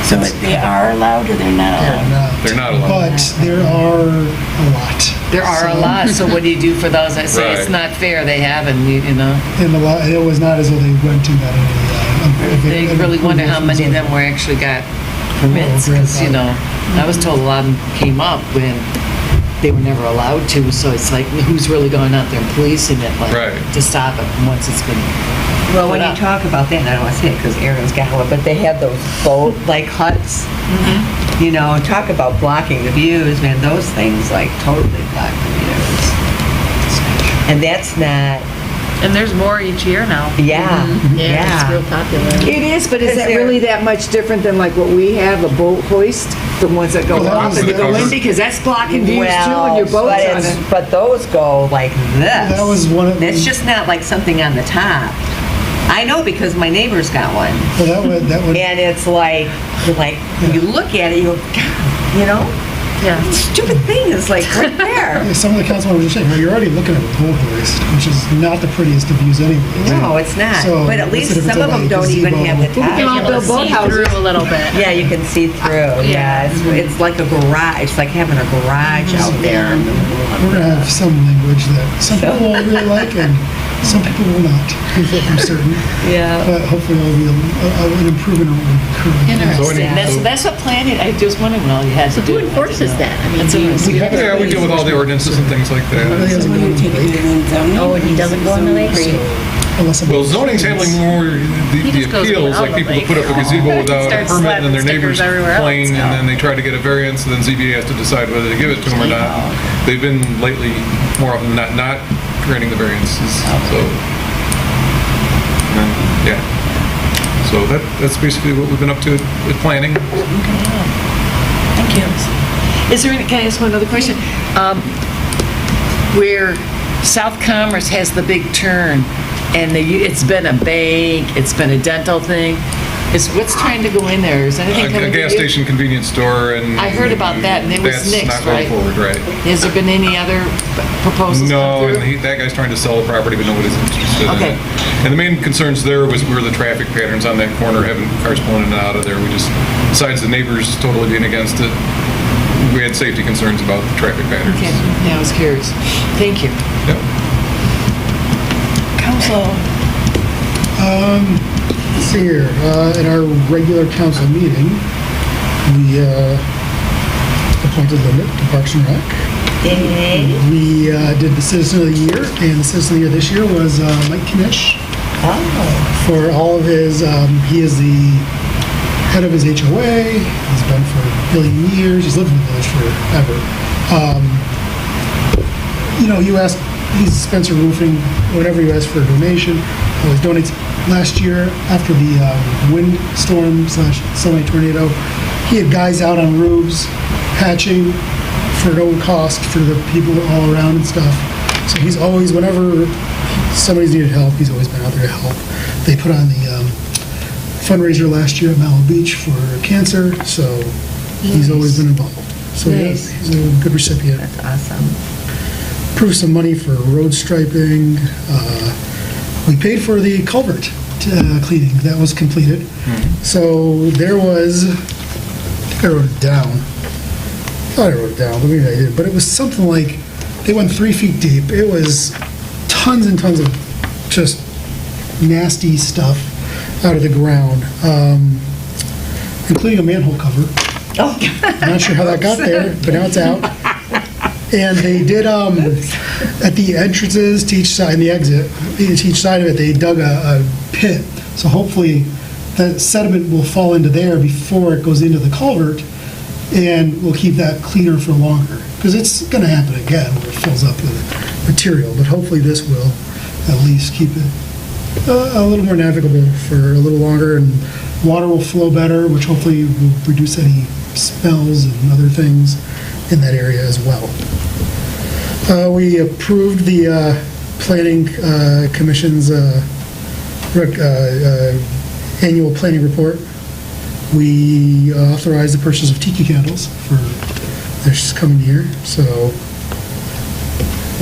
So they are allowed or they're not they're allowed? not. They're not allowed. But there are a lot. There are a lot, so what do you do for those that say it's Right. not fair, they haven't, you know? And a lot, it was not as though they went to that. They really wonder how many of them were actually got permits, because, I was told a lot of them came up when they were never allowed to, so it's like, who's really going out there and policing it, like, Right. to stop it once it's been Well, when put you up? talk about that, and I don't want to say it because Aaron's got one, but they have those boat-like huts. Talk about blocking the views, man, those things like totally block the views. And that's not, And there's more each year now. yeah. Yeah, it's real popular. It is, but is Is that there- really that much different than like what we have, a boat hoist, the ones that go Well, that off was and the they go in? cover. Because that's blocking views too, and Well, your boat's on it. but those go like this. That was one of- It's just not like something on the top. I know because my neighbor's got one. Well, that would, And it's like, you look at it, you go, God, Yeah. stupid thing is like right there. some of the council members are saying, well, you're already looking at a pole hoist, which is not the prettiest of views anyway. No, it's not. So, But at what's least the difference some of them like don't even gazebo? have the Well, we can all top. build boat See houses. through a little bit. Yeah, you can see through. Yeah, it's like a garage. It's like having a garage out there. We're gonna have some language that some people will really like and some people will not, I'm certain. Yeah. But hopefully it'll be an improvement on what we currently have. Interesting. That's what planning, I just wondered when all you had to do. Who enforces that? I mean, That's do you- interesting. Yeah, we deal with all the ordinances and things like that. Really hasn't gone to the lake, Oh, and he doesn't go on the lake? unless I'm- Well, zoning's handling more the just goes appeals, without like the people that lake. put up a gazebo without a Starts permit, and then their slapping neighbors stickers everywhere else, complain, yeah. and then they try to get a variance, and then ZBA has to decide whether to give it to them or not. They've been lately, more often than not granting the variances, so. and, Yeah. So that's basically what we've been up to with planning. Thank you. Is there any, can I ask one other question? Where South Commerce has the big turn, and it's been a bank, it's been a dental thing, what's trying to go in there? Is anything A coming to you? gas station, convenience store, and. I heard about that, and it was that's nixed, not going right? forward, right. Has there been any other proposals come No, through? and that guy's trying to sell the property, but nobody's interested in Okay. it. And the main concerns there were the traffic patterns on that corner, having cars pulling in and out of there. Besides the neighbors totally being against it, we had safety concerns about the traffic patterns. Okay, yeah, I was curious. Thank you. Yep. Council. Let's see here, in our regular council meeting, we appointed Linda to Parks and Rec. We did the Citizen of the Year, and the Citizen of the Year this year was Mike Knish. For all of his, he is the head of his HOA, he's been for a billion years, he's lived in the village forever. You ask, he's Spencer Roofing, whenever you ask for a donation, always donates. Last year, after the windstorm / semi-tornado, he had guys out on roofs patching for no cost for the people all around and stuff. So he's always, whenever somebody's needed help, he's always been out there to help. They put on the fundraiser last year at Mallow Beach for cancer, so he's always been involved. So yeah, Nice. he's a good recipient. That's awesome. Approved some money for road striping. We paid for the culvert cleaning. That was completed. So there was, I think I wrote it down. I thought I wrote it down, but maybe I didn't. But it was something like, they went 3 feet deep. It was tons and tons of just nasty stuff out of the ground, including a manhole cover. Oh, I'm not sure how that got there, but now it's out. And they did, at the entrances to each side, and the exit, to each side of it, they dug a pit. So hopefully, the sediment will fall into there before it goes into the culvert, and we'll keep that cleaner for longer. Because it's gonna happen again, where it fills up with material, but hopefully this will at least keep it a little more navigable for a little longer, and water will flow better, which hopefully will reduce any smells and other things in that area as well. We approved the Planning Commission's annual planning report. We authorized the purchase of tiki candles for this coming year, so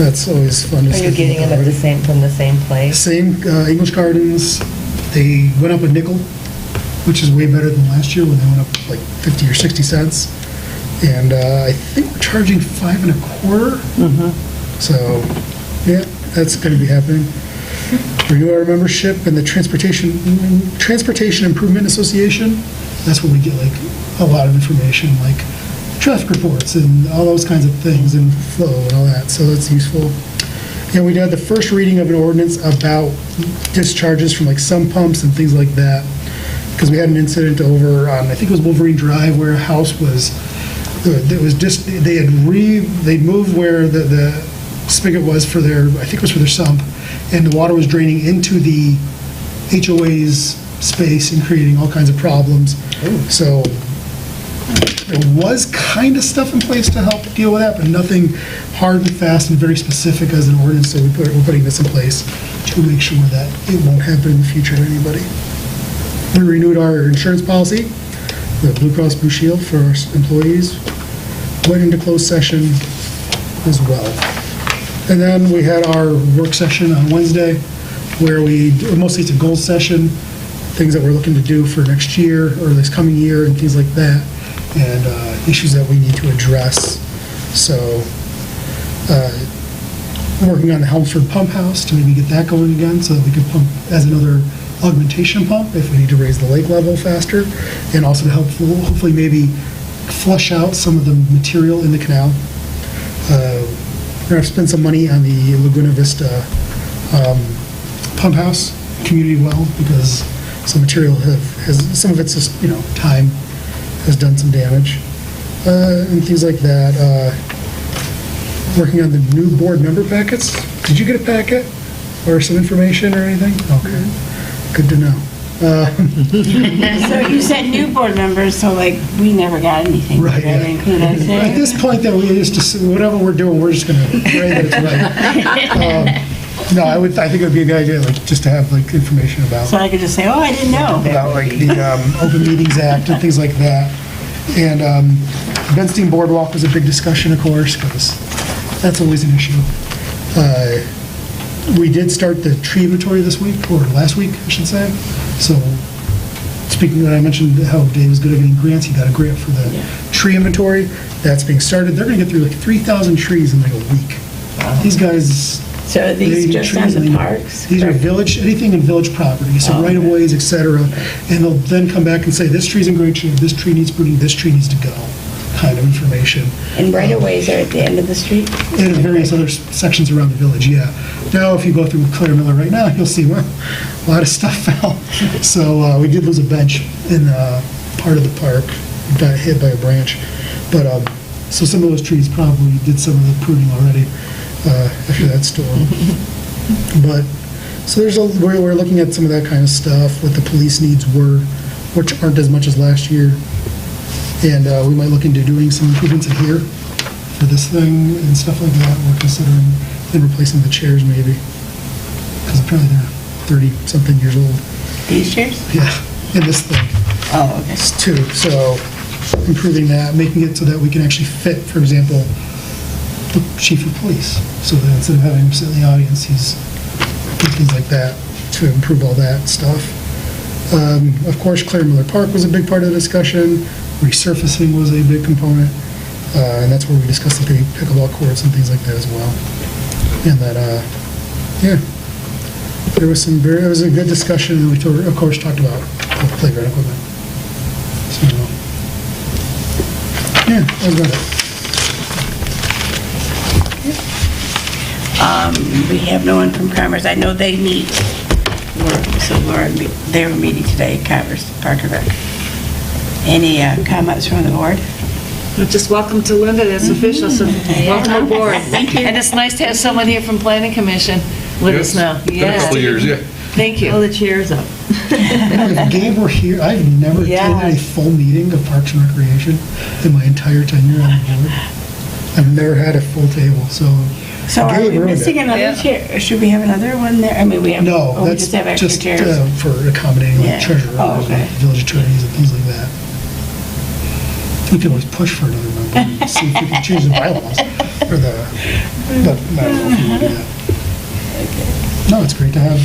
that's always fun to are see. you getting them from the same place? Same, English Gardens, they went up a nickel, which is way better than last year when they went up like 50 or 60 cents. And I think we're charging 5 1/4. So, yeah, that's going to be happening. Renew our membership in the Transportation Improvement Association. That's where we get like a lot of information, like traffic reports and all those kinds of things, and flow and all that, so that's useful. And we had the first reading of an ordinance about discharges from like sump pumps and things like that, because we had an incident over on, I think it was Wolverine Drive, where a house was, it was just, they'd moved where the spigot was for their, I think it was for their sump, and the water was draining into the HOA's space and creating all kinds of problems. So there was kind of stuff in place to help deal with that, but nothing hard and fast and very specific as an ordinance, so we're putting this in place to make sure that it won't happen in the future to anybody. We renewed our insurance policy with Blue Cross Blue Shield for our employees. Went into closed session as well. And then we had our work session on Wednesday, where mostly it's a goal session, things that we're looking to do for next year or this coming year and things like that, and issues that we need to address. So, working on the Helmsford Pump House to maybe get that going again so that we can pump as another augmentation pump if we need to raise the lake level faster, and also to help hopefully maybe flush out some of the material in the canal. We're going to spend some money on the Laguna Vista pump house, community well, because some material some of it's just, time has done some damage, and things like that. Working on the new board member packets. Did you get a packet or some information or anything? Okay, good to know. So you said new board members, so like, we never got anything. Right, Did that yeah. include us there? At this point, that we just, whatever we're doing, we're just gonna pray that it's right. No, I think it would be a good idea, like, just to have, like, information about So I could just say, oh, I didn't know. like the Open Meetings Act and things like that. And Benstein Boardwalk was a big discussion, of course, because that's always an issue. We did start the tree inventory this week, or last week, I should say. So, speaking of, I mentioned how Dave was good at getting grants. He got a grant for the tree inventory. That's being started. They're going to get through like 3,000 trees in like a week. These guys... So are these they just trees on the and- parks? These are village, anything in village property, so Oh, okay. right-of-ways, et cetera. And they'll then come back and say, this tree's in great shape, this tree needs pruning, this tree needs to go, kind of information. And right-of-ways are at the end of the street? And various other sections around the village, yeah. Now, if you go through Claire Miller right now, you'll see, well, a lot of stuff fell. So we did lose a bench in part of the park, got hit by a branch. But, so some of those trees probably did some of the pruning already after that storm. But, so we're looking at some of that kind of stuff, what the police needs were, which aren't as much as last year. And we might look into doing some improvements in here for this thing and stuff like that. We're considering and replacing the chairs maybe, because apparently they're 30-something years old. These chairs? Yeah, and this thing Oh, okay. too. So improving that, making it so that we can actually fit, for example, the chief of police. So that instead of having him sit in the audience, he's things like that to improve all that stuff. Of course, Claire Miller Park was a big part of the discussion. Resurfacing was a big component, and that's where we discussed the pickleball courts and things like that as well. And that, there was it was a good discussion, and we, of course, talked about playground equipment. So, yeah, that was about it. We have no one from Commerce. I know they meet, so they were meeting today, Commerce, Park and Rec. Any comments from the board? Just welcome to Linda, that's official, so welcome aboard. Thank you. And it's nice to have someone here from Planning Commission with us now. Been a couple of years, yeah. Thank you. Pull the chairs up. If Gabe were here, I've never attended a full meeting of Parks and Recreation in my entire tenure on the board. I've never had a full table, so. So are Gabe we ruined missing it. another chair? Should we have another one there? I mean, we have, No, oh, we that's just have extra just chairs. for accommodating Yeah. like treasurer, Oh, okay. village attorneys and things like that. We could always push for another member and see if we can change the bylaws or but I don't know if we want to do that. No, it's great to have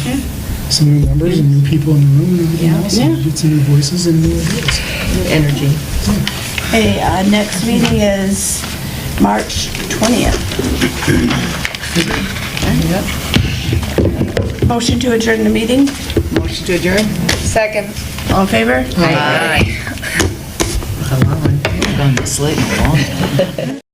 some new members and new people in the room and everything else, and get some new voices and new ideas. Energy. Hey, next meeting is March 20th. Motion to adjourn the meeting? Motion to adjourn? Second. All in favor? Aye. Hello, I've gone to sleep a long time.